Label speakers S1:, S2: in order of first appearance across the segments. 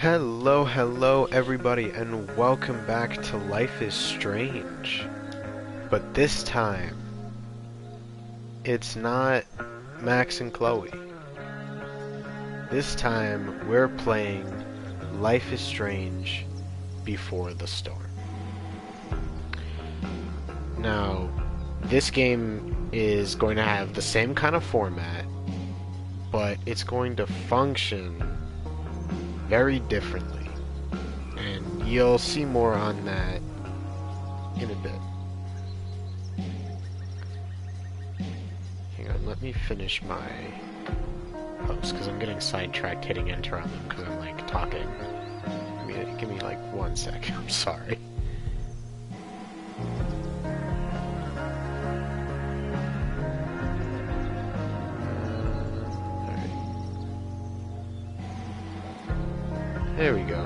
S1: Hello everybody, and welcome back to Life is Strange. But this time, it's not Max and Chloe. This time, we're playing Life is Strange Before the Storm. Now, this game is going to have the same kind of format, but it's going to function very differently, and you'll see more on that in a bit. Hang on, let me finish my post because I'm getting sidetracked hitting enter on them because I'm like talking. Give me like 1 second. I'm sorry. There we go.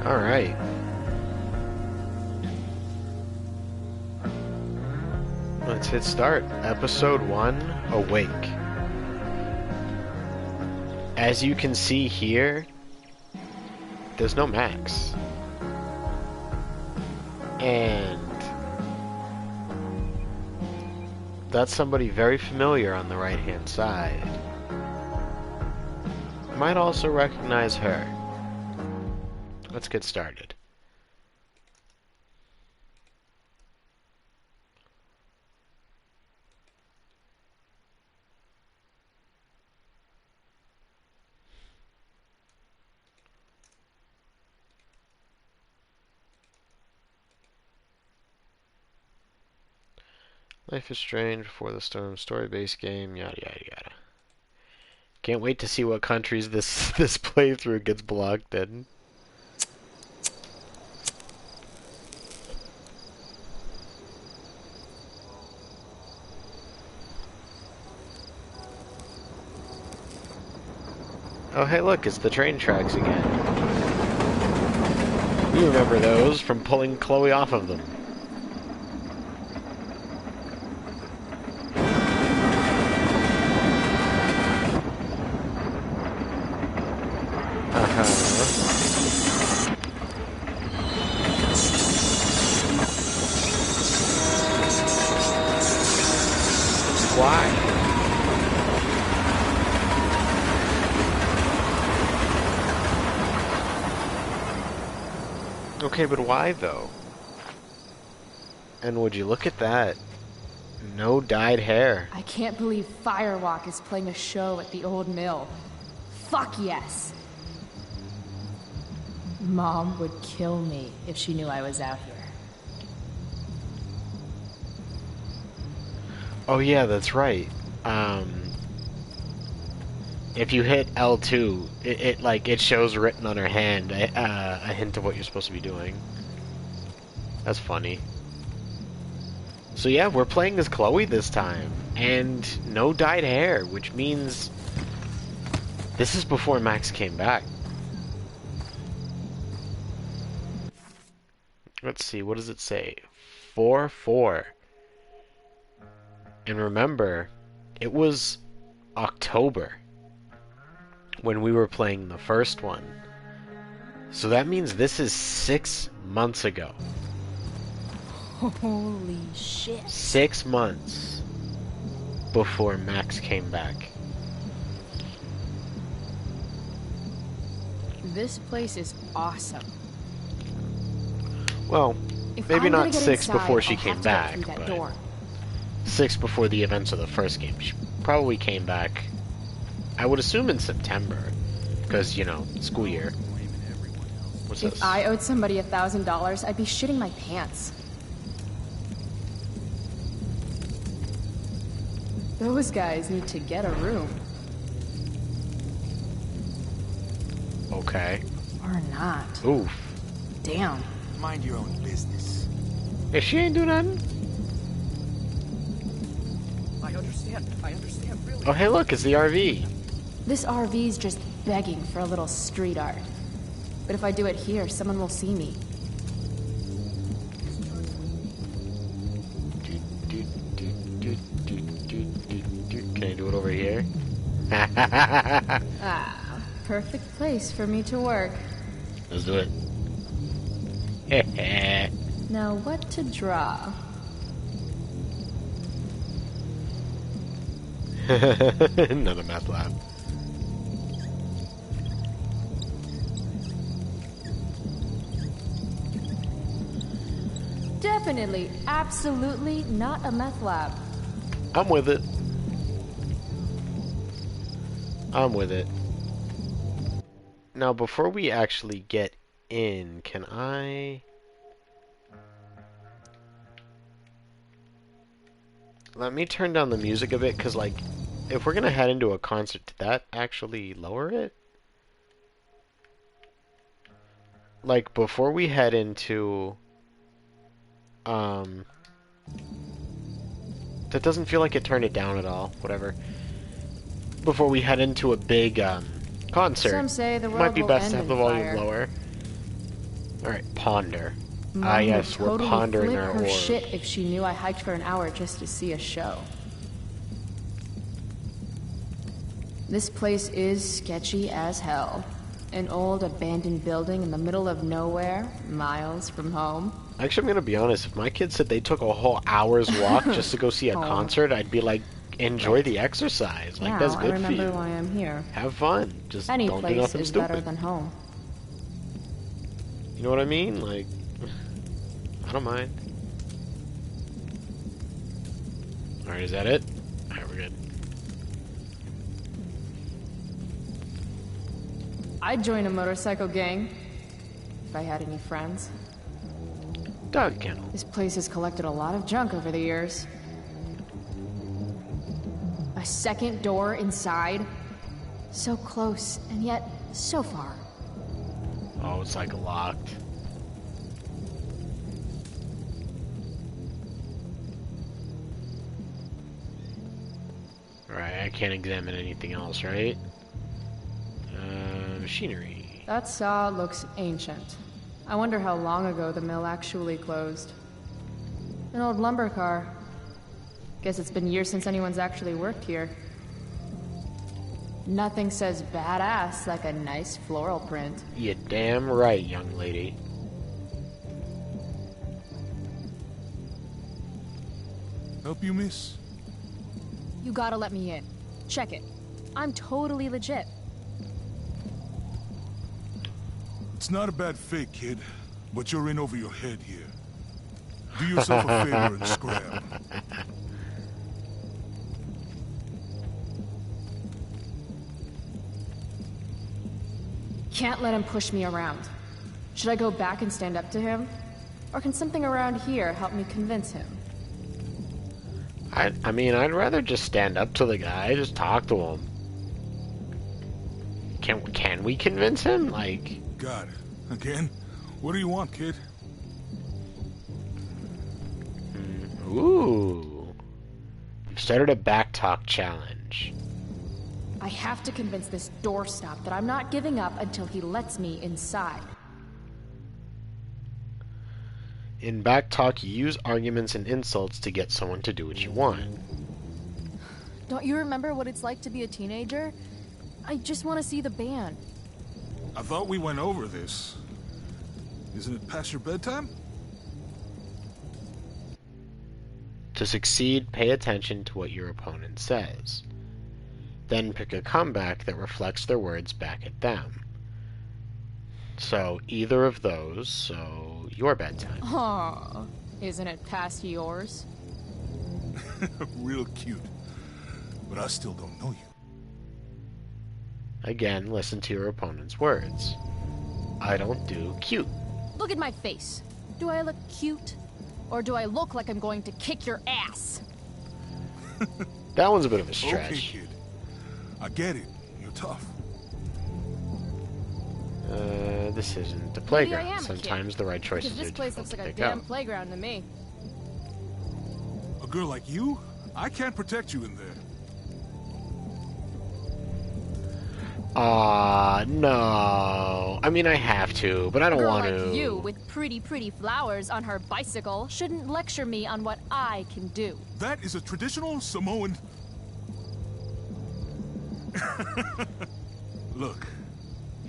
S1: Alright. Let's hit start. Episode 1, Awake. As you can see here, there's no Max. And that's somebody very familiar on the right-hand side. Might also recognize her. Let's get started. Life is Strange Before the Storm, story-based game, yada yada yada. Can't wait to see what countries this playthrough gets blocked in. Oh hey look, it's the train tracks again. You remember those from pulling Chloe off of them. Why? Okay, but why though? And would you look at that? No dyed hair.
S2: I can't believe Firewalk is playing a show at the old mill. Fuck yes! Mom would kill me if she knew I was out here.
S1: Oh yeah, that's right. If you hit L2, it shows written on her hand a hint of what you're supposed to be doing. That's funny. So yeah, we're playing as Chloe this time, and no dyed hair, which means this is before Max came back. Let's see, what does it say? 4-4. And remember, it was October when we were playing the first one. So that means this is 6 months ago.
S2: Holy shit.
S1: 6 months before Max came back.
S2: This place is awesome.
S1: Well, maybe not 6
S2: inside,
S1: before she
S2: I'll
S1: came
S2: have to get
S1: back,
S2: through that
S1: but
S2: door.
S1: 6 before the events of the first game. She probably came back, I would assume in September, because, you know, school year. What's
S2: If
S1: this?
S2: I owed somebody $1,000, I'd be shitting my pants. Those guys need to get a room.
S1: Okay.
S2: Or not.
S1: Oof.
S2: Damn.
S3: Mind your own business.
S1: If she ain't do nothing.
S3: I understand, really.
S1: Oh, hey, look, it's the RV.
S2: This RV's just begging for a little street art. But if I do it here, someone will see me.
S1: Can I do it over here?
S2: Ah, Perfect place for me to work.
S1: Let's do it.
S2: Now what to draw?
S1: Another math lab.
S2: Definitely, absolutely not a meth lab.
S1: I'm with it. I'm with it. Now, before we actually get in, can I... Let me turn down the music a bit, because, like, if we're going to head into a concert, did that actually lower it? Like, before we head into... That doesn't feel like it turned it down at all. Whatever. Before we head into a big, concert,
S2: Some say the
S1: it
S2: world
S1: might be
S2: will
S1: best
S2: end
S1: to have
S2: in
S1: the volume
S2: fire.
S1: lower. Alright, ponder.
S2: Mom
S1: Yes,
S2: would
S1: we're
S2: totally
S1: pondering
S2: flip
S1: our
S2: her
S1: orbs.
S2: shit if she knew I hiked for an hour just to see a show. This place is sketchy as hell. An old abandoned building in the middle of nowhere, miles from home.
S1: Actually, I'm gonna be honest, if my kids said they took a whole hour's walk just to go see a
S2: Oh.
S1: concert, I'd be like, enjoy
S2: Right.
S1: the exercise. Like,
S2: Now
S1: that's
S2: I
S1: good for
S2: remember
S1: you.
S2: why I'm here.
S1: Have fun. Just
S2: Any
S1: don't do
S2: place
S1: nothing
S2: is
S1: stupid.
S2: better than home.
S1: You know what I mean? Like, I don't mind. Alright, is that it? Alright, we're good.
S2: I'd join a motorcycle gang if I had any friends.
S1: Dog kennel.
S2: This place has collected a lot of junk over the years. A second door inside. So close, and yet so far.
S1: Oh, it's like locked. Right, I can't examine anything else, right? Machinery.
S2: That saw looks ancient. I wonder how long ago the mill actually closed. An old lumber car. Guess it's been years since anyone's actually worked here. Nothing says badass like a nice floral print.
S1: You damn right, young lady.
S4: Help you, miss?
S2: You gotta let me in. Check it. I'm totally legit.
S4: It's not a bad fake, kid, but you're in over your head here. Do yourself a favor and scram.
S2: Can't let him push me around. Should I go back and stand up to him? Or can something around here help me convince him?
S1: I mean, I'd rather just stand up to the guy, just talk to him. Can we convince him? Like...
S4: Got it. Again? What do you want, kid?
S1: Ooh. You've started a backtalk challenge.
S2: I have to convince this doorstop that I'm not giving up until he lets me inside.
S1: In backtalk, you use arguments and insults to get someone to do what you want.
S2: Don't you remember what it's like to be a teenager? I just want to see the band.
S4: I thought we went over this. Isn't it past your bedtime?
S1: To succeed, pay attention to what your opponent says. Then pick a comeback that reflects their words back at them. So, either of those, so your bedtime.
S2: Aw, isn't it past yours?
S4: Real cute. But I still don't know you.
S1: Again, listen to your opponent's words. I don't do cute.
S2: Look at my face. Do I look cute? Or do I look like I'm going to kick your ass?
S1: That one's a bit of a
S4: Okay,
S1: stretch.
S4: kid. I get it. You're tough.
S1: This isn't the
S2: Maybe I
S1: playground.
S2: am a
S1: Sometimes
S2: kid.
S1: the right choices
S2: Because this
S1: are
S2: place
S1: difficult
S2: looks like
S1: to
S2: a
S1: pick
S2: damn
S1: out.
S2: playground to me.
S4: A girl like you? I can't protect you in there.
S1: No. I mean, I have to, but I don't
S2: Girl
S1: want
S2: like
S1: to.
S2: you with pretty flowers on her bicycle shouldn't lecture me on what I can do.
S4: That is a traditional Samoan... Look,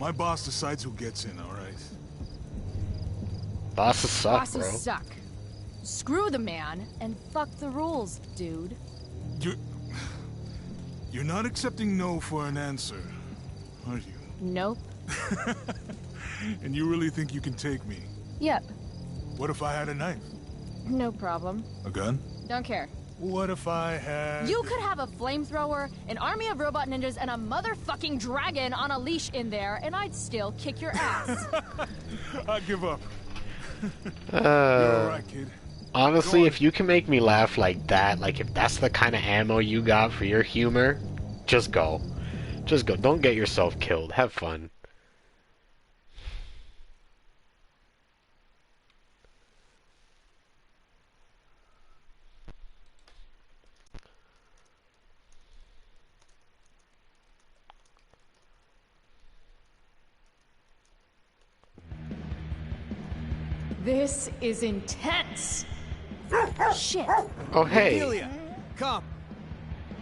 S4: My boss decides who gets in, all right?
S1: Bosses suck,
S5: Bosses
S1: bro.
S5: suck. Screw the man and fuck the rules, dude.
S4: You're not accepting no for an answer, are you?
S5: Nope.
S4: And you really think you can take me?
S5: Yep.
S4: What if I had a knife?
S5: No problem.
S4: A gun?
S5: Don't care.
S4: What if I had...
S5: You could have a flamethrower, an army of robot ninjas, and a motherfucking dragon on a leash in there, and I'd still kick your ass.
S4: I give up. You're alright, kid.
S1: Honestly, if you can make me laugh like that, like if that's the kind of ammo you got for your humor, just go. Just go. Don't get yourself killed. Have fun.
S2: This is intense.
S5: Shit.
S1: Oh, hey.
S3: Delia, come.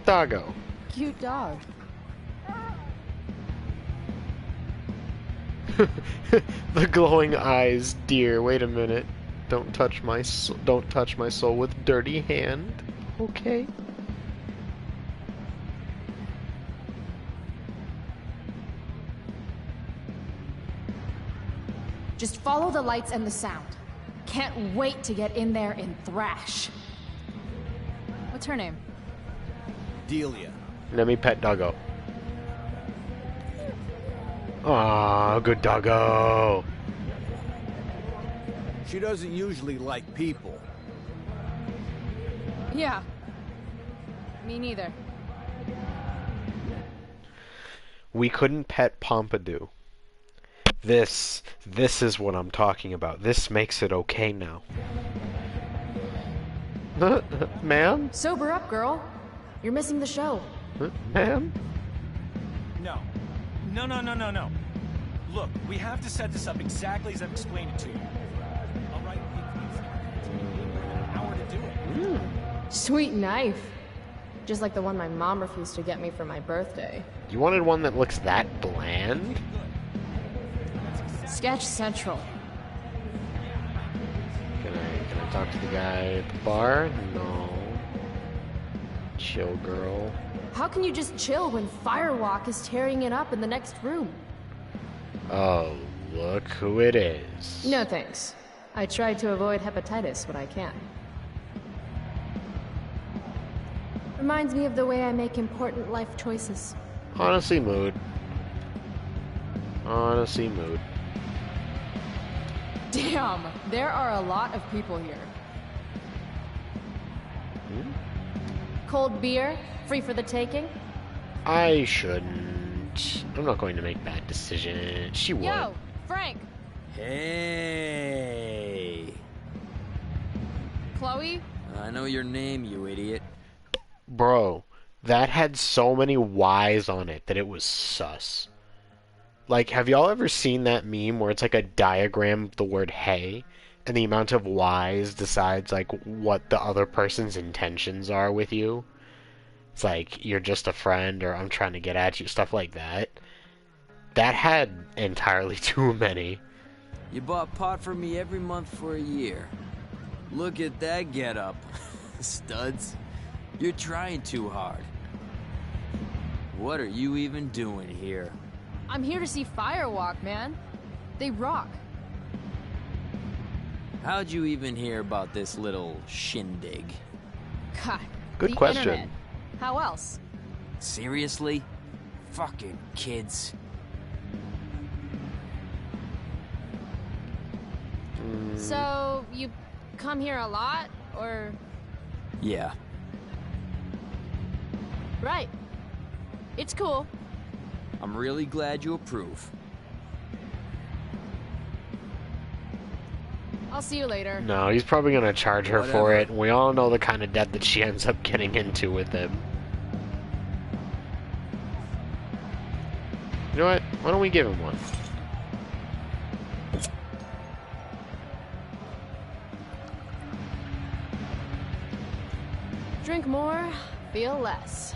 S1: Doggo.
S2: Cute dog.
S1: The glowing eyes, dear. Wait a minute. Don't touch my soul with dirty hand. Okay.
S2: Just follow the lights and the sound. Can't wait to get in there and thrash.
S5: What's her name?
S3: Delia.
S1: Let me pet Doggo. Aw, good Doggo.
S3: She doesn't usually like people.
S5: Yeah. Me neither.
S1: We couldn't pet Pompidou. This is what I'm talking about. This makes it okay now. Ma'am?
S2: Sober up, girl. You're missing the show.
S1: Ma'am?
S6: No. No. Look, we have to set this up exactly as I've explained it to you. All right? It's an hour to do it.
S2: Sweet knife. Just like the one my mom refused to get me for my birthday.
S1: You wanted one that looks that bland?
S2: Sketch Central.
S1: Can I talk to the guy at the bar? No. Chill, girl.
S2: How can you just chill when Firewalk is tearing it up in the next room?
S1: Oh, look who it is.
S2: No thanks. I try to avoid hepatitis when I can. Reminds me of the way I make important life choices.
S1: Honestly, mood. Honestly, mood.
S2: Damn, there are a lot of people here. Cold beer, free for the taking?
S1: I shouldn't. I'm not going to make bad decisions. She would.
S5: Yo, Frank.
S7: Hey.
S5: Chloe?
S7: I know your name, you idiot.
S1: Bro, that had so many Y's on it that it was sus. Like, have y'all ever seen that meme where it's like a diagram of the word hey, and the amount of Y's decides, like, what the other person's intentions are with you? It's like, you're just a friend, or I'm trying to get at you, stuff like that. That had entirely too many.
S7: You bought pot for me every month for a year. Look at that getup. Studs. You're trying too hard. What are you even doing here?
S5: I'm here to see Firewalk, man. They rock.
S7: How'd you even hear about this little shindig?
S5: God,
S1: Good
S5: the
S1: question.
S5: Internet. How else?
S7: Seriously? Fucking kids.
S5: So, you come here a lot, or...
S7: Yeah.
S5: Right. It's cool.
S7: I'm really glad you approve.
S5: I'll see you later.
S1: No, he's probably gonna charge her for
S7: Whatever.
S1: it, and we all know the kind of debt that she ends up getting into with him. You know what? Why don't we give him one?
S2: Drink more, feel less.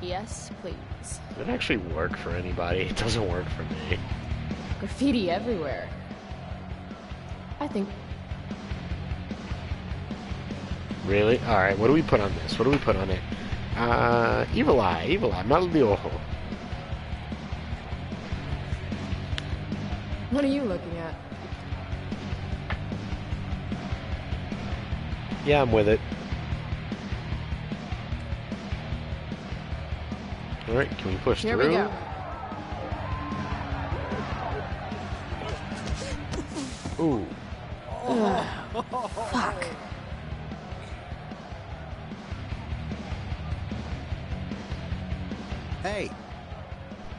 S2: Yes, please.
S1: Does it actually work for anybody? It doesn't work for me.
S2: Graffiti everywhere. I think...
S1: Really? Alright, what do we put on this? What do we put on it? Evil Eye, mal de ojo.
S2: What are you looking at?
S1: Yeah, I'm with it. Alright, can we push
S2: Here
S1: through?
S2: we go.
S1: Ooh.
S2: Fuck.
S3: Hey,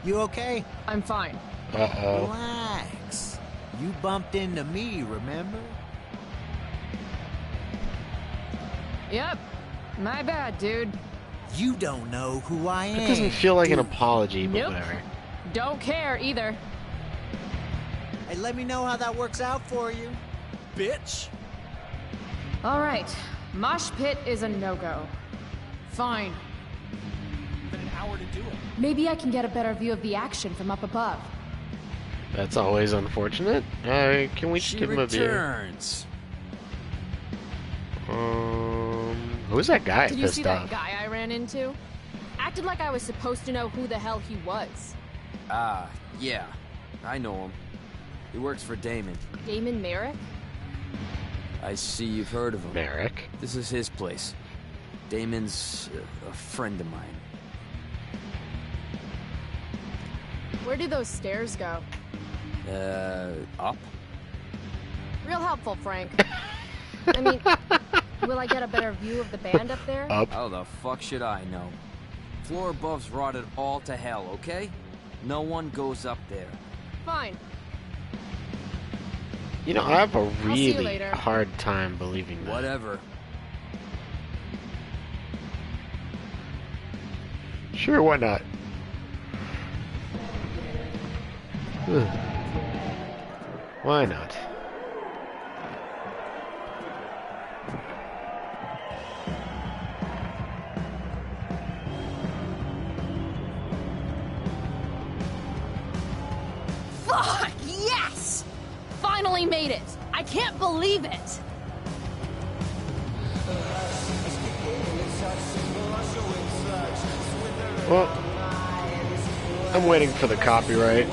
S3: you okay?
S2: I'm fine.
S1: Uh-oh.
S3: Relax. You bumped into me, remember?
S2: Yep. My bad, dude.
S3: You don't know who I am.
S1: It doesn't feel like an
S3: dude.
S1: apology, but
S2: Nope.
S1: whatever.
S2: Don't care either.
S3: Hey, let me know how that works out for you, bitch.
S2: Alright. Mosh pit is a no-go. Fine.
S6: Been an hour to do it.
S2: Maybe I can get a better view of the action from up above.
S1: That's always unfortunate. Can we just
S7: She
S1: give him a beer?
S7: returns.
S1: Who's that guy
S5: Did you
S1: pissed
S5: see
S1: off?
S5: that guy I ran into? Acted like I was supposed to know who the hell he was.
S7: Ah, yeah. I know him. He works for Damon.
S5: Damon Merrick?
S7: I see you've heard of him.
S1: Merrick.
S7: This is his place. Damon's a friend of mine.
S5: Where do those stairs go?
S7: Up?
S5: Real helpful, Frank. I mean, will I get a better view of the band up there?
S1: Up.
S7: How the fuck should I know? Floor above's rotted all to hell, okay? No one goes up there.
S5: Fine.
S1: You know, I have a
S5: see you
S1: really
S5: later.
S1: hard time believing that.
S7: Whatever.
S1: Sure, why not? Ugh. Why not?
S5: Fuck, yes! Finally made it. I can't believe it.
S1: Well, I'm waiting for the copyright.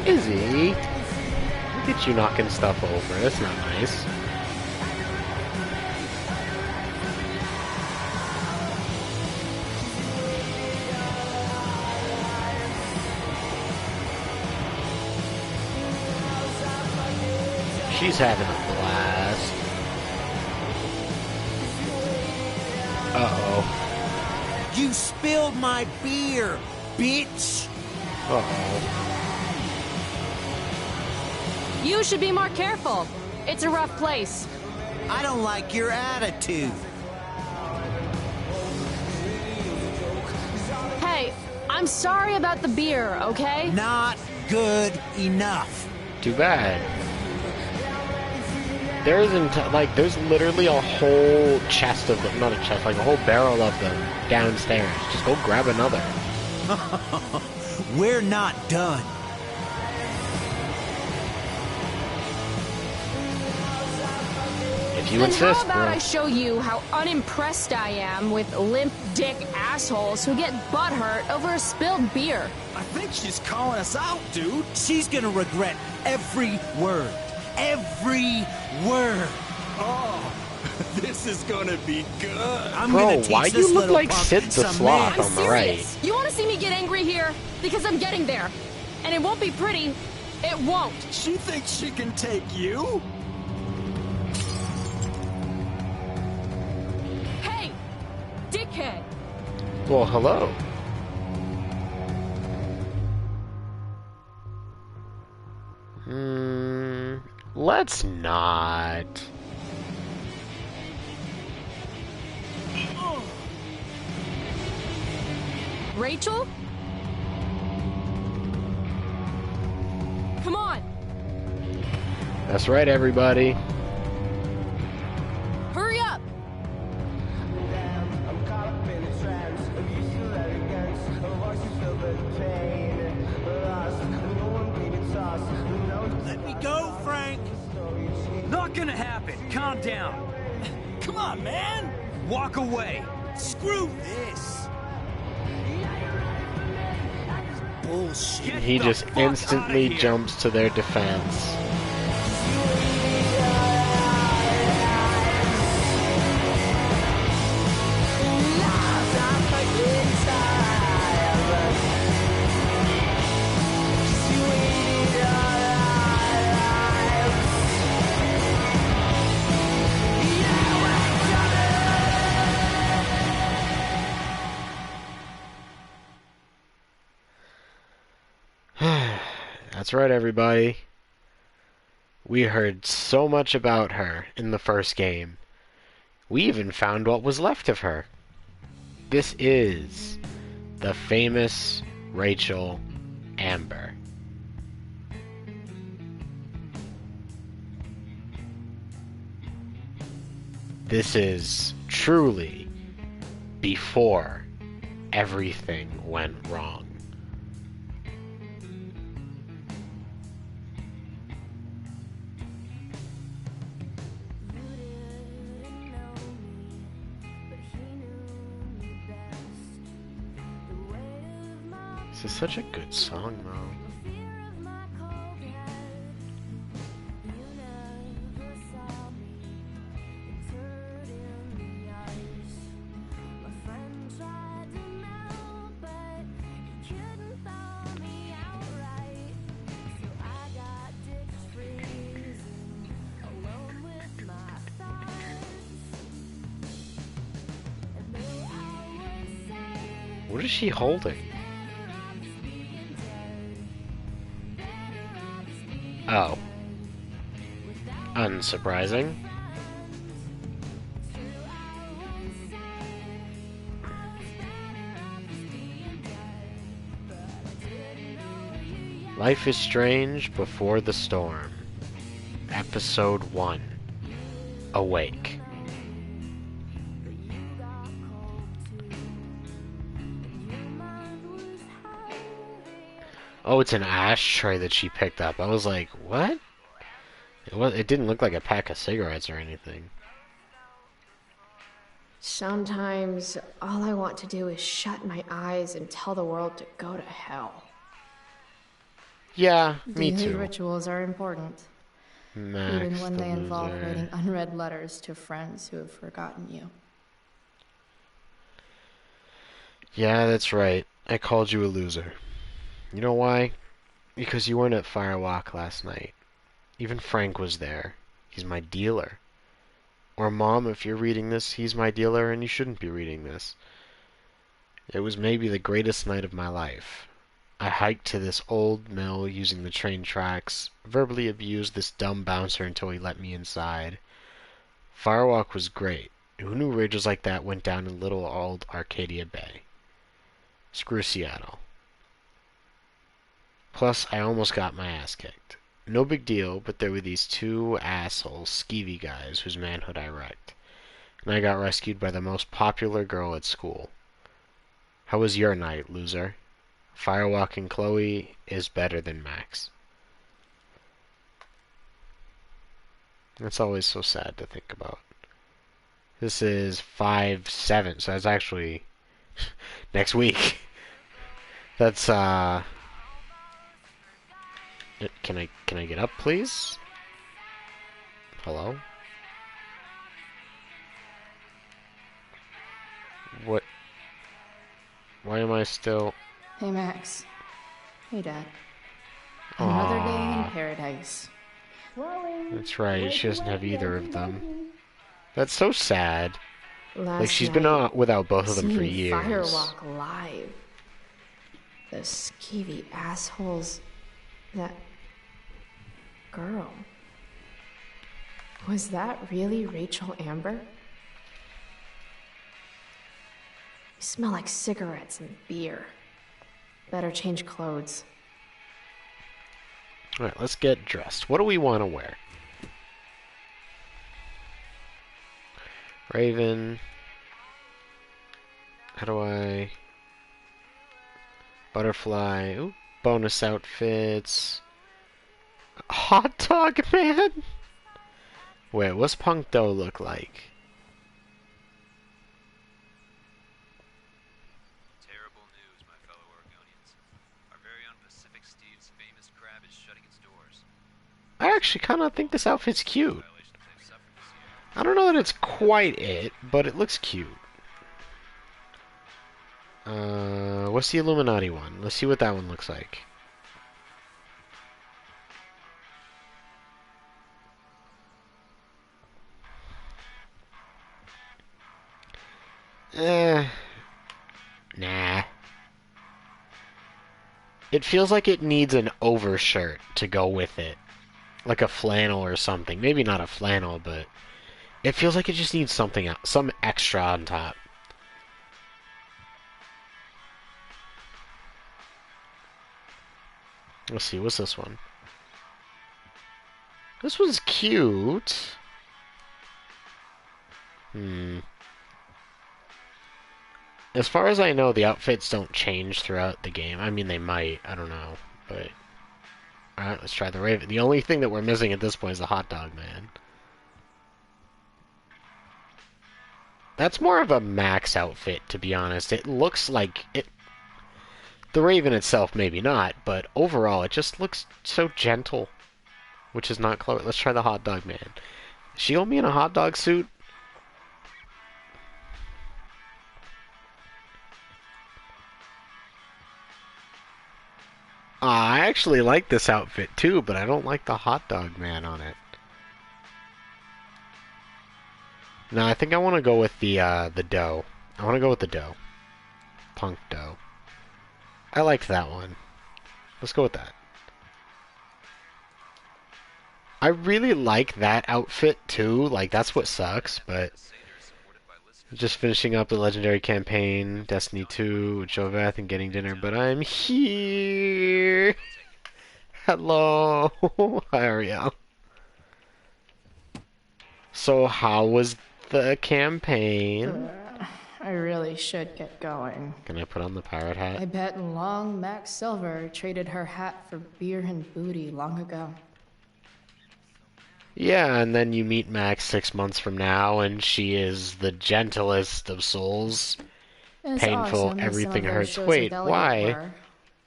S1: Izzy, look at you knocking stuff over. That's not nice. She's having a blast. Uh-oh.
S3: You spilled my beer, bitch.
S1: Uh-oh.
S5: You should be more careful. It's a rough place.
S3: I don't like your attitude.
S5: Hey, I'm sorry about the beer, okay?
S3: Not good enough.
S1: Too bad. There isn't, like, there's literally a whole chest of them, not a chest, like a whole barrel of them downstairs. Just go grab another.
S3: We're not done.
S1: If you
S5: Then
S1: insist,
S5: how about
S1: bro.
S5: I show you how unimpressed I am with limp dick assholes who get butthurt over a spilled beer?
S3: I think she's calling us out, dude. She's gonna regret every word. Every word.
S8: Oh, this is gonna be good.
S3: I'm
S1: Bro,
S3: gonna teach
S1: why
S3: this
S1: you look
S3: little
S1: like
S3: punk
S1: Sid the
S3: some
S1: Sloth
S3: manners.
S1: on the right?
S5: Serious? You want to see me get angry here? Because I'm getting there. And it won't be pretty. It won't.
S8: She thinks she can take you?
S5: Hey, dickhead.
S1: Well, hello. Let's not.
S5: Rachel? Come on.
S1: That's right, everybody.
S5: Hurry up.
S6: not gonna happen. Calm down.
S3: Come on, man!
S6: Walk away.
S3: Screw this! Bullshit.
S1: He
S6: the
S1: just
S6: fuck
S1: instantly
S6: outta here.
S1: jumps to their defense. That's right, everybody. We heard so much about her in the first game. We even found what was left of her. This is the famous Rachel Amber. This is truly before everything went wrong. This is such a good song, though. What is she holding? Oh. Unsurprising. Life is Strange Before the Storm. Episode 1. Awake. Oh, it's an ashtray that she picked up. I was like, what? It didn't look like a pack of cigarettes or anything.
S2: Sometimes all I want to do is shut my eyes and tell the world to go to hell.
S1: Yeah, me
S2: Daily
S1: too.
S2: rituals are important,
S1: Max,
S2: even when
S1: the
S2: they involve
S1: loser.
S2: writing unread letters to friends who have forgotten you.
S1: Yeah, that's right. I called you a loser. You know why? Because you weren't at Firewalk last night. Even Frank was there. He's my dealer. Or Mom, if you're reading this, he's my dealer and you shouldn't be reading this. It was maybe the greatest night of my life. I hiked to this old mill using the train tracks, verbally abused this dumb bouncer until he let me inside. Firewalk was great. Who knew rages like that went down in little old Arcadia Bay? Screw Seattle. Plus, I almost got my ass kicked. No big deal, but there were these two assholes, skeevy guys, whose manhood I wrecked. And I got rescued by the most popular girl at school. How was your night, loser? Firewalking Chloe is better than Max. That's always so sad to think about. This is 5/7, so that's actually next week. That's Can I get up, please? Hello? What? Why am I still...
S2: Hey, Max. Hey, Dad. Another day in
S1: Aww.
S2: paradise.
S1: That's right, she doesn't have either of them. That's so sad.
S2: Last
S1: Like, she's been
S2: night,
S1: without both of them for
S2: seeing
S1: years.
S2: Firewalk live. The skeevy assholes. That girl. Was that really Rachel Amber? You smell like cigarettes and beer. Better change clothes.
S1: Alright, let's get dressed. What do we want to wear? Raven. How do I... Butterfly. Ooh, bonus outfits. Hot dog man! Wait, what's Punk Doe look like?
S9: Terrible news, my fellow Oregonians. Our very own Pacific Steve's famous crab is shutting its doors.
S1: I actually kind of think this outfit's cute.
S9: Violations they've suffered this year.
S1: I don't know that it's quite it, but it looks cute. What's the Illuminati one? Let's see what that one looks like. Nah. It feels like it needs an overshirt to go with it. Like a flannel or something. Maybe not a flannel, but it feels like it just needs something else, some extra on top. Let's see, what's this one? This one's cute. As far as I know, the outfits don't change throughout the game. I mean, they might. I don't know. But alright, let's try the Raven. The only thing that we're missing at this point is the hot dog man. That's more of a Max outfit, to be honest. It looks like it. The Raven itself, maybe not, but overall, it just looks so gentle, which is not Chloe. Let's try the hot dog man. Is she gonna be in a hot dog suit? I actually like this outfit too, but I don't like the hot dog man on it. No, I think I want to go with the dough. I want to go with the dough. Punk dough. I liked that one. Let's go with that. I really like that outfit too. Like, that's what sucks, but just finishing up the legendary campaign, Destiny 2, with Jovath and getting dinner, but I'm here. Hello, Ariel. So how was the campaign?
S2: I really should get going.
S1: Can I put on the pirate hat?
S2: I bet long Max Silver traded her hat for beer and booty long ago.
S1: Yeah, and then you meet Max 6 months from now, and she is the gentlest of souls.
S2: As
S1: Painful,
S2: awesome as
S1: everything
S2: some of those
S1: hurts.
S2: shows
S1: Wait,
S2: with Elliot
S1: why?
S2: were,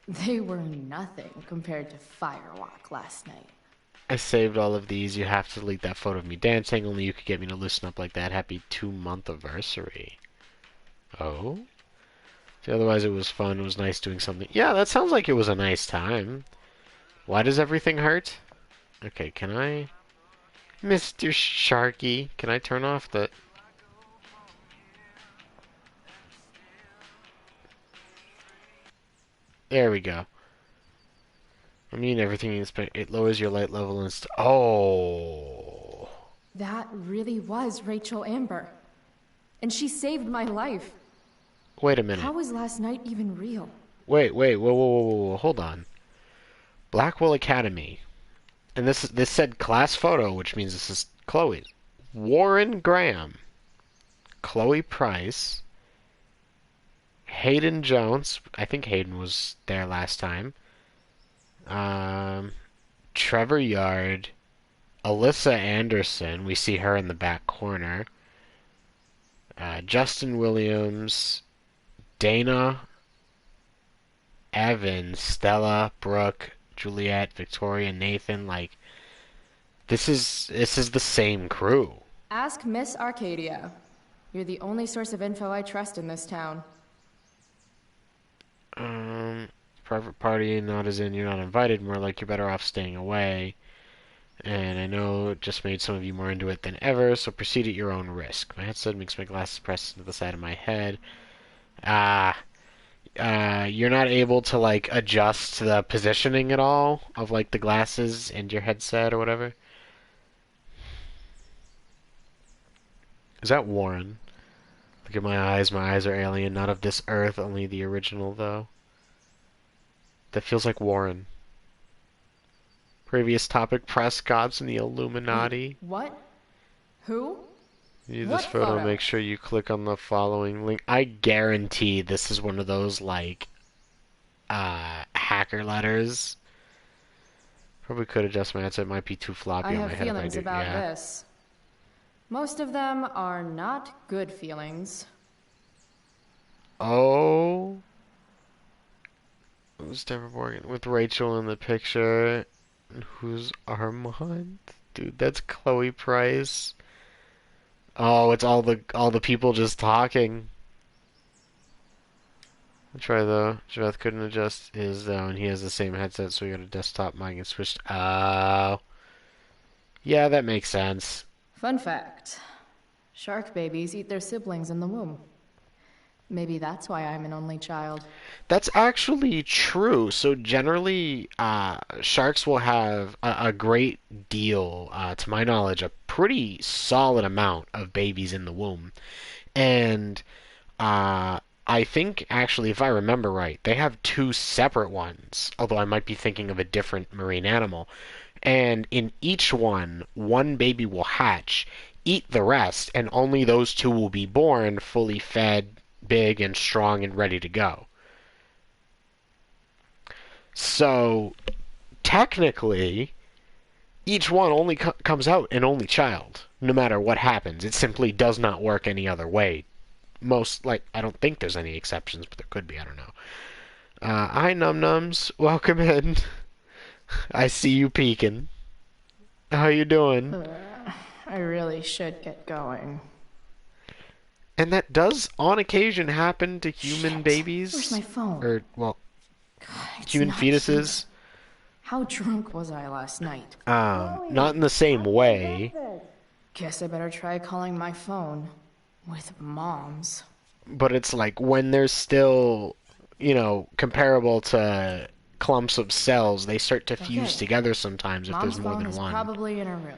S2: they were nothing compared to Firewalk last night.
S1: I saved all of these. You have to delete that photo of me dancing. Only you could get me to loosen up like that. Happy 2-month anniversary. Oh? See, otherwise it was fun. It was nice doing something. Yeah, that sounds like it was a nice time. Why does everything hurt? Okay, can I... Mr. Sharky, can I turn off the... There we go. I mean, everything is... It lowers your light level and... Oh!
S2: That really was Rachel Amber. And she saved my life.
S1: Wait a minute.
S2: How was last night even real?
S1: Wait, whoa, hold on. Blackwell Academy. And this said class photo, which means this is Chloe. Warren Graham. Chloe Price. Hayden Jones. I think Hayden was there last time. Trevor Yard. Alyssa Anderson. We see her in the back corner. Justin Williams. Dana. Evan. Stella. Brooke. Juliet, Victoria, Nathan, like, this is the same crew.
S2: Ask Miss Arcadia. You're the only source of info I trust in this town.
S1: Private party, not as in you're not invited, more like you're better off staying away. And I know it just made some of you more into it than ever, so proceed at your own risk. My headset makes my glasses press into the side of my head. You're not able to, like, adjust the positioning at all of, like, the glasses and your headset or whatever. Is that Warren? Look at my eyes. My eyes are alien, not of this earth, only the original, though. That feels like Warren. Previous topic, press gods and the Illuminati.
S2: What? Who?
S1: Need
S2: What
S1: this photo,
S2: photo?
S1: make sure you click on the following link. I guarantee this is one of those, like, hacker letters. Probably could adjust my headset. It might be too floppy
S2: I
S1: on my
S2: have
S1: head if I
S2: feelings
S1: do.
S2: about
S1: Yeah.
S2: this. Most of them are not good feelings.
S1: Oh. Who's Deborah Morgan? With Rachel in the picture. And who's Armand? Dude, that's Chloe Price. Oh, it's all the people just talking. I'll try though. Javeth couldn't adjust his though, and he has the same headset, so he got a desktop mic and switched. Oh. Yeah, that makes sense.
S2: Fun fact. Shark babies eat their siblings in the womb. Maybe that's why I'm an only child.
S1: That's actually true. So generally, sharks will have a great deal, to my knowledge, a pretty solid amount of babies in the womb. And I think, actually, if I remember right, they have two separate ones, although I might be thinking of a different marine animal. And in each one baby will hatch, eat the rest, and only those two will be born fully fed, big and strong and ready to go. So, technically, each one only comes out an only child, no matter what happens. It simply does not work any other way. I don't think there's any exceptions, but there could be, I don't know. Hi, Num-Nums. Welcome in. I see you peeking. How you doing?
S2: I really should get going.
S1: And that does, on occasion, happen to human babies.
S2: Where's my phone?
S1: Or, well,
S2: God,
S1: human fetuses.
S2: How drunk was I last night?
S1: Not in the same way.
S2: Guess I better try calling my phone. With moms.
S1: But it's like when they're still, comparable to clumps of cells, they start to fuse together sometimes if
S2: Mom's
S1: there's more
S2: phone
S1: than
S2: is
S1: one.
S2: Probably in her room.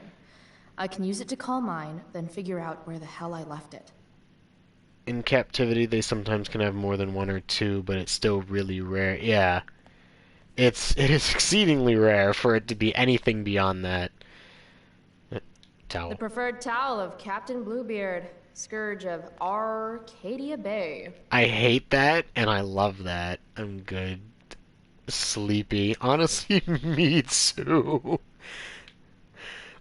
S2: I can use it to call mine, then figure out where the hell I left it.
S1: In captivity, they sometimes can have more than one or two, but it's still really rare. Yeah. It is exceedingly rare for it to be anything beyond that. Towel.
S2: The preferred towel of Captain Bluebeard, Scourge of Arcadia Bay.
S1: I hate that, and I love that. I'm good. Sleepy. Honestly, me too.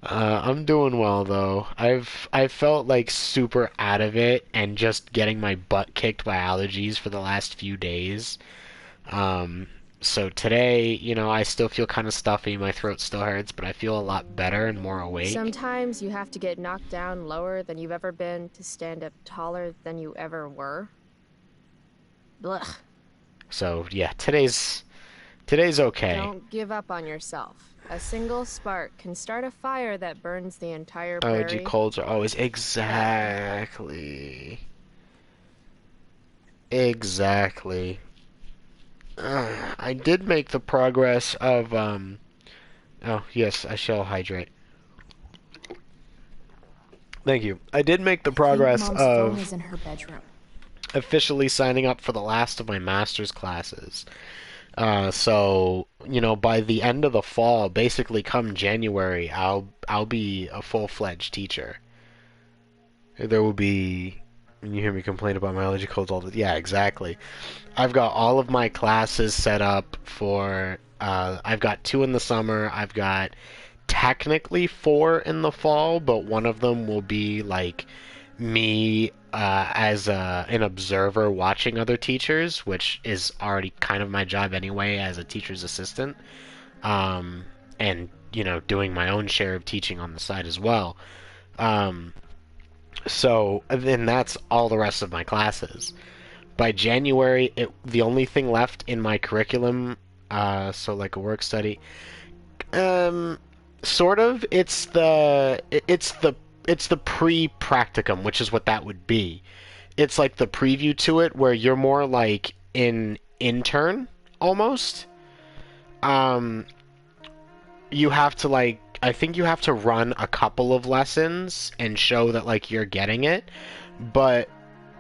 S1: I'm doing well though. I've felt like super out of it and just getting my butt kicked by allergies for the last few days. So today, I still feel kind of stuffy, my throat still hurts, but I feel a lot better and more awake.
S10: Sometimes you have to get knocked down lower than you've ever been to stand up taller than you ever were. Blech.
S1: So yeah, today's okay.
S10: Don't give up on yourself. A single spark can start a fire that burns the entire prairie.
S1: Allergy colds are always exactly. I did make the progress of, oh, yes, I shall hydrate. Thank you. I did make the progress
S2: Mom's
S1: of
S2: phone is in her bedroom.
S1: officially signing up for the last of my master's classes. So, by the end of the fall, basically come January, I'll be a full-fledged teacher. There will be... You hear me complain about my allergy colds all the... Yeah, exactly. I've got all of my classes set up for... I've got 2 in the summer. I've got technically 4 in the fall, but one of them will be, me as an observer watching other teachers, which is already kind of my job anyway as a teacher's assistant. And, doing my own share of teaching on the side as well. So then that's all the rest of my classes. By January, the only thing left in my curriculum, so like a work study, sort of, it's the pre-practicum, which is what that would be. It's like the preview to it, where you're more like an intern, almost. You have to I think you have to run a couple of lessons and show that you're getting it, but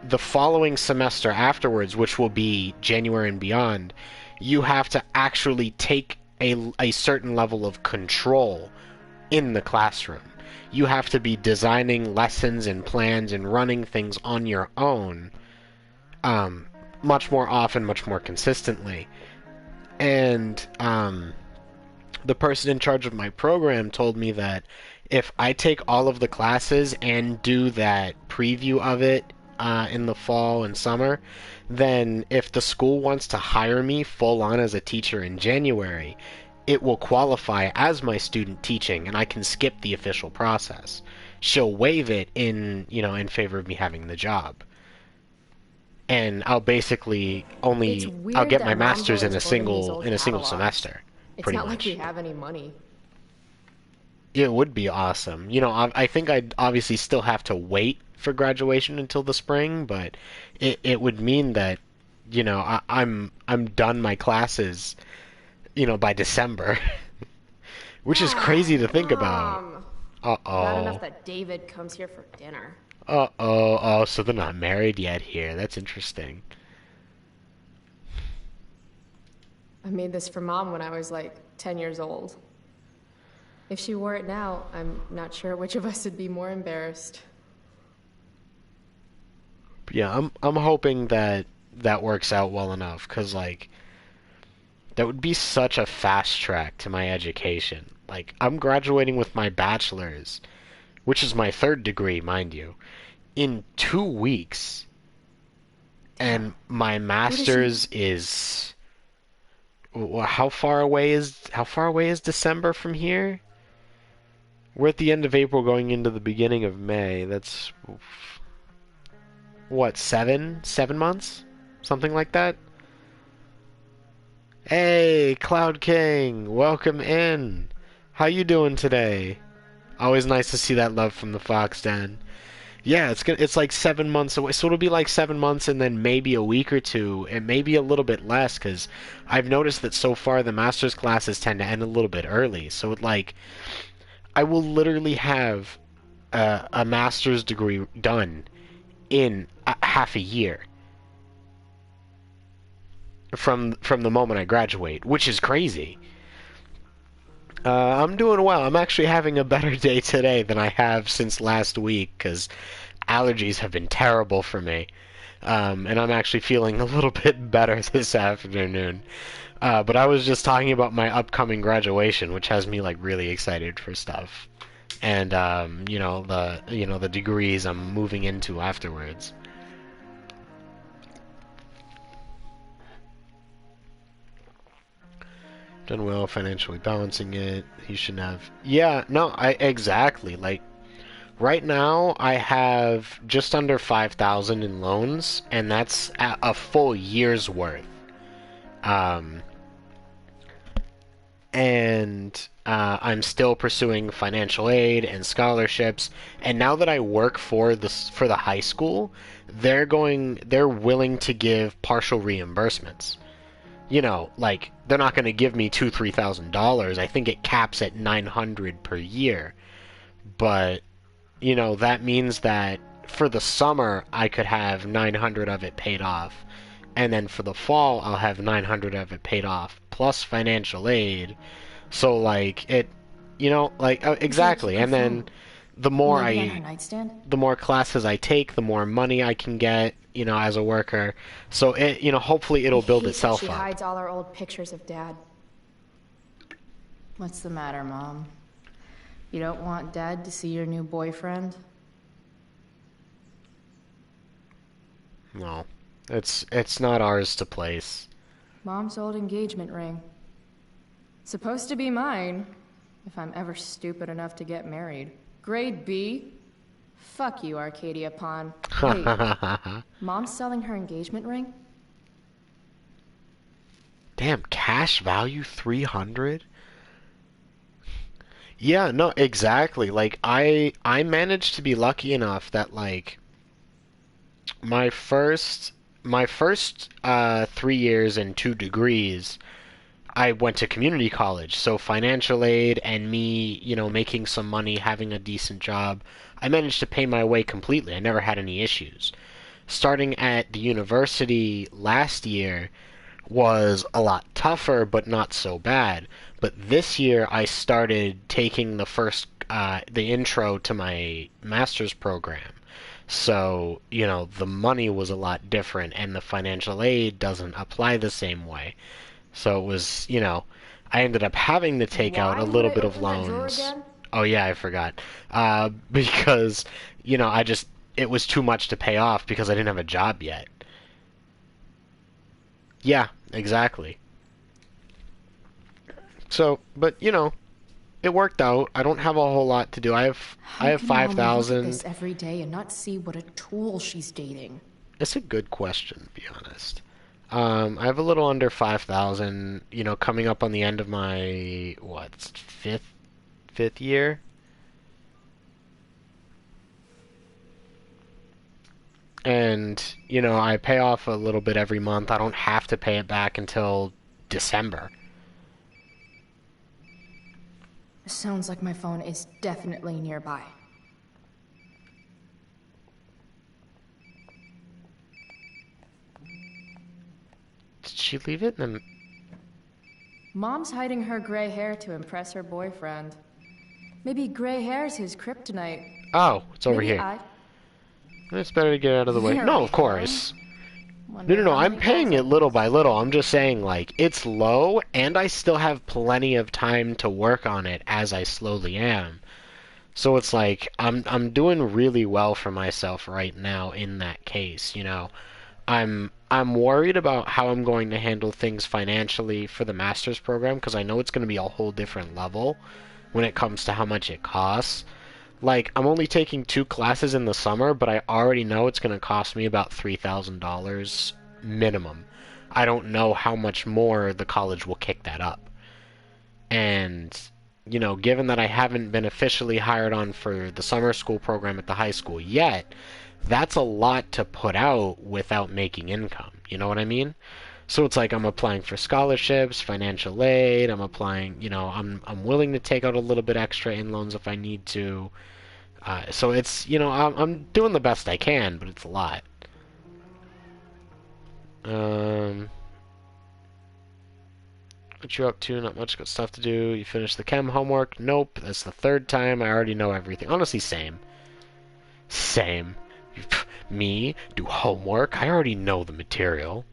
S1: the following semester afterwards, which will be January and beyond, you have to actually take a certain level of control in the classroom. You have to be designing lessons and plans and running things on your own, much more often, much more consistently. And the person in charge of my program told me that if I take all of the classes and do that preview of it in the fall and summer, then if the school wants to hire me full on as a teacher in January, it will qualify as my student teaching, and I can skip the official process. She'll waive it in favor of me having the job. And I'll basically I'll get my master's in a single semester.
S10: It's
S1: pretty
S10: not
S1: much.
S10: like we have any money.
S1: It would be awesome. I think I'd obviously still have to wait for graduation until the spring, but it would mean that, I'm done my classes, by December, which is crazy to think about.
S10: Not enough
S1: Uh-oh.
S10: that David comes here for dinner.
S1: Uh-oh. Oh, so they're not married yet here. That's interesting.
S10: I made this for Mom when I was like 10 years old. If she wore it now, I'm not sure which of us would be more embarrassed.
S1: Yeah, I'm hoping that works out well enough, because, like, that would be such a fast track to my education. Like, I'm graduating with my bachelor's, which is my third degree, mind you, in 2 weeks. And my master's is... How far away is December from here? We're at the end of April going into the beginning of May. That's... What, 7 months? Something like that? Hey, Cloud King, welcome in. How you doing today? Always nice to see that love from the Fox Den. Yeah, it's like 7 months away, so it'll be like 7 months and then maybe a week or two, and maybe a little bit less, because I've noticed that so far the master's classes tend to end a little bit early, so I will literally have a master's degree done in half a year from the moment I graduate, which is crazy. I'm doing well. I'm actually having a better day today than I have since last week, because allergies have been terrible for me. And I'm actually feeling a little bit better this afternoon. But I was just talking about my upcoming graduation, which has me like really excited for stuff. And the degrees I'm moving into afterwards. Done well financially balancing it. He should have. Yeah, no, exactly. Like right now, I have just under 5,000 in loans, and that's a full year's worth. And I'm still pursuing financial aid and scholarships. And now that I work for the high school, they're willing to give partial reimbursements. Like they're not going to give me $2,000-$3,000. I think it caps at $900 per year. But that means that for the summer I could have $900 of it paid off, and then for the fall I'll have $900 of it paid off plus financial aid. So like it, exactly. And then the more the more classes I take, the more money I can get, as a worker. So it, hopefully it'll build itself
S10: she
S1: up.
S10: hides all our old pictures of Dad.
S2: What's the matter, Mom? You don't want Dad to see your new boyfriend?
S1: No, it's not ours to place.
S2: Mom's old engagement ring. Supposed to be mine, if I'm ever stupid enough to get married. Grade B? Fuck you, Arcadia Pawn. Wait, Mom's selling her engagement ring?
S1: Damn, cash value 300? Yeah, no, exactly. Like I managed to be lucky enough that like my first 3 years and 2 degrees I went to community college, so financial aid and me, making some money, having a decent job, I managed to pay my way completely. I never had any issues. Starting at the university last year was a lot tougher, but not so bad. But this year I started taking the intro to my master's program. So, the money was a lot different, and the financial aid doesn't apply the same way. So it was, I ended up having to take out a little bit of loans Oh yeah, I forgot. Because, you know, it was too much to pay off because I didn't have a job yet. Yeah, exactly. So, but, you know, it worked out. I don't have a whole lot to do. I have
S2: How can Mom look at
S1: 5,000.
S2: this every day and not see what a tool she's dating?
S1: It's a good question, to be honest. I have a little under 5,000, you know, coming up on the end of my, what, fifth year? And, you know, I pay off a little bit every month. I don't have to pay it back until December.
S2: Sounds like my phone is definitely nearby.
S1: Did she leave it in the...
S2: Mom's hiding her gray hair to impress her boyfriend. Maybe gray hair's his kryptonite.
S1: Oh, it's over
S2: Maybe
S1: here. It's better to get out of the way.
S2: There
S1: No,
S2: we
S1: of course.
S2: Wonder
S1: No,
S2: how
S1: I'm
S2: many
S1: paying
S2: calls
S1: it little by little. I'm just saying, like, it's low, and I still have plenty of time to work on it as I slowly am. So it's like, I'm doing really well for myself right now in that case, you know. I'm worried about how I'm going to handle things financially for the master's program, because I know it's going to be a whole different level when it comes to how much it costs. Like, I'm only taking 2 classes in the summer, but I already know it's going to cost me about $3,000 minimum. I don't know how much more the college will kick that up. And, you know, given that I haven't been officially hired on for the summer school program at the high school yet, that's a lot to put out without making income. You know what I mean? So it's like I'm applying for scholarships, financial aid, I'm applying, you know, I'm willing to take out a little bit extra in loans if I need to. So it's, you know, I'm doing the best I can, but it's a lot. What you up to? Not much, got stuff to do. You finished the chem homework? Nope, that's the 3rd time. I already know everything. Honestly, same. Same. Me? Do homework? I already know the material.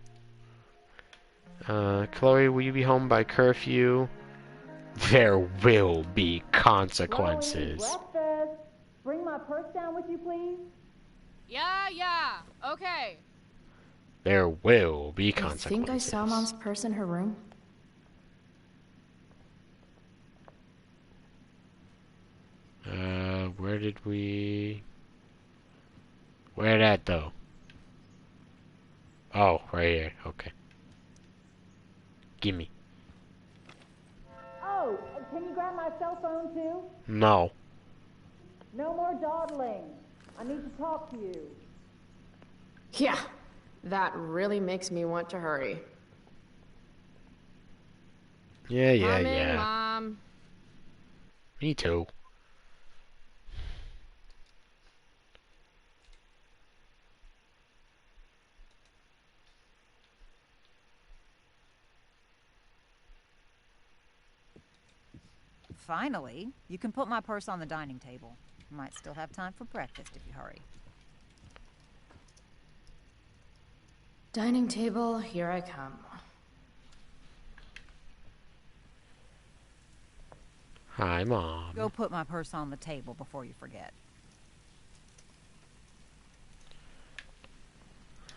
S1: Chloe, will you be home by curfew? There will be consequences.
S5: Chloe, breakfast. Bring my purse down with you, please. Yeah, okay.
S1: There will be
S2: I
S1: consequences.
S2: think I saw Mom's purse in her room.
S1: Where did we... Where at, though? Oh, right here. Okay. Gimme.
S5: Oh, can you grab my cell phone too?
S1: No.
S5: No more dawdling. I need to talk to you.
S10: Yeah, that really makes me want to hurry.
S1: Yeah,
S10: Coming, Mom.
S1: Me too.
S11: Finally, you can put my purse on the dining table. Might still have time for breakfast if you hurry.
S2: Dining table, here I come.
S1: Hi, Mom.
S11: Go put my purse on the table before you forget.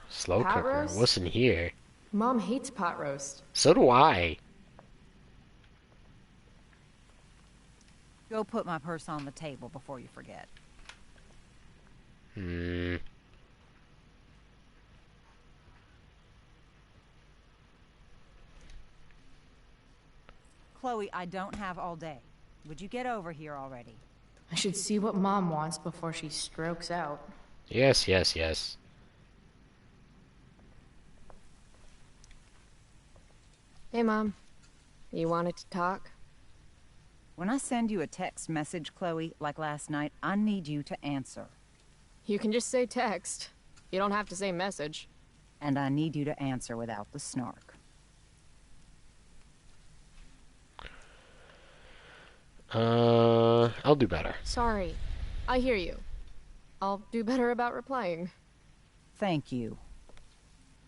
S1: Slow
S10: Pot
S1: cooker.
S10: roast?
S1: What's in here?
S10: Mom hates pot roast.
S1: So do I.
S11: Go put my purse on the table before you forget. Chloe, I don't have all day. Would you get over here already?
S2: I should see what Mom wants before she strokes out.
S1: Yes.
S10: Hey, Mom. You wanted to talk?
S11: When I send you a text message, Chloe, like last night, I need you to answer.
S10: You can just say text. You don't have to say message.
S11: And I need you to answer without the snark.
S1: I'll do better.
S10: Sorry. I hear you. I'll do better about replying.
S11: Thank you.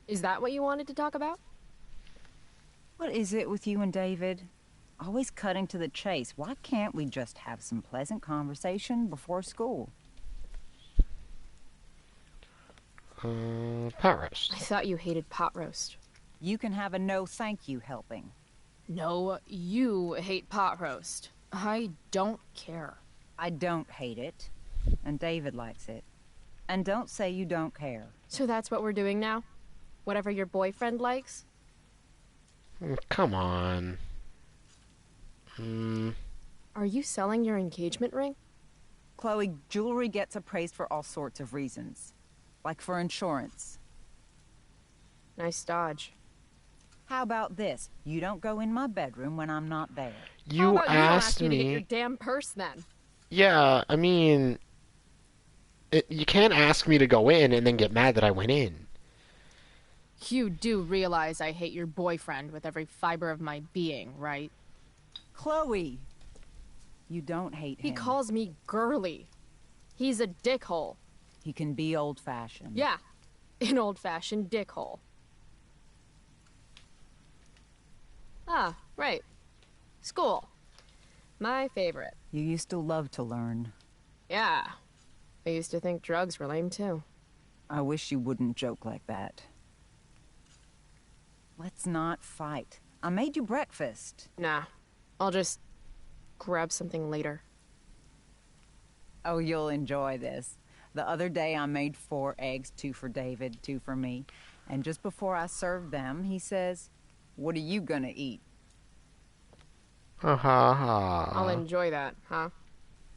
S10: Is that what you wanted to talk about?
S11: What is it with you and David? Always cutting to the chase. Why can't we just have some pleasant conversation before school?
S1: Pot roast.
S10: I thought you hated pot roast.
S11: You can have a no thank you helping.
S5: No, you hate pot roast. I don't care.
S11: I don't hate it, and David likes it. And don't say you don't care.
S10: So that's what we're doing now? Whatever your boyfriend likes?
S1: Come on.
S10: Are you selling your engagement ring?
S11: Chloe, jewelry gets appraised for all sorts of reasons. Like for insurance.
S10: Nice dodge.
S11: How about this? You don't go in my bedroom when I'm not there.
S1: You asked
S10: me to get
S1: me.
S10: your damn purse then.
S1: Yeah, I mean, you can't ask me to go in and then get mad that I went in.
S5: You do realize I hate your boyfriend with every fiber of my being, right?
S11: Chloe! You don't hate him.
S10: He calls me girly. He's a dickhole.
S11: He can be old-fashioned.
S10: Yeah, an old-fashioned dickhole. Ah, right. School. My favorite.
S11: You used to love to learn.
S10: Yeah. I used to think drugs were lame too.
S11: I wish you wouldn't joke like that. Let's not fight. I made you breakfast.
S10: Nah. I'll just grab something later.
S11: Oh, you'll enjoy this. The other day I made 4 eggs, 2 for David, 2 for me. And just before I served them, he says, "What are you gonna eat?"
S1: Ha ha ha.
S10: I'll enjoy that, huh?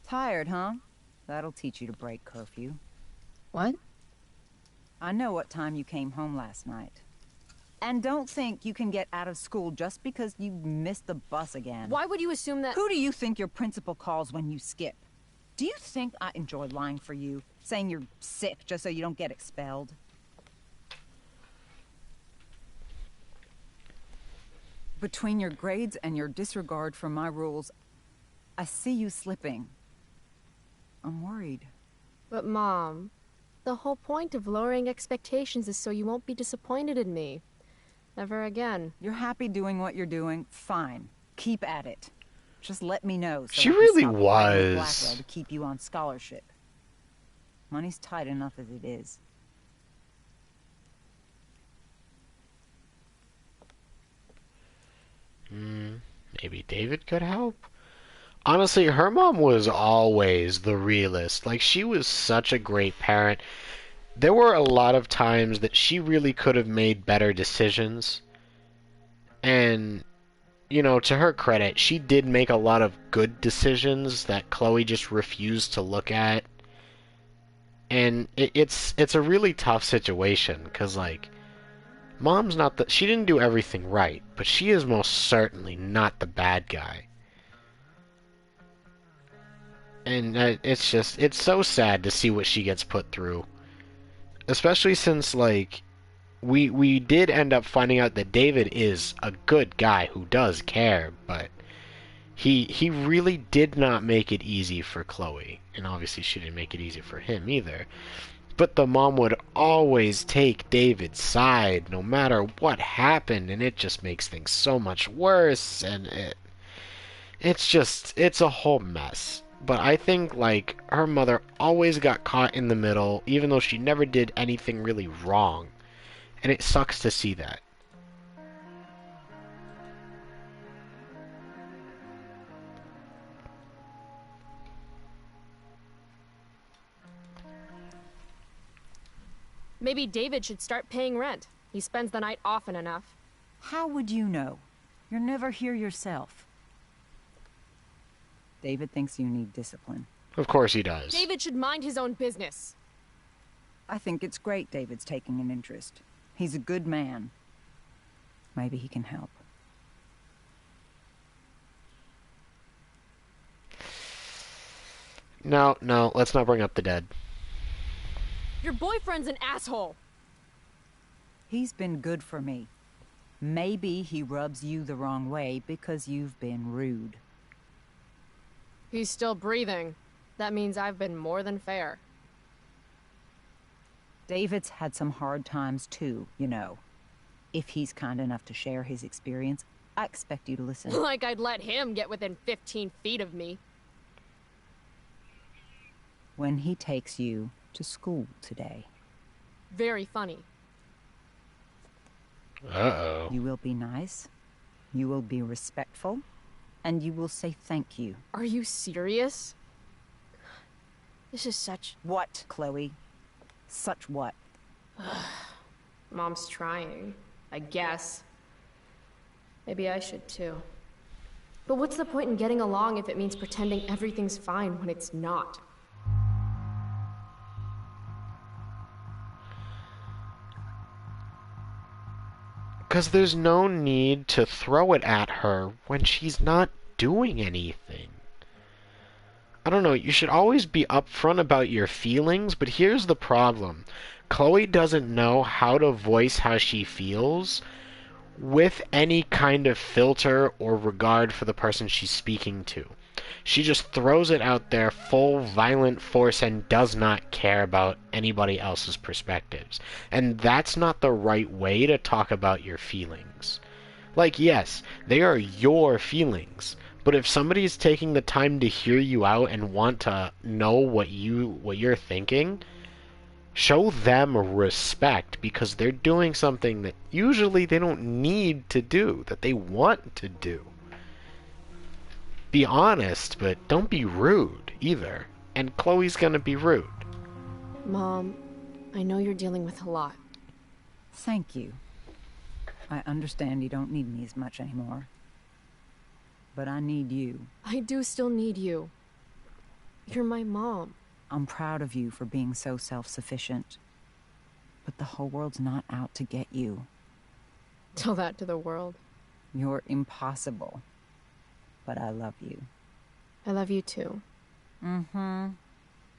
S11: Tired, huh? That'll teach you to break curfew.
S5: What?
S11: I know what time you came home last night. And don't think you can get out of school just because you missed the bus again.
S10: Why would you assume that—
S11: Who do you think your principal calls when you skip? Do you think I enjoy lying for you? Saying you're sick just so you don't get expelled? Between your grades and your disregard for my rules, I see you slipping. I'm worried.
S10: But Mom, the whole point of lowering expectations is so you won't be disappointed in me. Ever again.
S11: You're happy doing what you're doing? Fine. Keep at it. Just let me know so
S1: She
S11: I can
S1: really
S11: stop fighting with
S1: was.
S11: Blackwell to keep you on scholarship. Money's tight enough as it is.
S1: Maybe David could help? Honestly, her mom was always the realist. Like, she was such a great parent. There were a lot of times that she really could have made better decisions. And, you know, to her credit, she did make a lot of good decisions that Chloe just refused to look at. And it's a really tough situation, because, like, Mom's not the... She didn't do everything right, but she is most certainly not the bad guy. And it's just... It's so sad to see what she gets put through. Especially since, like, we did end up finding out that David is a good guy who does care, but he really did not make it easy for Chloe. And obviously she didn't make it easy for him either. But the mom would always take David's side no matter what happened, and it just makes things so much worse, and it's a whole mess. But I think, like, her mother always got caught in the middle, even though she never did anything really wrong. And it sucks to see that.
S10: Maybe David should start paying rent. He spends the night often enough.
S11: How would you know? You're never here yourself. David thinks you need discipline.
S1: Of course he does.
S10: David should mind his own business.
S11: I think it's great David's taking an interest. He's a good man. Maybe he can help.
S1: No, let's not bring up the dead.
S10: Your boyfriend's an asshole.
S11: He's been good for me. Maybe he rubs you the wrong way because you've been rude.
S10: He's still breathing. That means I've been more than fair.
S11: David's had some hard times too, you know. If he's kind enough to share his experience, I expect you to listen.
S2: Like I'd let him get within 15 feet of me.
S11: When he takes you to school today,
S2: Very funny.
S1: Uh-oh.
S11: you will be nice, you will be respectful, and you will say thank you.
S2: Are you serious? This is such...
S11: What, Chloe? Such what?
S10: Mom's trying, I guess. Maybe I should too. But what's the point in getting along if it means pretending everything's fine when it's not?
S1: Because there's no need to throw it at her when she's not doing anything. I don't know, you should always be upfront about your feelings, but here's the problem. Chloe doesn't know how to voice how she feels with any kind of filter or regard for the person she's speaking to. She just throws it out there full violent force and does not care about anybody else's perspectives. And that's not the right way to talk about your feelings. Like, yes, they are your feelings, but if somebody's taking the time to hear you out and want to know what you're thinking, show them respect, because they're doing something that usually they don't need to do, that they want to do. Be honest, but don't be rude either. And Chloe's gonna be rude.
S10: Mom, I know you're dealing with a lot.
S11: Thank you. I understand you don't need me as much anymore. But I need you.
S10: I do still need you. You're my mom.
S11: I'm proud of you for being so self-sufficient. But the whole world's not out to get you.
S10: Tell that to the world.
S11: You're impossible. But I love you.
S10: I love you too.
S11: Mm-hmm.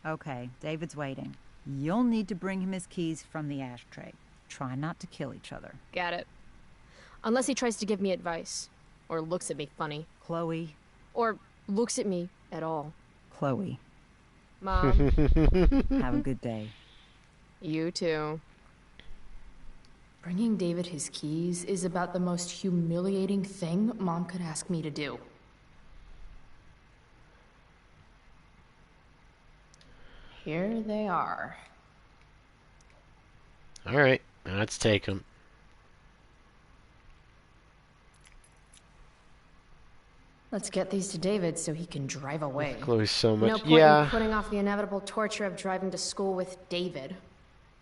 S11: Okay, David's waiting. You'll need to bring him his keys from the ashtray. Try not to kill each other.
S10: Got it. Unless he tries to give me advice. Or looks at me funny.
S11: Chloe.
S10: Or looks at me at all.
S11: Chloe.
S10: Mom.
S11: Have a good day.
S10: You too.
S2: Bringing David his keys is about the most humiliating thing Mom could ask me to do. Here they are.
S1: Alright, let's take them.
S2: Let's get these to David so he can drive away.
S1: Chloe's so much.
S10: No point in putting off the inevitable torture of driving to school with David.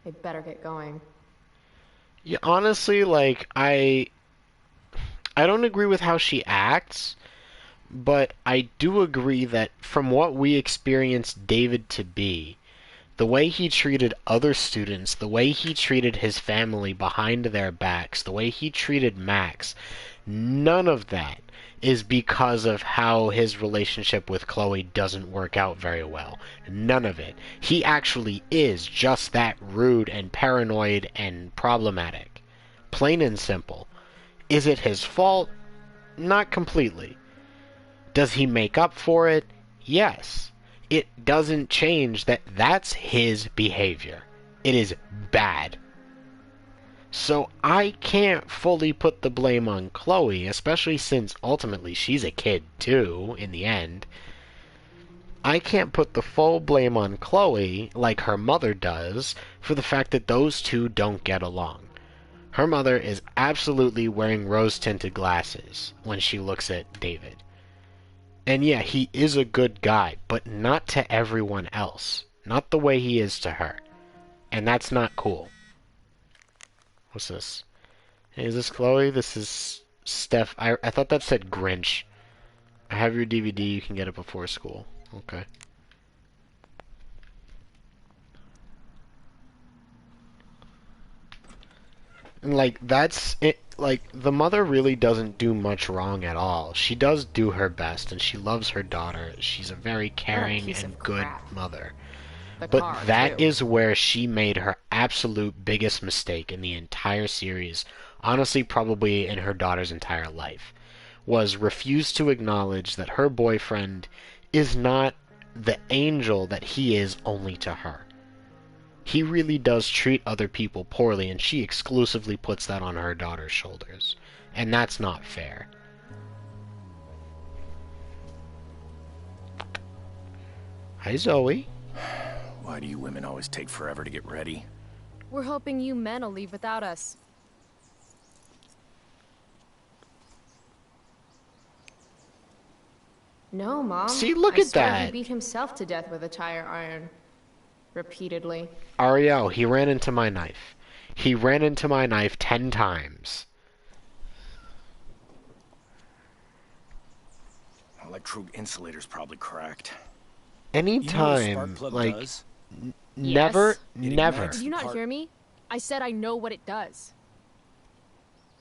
S10: I better get going.
S1: Yeah, honestly, like, I don't agree with how she acts, but I do agree that from what we experienced David to be, the way he treated other students, the way he treated his family behind their backs, the way he treated Max, none of that is because of how his relationship with Chloe doesn't work out very well. None of it. He actually is just that rude and paranoid and problematic. Plain and simple. Is it his fault? Not completely. Does he make up for it? Yes. It doesn't change that that's his behavior. It is bad. So I can't fully put the blame on Chloe, especially since ultimately she's a kid too, in the end. I can't put the full blame on Chloe, like her mother does, for the fact that those two don't get along. Her mother is absolutely wearing rose-tinted glasses when she looks at David. And yeah, he is a good guy, but not to everyone else. Not the way he is to her. And that's not cool. What's this? Hey, is this Chloe? This is Steph. I thought that said Grinch. I have your DVD. You can get it before school. Okay. And, like, that's it. Like, the mother really doesn't do much wrong at all. She does do her best, and she loves her daughter. She's a very caring and good mother. But that is where she made her absolute biggest mistake in the entire series, honestly probably in her daughter's entire life, was refuse to acknowledge that her boyfriend is not the angel that he is only to her. He really does treat other people poorly, and she exclusively puts that on her daughter's shoulders. And that's not fair. Hi, Zoe.
S8: Why do you women always take forever to get ready?
S5: We're hoping you men will leave without us.
S10: No, Mom.
S1: See, look
S10: I
S1: at
S10: swear
S1: that.
S10: He beat himself to death with a tire iron. Repeatedly.
S1: Ariel, he ran into my knife. He ran into my knife 10 times.
S8: Electrode insulator's probably cracked.
S1: Anytime, like,
S8: does?
S1: never,
S5: Yes.
S1: never.
S5: Did you not hear me? I said I know what it does.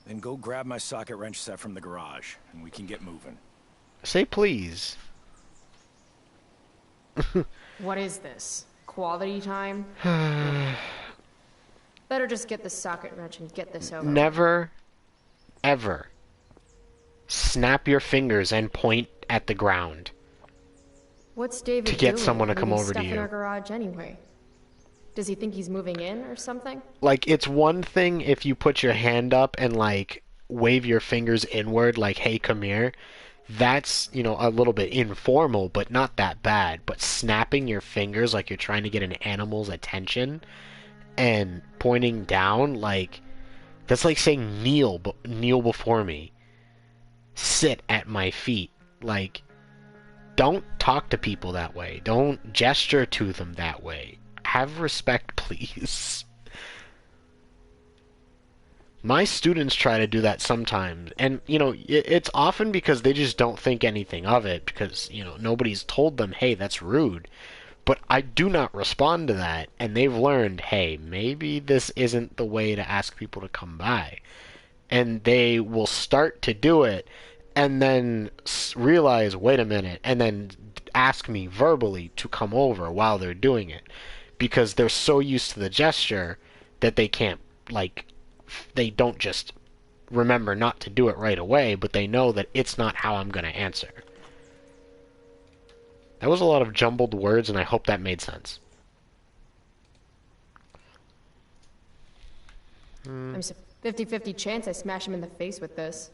S8: Then go grab my socket wrench set from the garage, and we can get moving.
S1: Say please.
S10: What is this? Quality time? Better just get the socket wrench and get this over with.
S1: Never, ever snap your fingers and point at the ground.
S10: What's David
S1: to get
S10: doing,
S1: someone to come
S10: leaving
S1: over to
S10: stuff in
S1: you.
S10: our garage anyway? Does he think he's moving in or something?
S1: Like, it's one thing if you put your hand up and, like, wave your fingers inward, like, hey, come here. That's, you know, a little bit informal, but not that bad. But snapping your fingers like you're trying to get an animal's attention and pointing down, like, that's like saying kneel before me. Sit at my feet. Like, don't talk to people that way. Don't gesture to them that way. Have respect, please. My students try to do that sometimes, and, you know, it's often because they just don't think anything of it, because, you know, nobody's told them, hey, that's rude. But I do not respond to that, and they've learned, hey, maybe this isn't the way to ask people to come by. And they will start to do it, and then realize, wait a minute, and then ask me verbally to come over while they're doing it. Because they're so used to the gesture that they can't, like, they don't just remember not to do it right away, but they know that it's not how I'm going to answer. That was a lot of jumbled words, and I hope that made sense.
S10: There's a 50-50 chance I smash him in the face with this.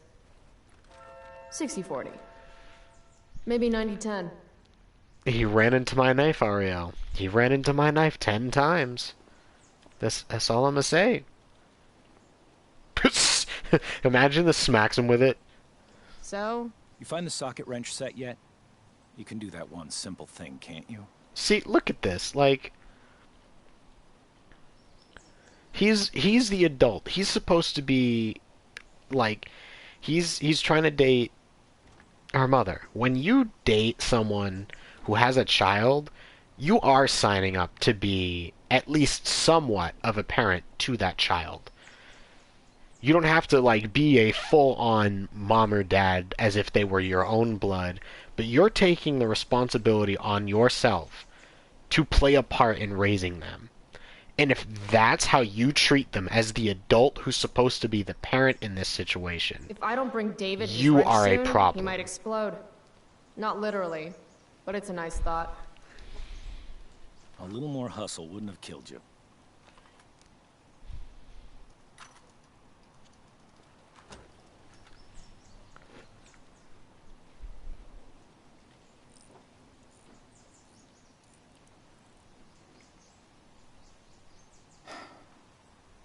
S10: 60-40. Maybe 90-10.
S1: He ran into my knife, Ariel. He ran into my knife 10 times. That's all I'm gonna say. Imagine the smacks him with it.
S5: So?
S8: You find the socket wrench set yet? You can do that one simple thing, can't you?
S1: See, look at this. Like, he's the adult. He's supposed to be, like, he's trying to date our mother. When you date someone who has a child, you are signing up to be at least somewhat of a parent to that child. You don't have to, like, be a full-on mom or dad as if they were your own blood, but you're taking the responsibility on yourself to play a part in raising them. And if that's how you treat them as the adult who's supposed to be the parent in this situation,
S10: If I don't bring David his
S1: you
S10: wrench
S1: are a
S10: soon,
S1: problem.
S10: he might explode. Not literally, but it's a nice thought.
S8: A little more hustle wouldn't have killed you.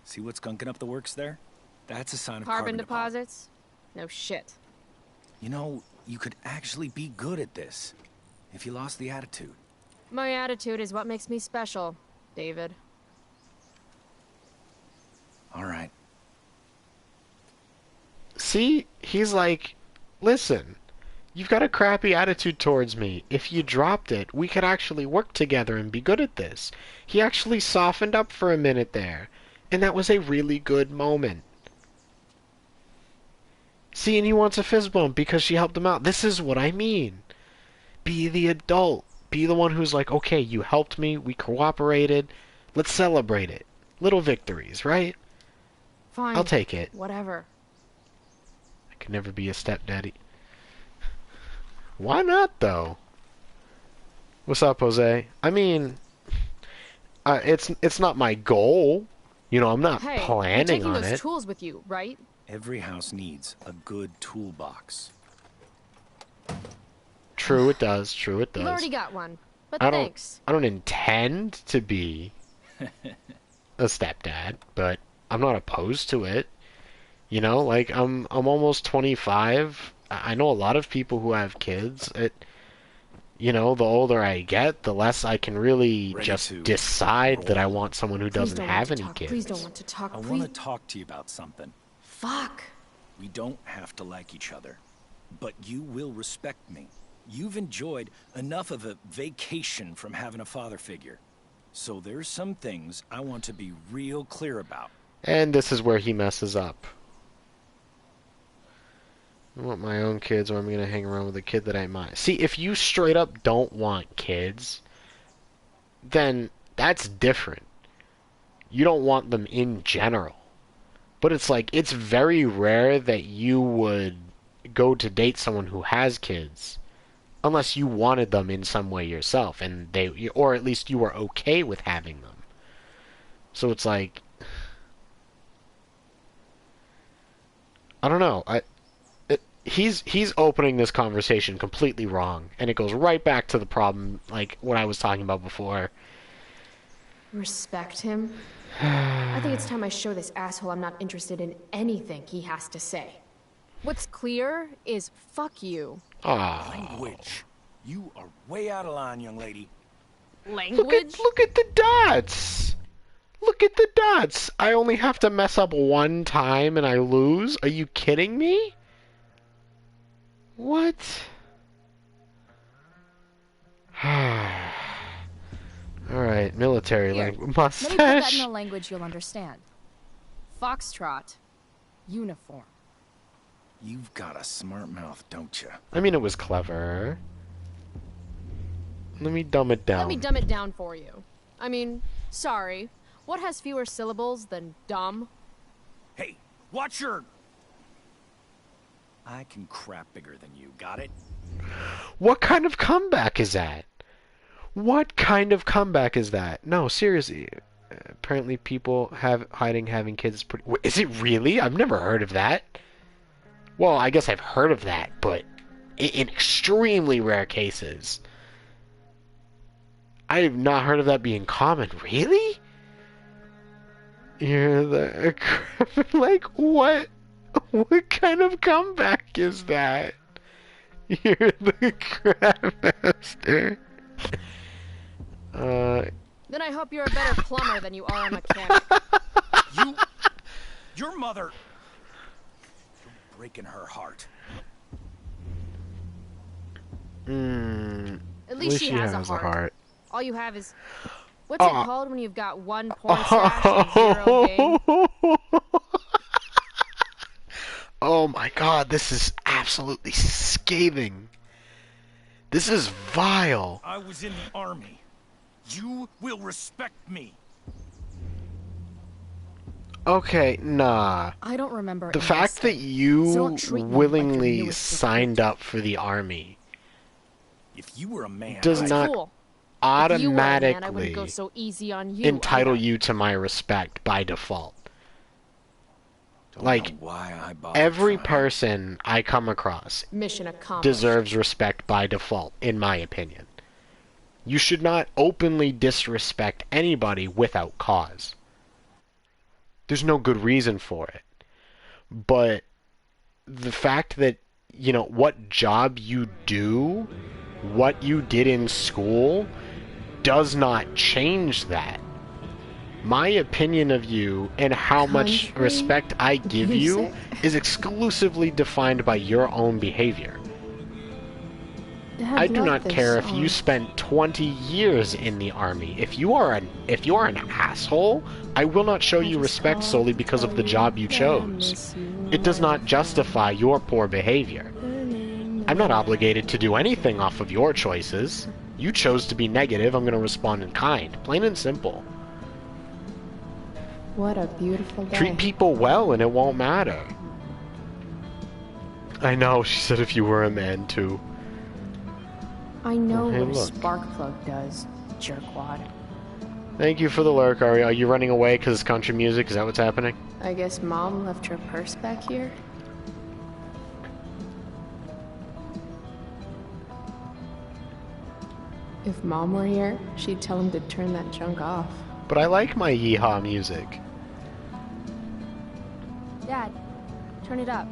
S8: See what's gunking up the works there? That's a sign of
S5: Carbon
S8: deposit.
S5: deposits? No shit.
S8: You know, you could actually be good at this if you lost the attitude.
S5: My attitude is what makes me special, David.
S8: All right.
S1: See, he's like, listen, you've got a crappy attitude towards me. If you dropped it, we could actually work together and be good at this. He actually softened up for a minute there, and that was a really good moment. See, and he wants a fist bump because she helped him out. This is what I mean. Be the adult. Be the one who's like, okay, you helped me, we cooperated, let's celebrate it. Little victories, right?
S5: Fine.
S1: I'll take it.
S5: Whatever.
S1: I could never be a stepdaddy. Why not, though? What's up, Jose? I mean, it's not my goal. You know, I'm not
S5: Hey, you're
S1: planning
S5: taking
S1: on
S5: those
S1: it.
S5: tools with you, right?
S8: Every house needs a good toolbox.
S1: True, it does. True, it
S5: You've
S1: does.
S5: already got one. But
S1: I
S5: thanks.
S1: don't intend to be a stepdad, but I'm not opposed to it. You know, like I'm almost 25. I know a lot of people who have kids. You know, the older I get, the less I can really just decide that I want someone who doesn't have any kids.
S10: Please don't want to talk.
S8: I want to talk to you about something.
S10: Fuck.
S8: We don't have to like each other, but you will respect me. You've enjoyed enough of a vacation from having a father figure. So there's some things I want to be real clear about.
S1: And this is where he messes up. I want my own kids, or I'm going to hang around with a kid that I might. See, if you straight up don't want kids, then that's different. You don't want them in general. But it's like, it's very rare that you would go to date someone who has kids, unless you wanted them in some way yourself, and or at least you were okay with having them. So it's like, I don't know. He's opening this conversation completely wrong, and it goes right back to the problem, like what I was talking about before.
S10: Respect him? I think it's time I show this asshole I'm not interested in anything he has to say.
S5: What's clear is fuck you.
S8: Language. You are way out of line, young lady.
S5: Language?
S1: Look at the dots! Look at the dots! I only have to mess up one time and I lose? Are you kidding me? What? Alright, military language. Mustache.
S5: Let me put that in a language you'll understand. Foxtrot. Uniform.
S8: You've got a smart mouth, don't you?
S1: I mean, it was clever. Let me dumb it down.
S5: Let me dumb it down for you. I mean, sorry. What has fewer syllables than dumb?
S8: Hey, watch your... I can crap bigger than you, got it?
S1: What kind of comeback is that? What kind of comeback is that? No, seriously. Apparently people having kids is pretty... Is it really? I've never heard of that. Well, I guess I've heard of that, but in extremely rare cases. I have not heard of that being common. Really? You're the... Like, what? What kind of comeback is that? You're the crab master.
S5: Then I hope you're a better plumber than you are a mechanic.
S8: Your mother... You're breaking her heart.
S5: At least she has a heart. All you have is... What's it called when you've got one porn stash and zero game?
S1: Oh my god, this is absolutely scathing. This is vile.
S8: I was in the army. You will respect me.
S1: Okay, nah.
S5: I don't remember.
S1: The fact that you willingly signed up for the army
S8: if you were a man,
S1: does not
S5: cool.
S1: automatically
S5: man, I wouldn't go so easy on you,
S1: entitle you to my respect by default. Like, every person I come across
S10: Mission accomplished.
S1: deserves respect by default, in my opinion. You should not openly disrespect anybody without cause. There's no good reason for it. But the fact that, you know, what job you do, what you did in school, does not change that. My opinion of you and how much respect I give you is exclusively defined by your own behavior. I do not care if you spent 20 years in the army. If you are an asshole, I will not show you respect solely because of the job you chose. It does not justify your poor behavior. I'm not obligated to do anything off of your choices. You chose to be negative, I'm going to respond in kind. Plain and simple.
S10: What a beautiful day.
S1: Treat people well and it won't matter. I know, she said if you were a man too.
S10: I know
S1: Hey,
S10: what a
S1: look.
S10: Sparkplug does, jerkwad.
S1: Thank you for the lurk, Ari. Are you running away because it's country music? Is that what's happening?
S10: I guess Mom left her purse back here?
S2: If Mom were here, she'd tell him to turn that junk off.
S1: But I like my yeehaw music.
S5: Dad, turn it up.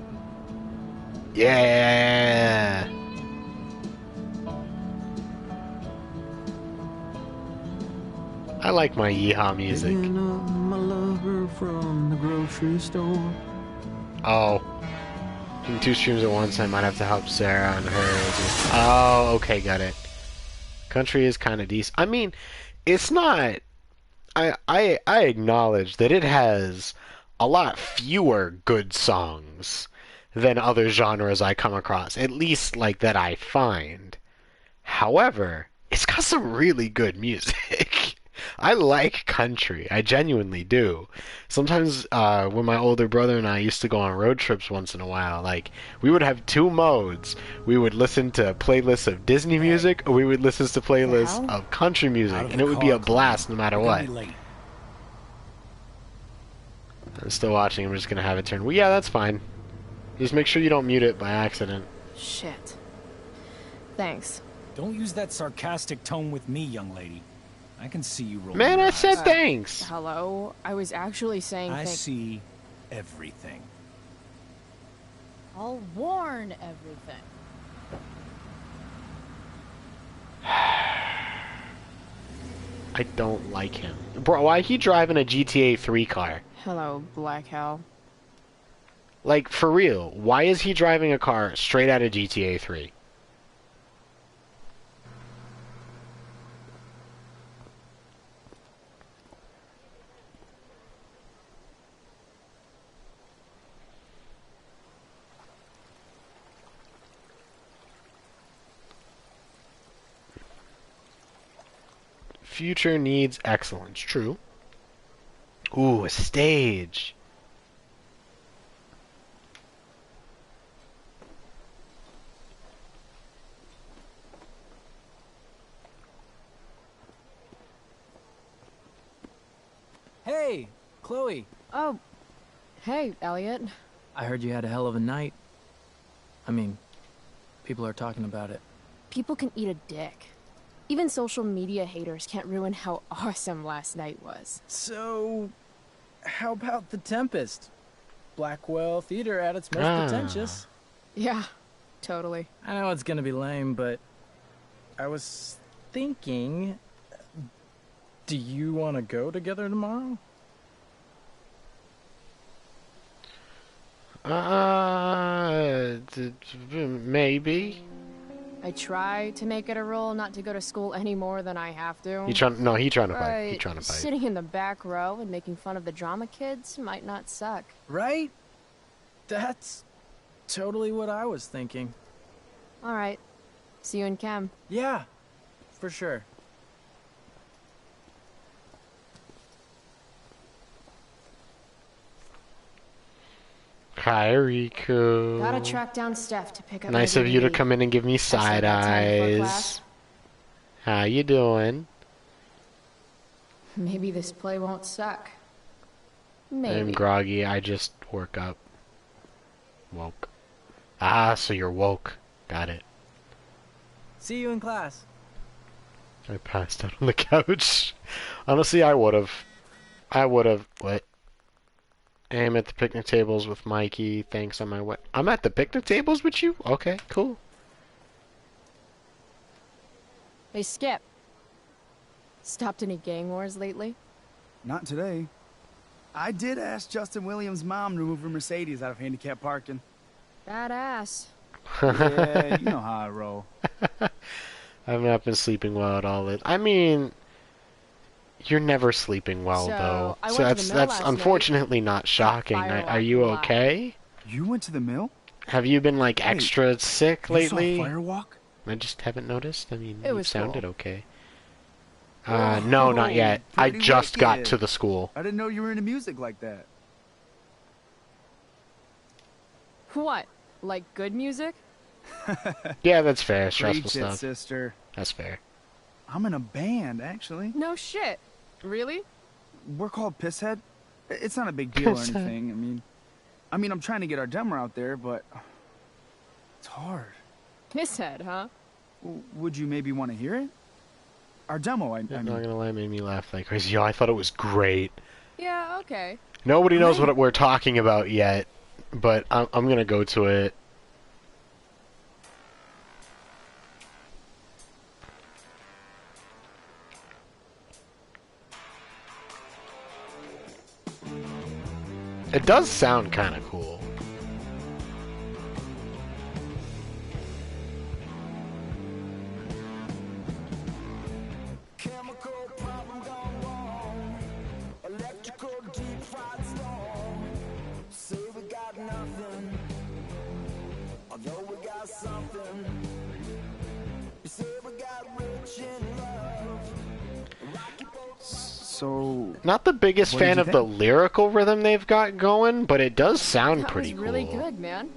S1: Yeah! I like my yeehaw music.
S7: Picking up my lover from the grocery store.
S1: Oh. Doing 2 streams at once, I might have to help Sarah on hers. Oh, okay, got it. Country is kind of decent. I mean, it's not... I acknowledge that it has a lot fewer good songs than other genres I come across. At least, like, that I find. However, it's got some really good music. I like country. I genuinely do. Sometimes when my older brother and I used to go on road trips once in a while, like, we would have 2 modes. We would listen to playlists of Disney music, or we would listen to playlists of country music, and it would be a blast no matter what. I'm still watching. I'm just going to have it turn. Well, yeah, that's fine. Just make sure you don't mute it by accident.
S2: Shit. Thanks.
S8: Don't use that sarcastic tone with me, young lady. I can see you rolling.
S1: Man,
S8: your
S1: I said
S8: eyes.
S1: thanks.
S2: Hello? I was actually saying
S8: I see everything.
S5: I'll warn everything.
S1: I don't like him. Bro, why he driving a GTA 3 car?
S2: Hello, Black Hell.
S1: Like, for real, why is he driving a car straight out of GTA 3? Future needs excellence. True. Ooh, a stage.
S6: Hey, Chloe.
S2: Oh, hey, Elliot.
S6: I heard you had a hell of a night. I mean, people are talking about it.
S2: People can eat a dick. Even social media haters can't ruin how awesome last night was.
S6: So, how about The Tempest? Blackwell Theater at its most pretentious.
S2: Yeah, totally.
S6: I know it's gonna be lame, but I was thinking, do you want to go together tomorrow?
S1: Maybe.
S2: I try to make it a rule not to go to school any more than I have to.
S1: He trying to fight. He trying to fight.
S2: Sitting in the back row and making fun of the drama kids might not suck.
S6: Right? That's totally what I was thinking.
S2: All right. See you in chem.
S6: Yeah, for sure.
S1: Hi, Riku.
S2: Gotta track down Steph to pick up.
S1: Nice of you to come in and give me side eyes. How you doing?
S2: Maybe this play won't suck. Maybe.
S1: I'm groggy. I just woke up. Woke. Ah, so you're woke. Got it.
S6: See you in class.
S1: I passed out on the couch. Honestly, I would've. What? I'm at the picnic tables with Mikey. Thanks on my what? I'm at the picnic tables with you? Okay, cool.
S2: Hey, Skip. Stopped any gang wars lately?
S12: Not today. I did ask Justin Williams' mom to move her Mercedes out of handicap parking.
S2: Badass.
S12: Yeah, you know how I roll.
S1: I've not been sleeping well at all. I mean, you're never sleeping well, though. So that's unfortunately not shocking. Are you okay?
S12: You went to the mill?
S1: Have you been, like, extra sick lately?
S12: You saw a firewalk?
S1: I just haven't noticed. I mean,
S2: it
S1: you
S2: was
S1: sounded
S2: cool.
S1: okay. No, not yet. I just got to the school.
S12: I didn't know you were into music like that.
S2: What? Like good music?
S1: Yeah, that's fair. Stressful
S12: Preach it,
S1: stuff.
S12: Sister.
S1: That's fair.
S12: I'm in a band, actually.
S2: No shit. Really?
S12: We're called Pisshead. It's not a big deal or anything. I mean, I'm trying to get our demo out there, but it's hard.
S2: Pisshead, huh?
S12: Would you maybe want to hear it? Our demo, I
S1: I'm
S12: mean.
S1: not gonna lie, it made me laugh like crazy. Yo, I thought it was great.
S5: Yeah, okay.
S1: Nobody knows what we're talking about yet, but I'm gonna go to it. It does sound kind of cool.
S12: So,
S1: not the biggest fan of the lyrical rhythm they've got going, but it does sound pretty cool.
S5: That was really good, man.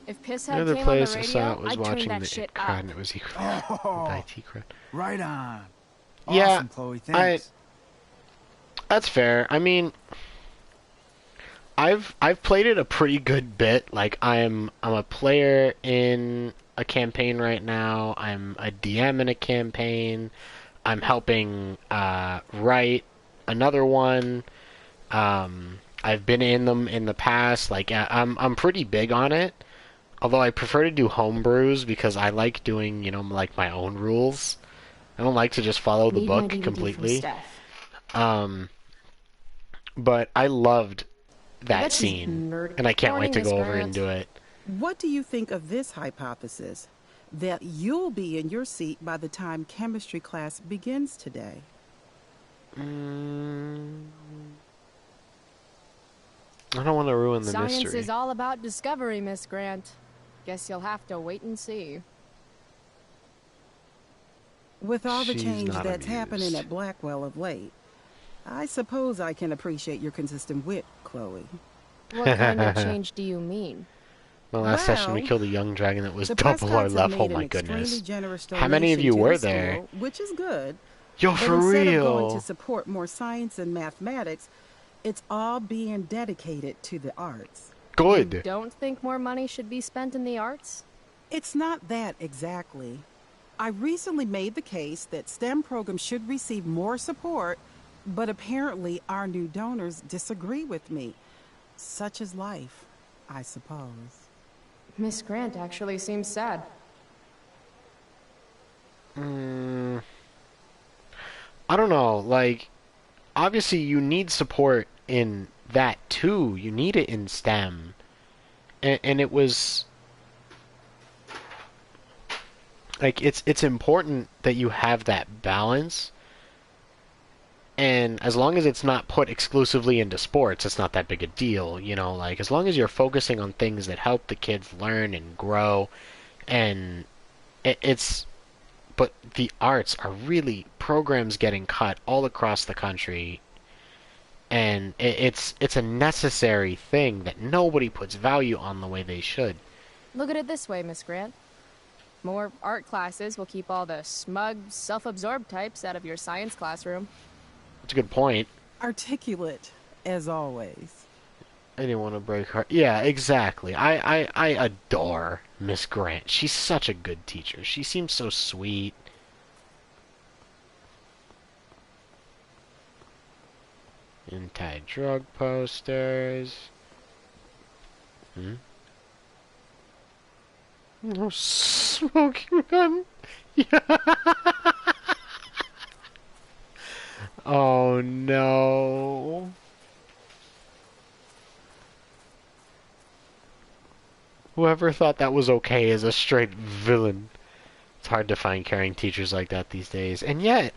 S5: If Pisshead
S1: Another
S5: came on the
S1: place I
S5: radio,
S1: saw it was
S5: I'd
S1: watching
S5: turn
S1: the
S5: that shit
S1: crowd,
S5: up.
S1: and it was
S12: IT crowd.
S1: Right
S12: on.
S1: Yeah,
S12: Awesome, Chloe. Thanks.
S1: That's fair. I mean, I've played it a pretty good bit. Like I'm a player in a campaign right now. I'm a DM in a campaign. I'm helping write another one. I've been in them in the past. Like I'm pretty big on it. Although I prefer to do homebrews because I like doing, like my own rules. I don't like to just follow the book completely. But I loved that scene, and I can't wait to go over and do it.
S13: What do you think of this hypothesis? That you'll be in your seat by the time chemistry class begins today?
S1: I don't want to ruin the
S5: Science
S1: mystery.
S5: is all about discovery, Miss Grant. Guess you'll have to wait and see.
S13: With all the
S1: She's
S13: change
S1: not
S13: that's happening
S1: amused.
S13: at Blackwell of late, I suppose I can appreciate your consistent wit, Chloe.
S5: What kind of change do you mean?
S1: The last session we
S13: Well,
S1: killed a young dragon that was
S13: The
S1: double our
S13: Prescotts have
S1: level. Oh
S13: made
S1: my
S13: an extremely
S1: goodness.
S13: generous
S1: How many of
S13: donation
S1: you
S13: to
S1: were
S13: the
S1: there?
S13: school, which is good.
S1: Yo,
S13: But
S1: for
S13: instead
S1: real.
S13: of going to support more science and mathematics, it's all being dedicated to the arts.
S1: Good.
S5: You don't think more money should be spent in the arts?
S13: It's not that exactly. I recently made the case that STEM programs should receive more support, but apparently our new donors disagree with me. Such is life, I suppose.
S2: Miss Grant actually seems sad.
S1: I don't know. Like, obviously you need support in that too. You need it in STEM. And it was... Like, it's important that you have that balance. And as long as it's not put exclusively into sports, it's not that big a deal, like as long as you're focusing on things that help the kids learn and grow, and but the arts are really programs getting cut all across the country, and it's a necessary thing that nobody puts value on the way they should.
S5: Look at it this way, Miss Grant. More art classes will keep all the smug, self-absorbed types out of your science classroom.
S1: That's a good point.
S13: Articulate, as always.
S1: I didn't want to break her. Yeah, exactly. I adore Miss Grant. She's such a good teacher. She seems so sweet. Anti-drug posters. No smoking gun. Yeah. Oh no. Whoever thought that was okay is a straight villain. It's hard to find caring teachers like that these days. And yet,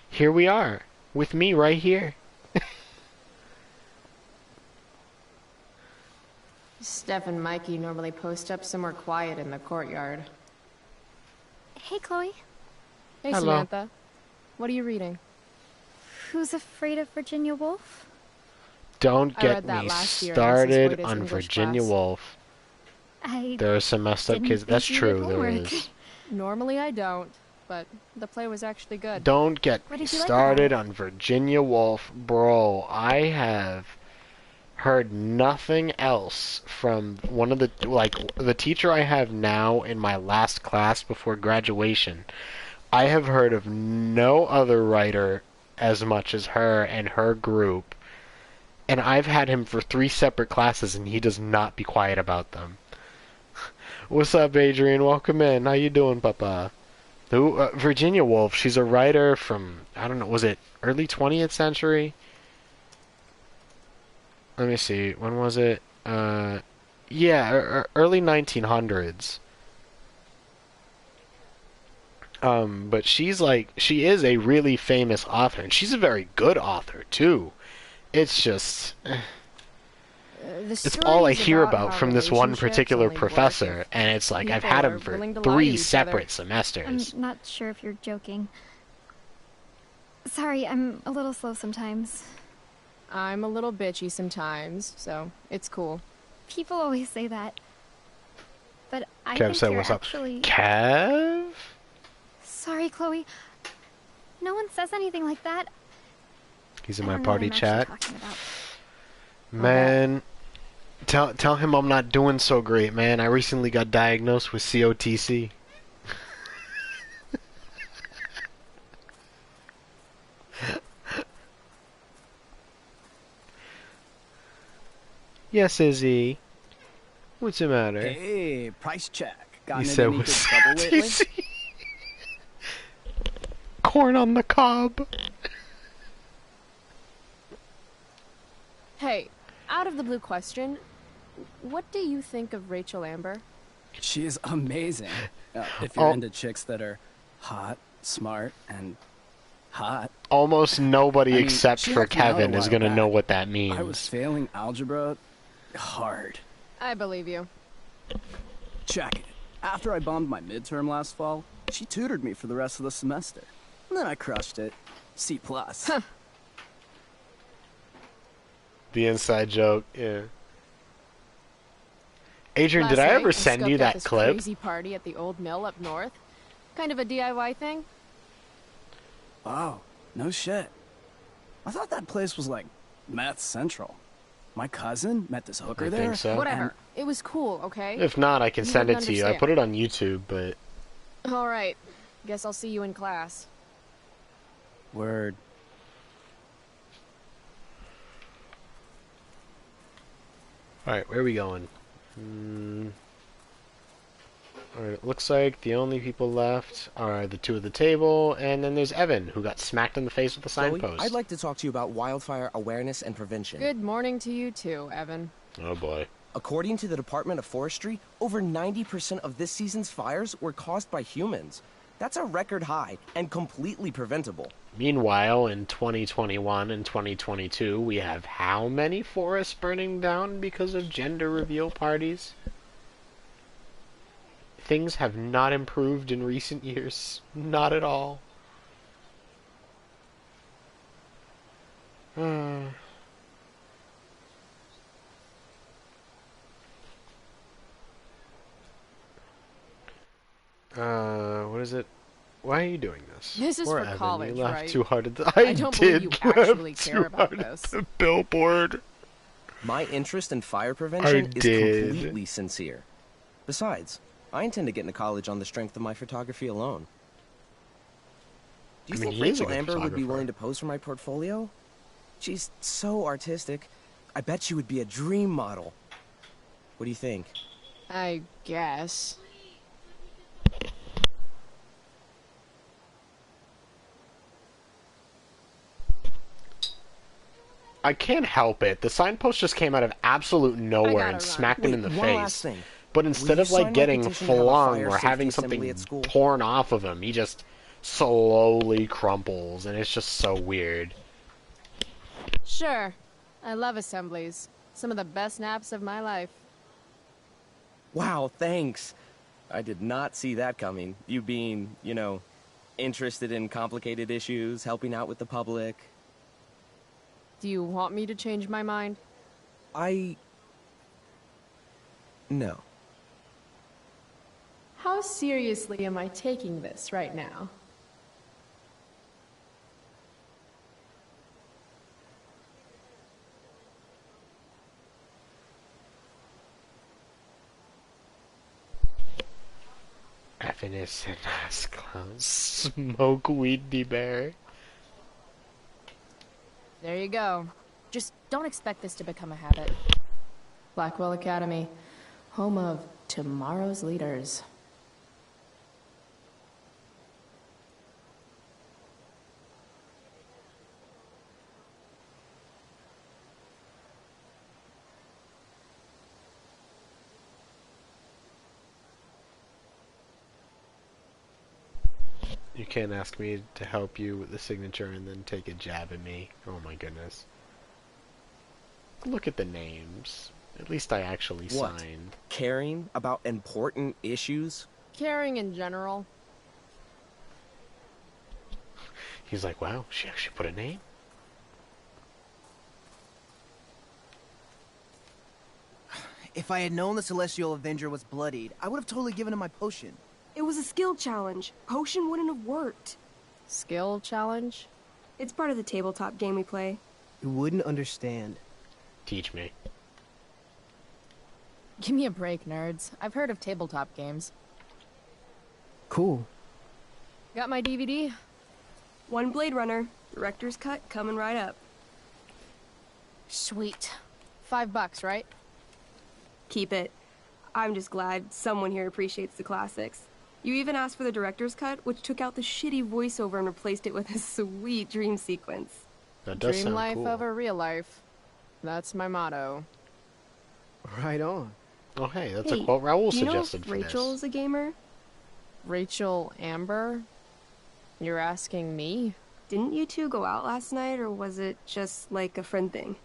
S1: here we are, with me right here.
S2: Steph and Mikey normally post up somewhere quiet in the courtyard.
S14: Hey, Chloe.
S5: Hey,
S1: Hello.
S5: Samantha. What are you reading?
S14: Who's Afraid of Virginia Woolf?
S1: Don't
S5: I
S1: get
S5: read that
S1: me
S5: last year in Mrs.
S1: started
S5: Boyd's
S1: on
S5: English
S1: Virginia
S5: class.
S1: Woolf.
S14: I
S1: There are some messed up
S14: didn't
S1: kids. That's
S14: think you did
S1: true, there
S14: homework.
S1: is.
S5: Normally I don't, but the play was actually good.
S1: Don't get
S14: What
S1: me
S14: did you like
S1: started on Virginia Woolf. Bro, I have heard nothing else from one of the teacher I have now in my last class before graduation. I have heard of no other writer as much as her and her group, and I've had him for 3 separate classes, and he does not be quiet about them. What's up, Adrian? Welcome in. How you doing, Papa? Who? Virginia Woolf. She's a writer from, I don't know, was it early 20th century? Let me see. When was it? Yeah, early 1900s. But she is a really famous author, and she's a very good author, too. It's just... It's all I hear about from this one particular professor, and it's like, I've had him for 3 separate semesters.
S14: I'm not sure if you're joking. Sorry, I'm a little slow sometimes.
S2: I'm a little bitchy sometimes, so it's cool.
S14: People always say that. But I
S1: Kev
S14: think
S1: said,
S14: you're
S1: what's up?
S14: actually...
S1: Kev?
S14: Sorry, Chloe. No one says anything like that.
S1: He's in
S14: I
S1: my
S14: don't know
S1: party
S14: what I'm
S1: chat.
S14: actually talking about.
S1: Man, tell him I'm not doing so great, man. I recently got diagnosed with COTC. Yes, Izzy. What's the matter?
S12: Hey, price check. Gotten
S1: You
S12: into
S1: said
S12: any good
S1: what's
S12: trouble lately?
S1: COTC? Corn on the cob.
S2: Hey, out of the blue question, what do you think of Rachel Amber?
S12: She is amazing. If you're
S1: Oh.
S12: into chicks that are hot, smart, and hot.
S1: Almost nobody
S12: I mean,
S1: except
S12: she
S1: for
S12: helped me out a
S1: Kevin is
S12: while
S1: going to know
S12: back.
S1: what that means.
S12: I was failing algebra hard.
S2: I believe you.
S12: Check it. After I bombed my midterm last fall, she tutored me for the rest of the semester. And then I crushed it. C+.
S1: The inside joke, yeah. Adrian,
S2: Last
S1: did I
S2: night,
S1: ever send
S2: scoped
S1: you
S2: out
S1: that
S2: this
S1: clip?
S2: Crazy party at the old mill up north. Kind of a DIY thing.
S12: Oh, no shit. I thought that place was like meth central. My cousin met this hooker
S1: I
S12: there.
S1: think so.
S2: Whatever. It was cool, okay?
S1: If not, I can
S2: You
S1: send it
S2: wouldn't
S1: to you. I
S2: understand.
S1: put it on YouTube, but...
S2: All right. Guess I'll see you in class.
S12: Word.
S1: Alright, where are we going? Alright, it looks like the only people left are the 2 at the table, and then there's Evan, who got smacked in the face with a
S15: Chloe,
S1: signpost.
S15: I'd like to talk to you about wildfire awareness and prevention.
S2: Good morning to you too, Evan.
S1: Oh boy.
S15: According to the Department of Forestry, over 90% of this season's fires were caused by humans. That's a record high and completely preventable.
S1: Meanwhile, in 2021 and 2022, we have how many forests burning down because of gender reveal parties? Things have not improved in recent years. Not at all. What is it? Why are you doing this?
S2: This is
S1: Poor
S2: for
S1: Evan,
S2: college,
S1: you laughed
S2: right?
S1: too hard at the...
S2: I don't believe you
S1: did
S2: actually
S1: laugh
S2: care
S1: too
S2: about
S1: hard at
S2: this.
S1: the billboard.
S15: My interest in fire prevention is
S1: did.
S15: completely sincere. Besides, I intend to get into college on the strength of my photography alone. Do you
S1: I mean,
S15: think
S1: he is a
S15: Rachel
S1: good
S15: Amber would be
S1: photographer.
S15: willing to pose for my portfolio? She's so artistic. I bet she would be a dream model. What do you think?
S2: I guess.
S1: I can't help it. The signpost just came out of absolute nowhere and
S15: run.
S1: smacked him in the
S15: Wait, one last
S1: face.
S15: thing.
S1: But
S15: Will
S1: instead
S15: you
S1: of
S15: sign
S1: like
S15: my
S1: getting
S15: petition to have a
S1: flung
S15: fire
S1: or
S15: safety
S1: having
S15: assembly
S1: something
S15: at school?
S1: torn off of him, he just slowly crumples, and it's just so weird.
S2: Sure. I love assemblies. Some of the best naps of my life.
S15: Wow, thanks. I did not see that coming. You being, you know, interested in complicated issues, helping out with the public.
S2: Do you want me to change my mind?
S15: No.
S2: How seriously am I taking this right now?
S1: Innocent ass clown. Smoke weed, bear.
S5: There you go. Just don't expect this to become a habit.
S2: Blackwell Academy, home of tomorrow's leaders.
S1: You can't ask me to help you with the signature and then take a jab at me. Oh my goodness. Look at the names. At least I actually
S15: What?
S1: signed.
S15: Caring about important issues?
S5: Caring in general.
S1: He's like, wow, she actually put a name?
S16: If I had known the Celestial Avenger was bloodied, I would have totally given him my potion.
S17: It was a skill challenge. Potion wouldn't have worked.
S2: Skill challenge?
S17: It's part of the tabletop game we play.
S16: You wouldn't understand.
S1: Teach me.
S5: Give me a break, nerds. I've heard of tabletop games.
S16: Cool.
S5: Got my DVD?
S17: One Blade Runner, director's cut coming right up.
S5: Sweet. $5, right?
S17: Keep it. I'm just glad someone here appreciates the classics. You even asked for the director's cut, which took out the shitty voiceover and replaced it with a sweet dream sequence.
S1: That does
S2: Dream
S1: sound
S2: life
S1: cool.
S2: over real life. That's my motto.
S16: Right on.
S1: Oh hey, that's
S17: Hey,
S1: a quote Raul
S17: do you know
S1: suggested
S17: if
S1: for
S17: Rachel
S1: this.
S17: is a gamer?
S2: Rachel Amber? You're asking me?
S17: Didn't you two go out last night, or was it just like a friend thing?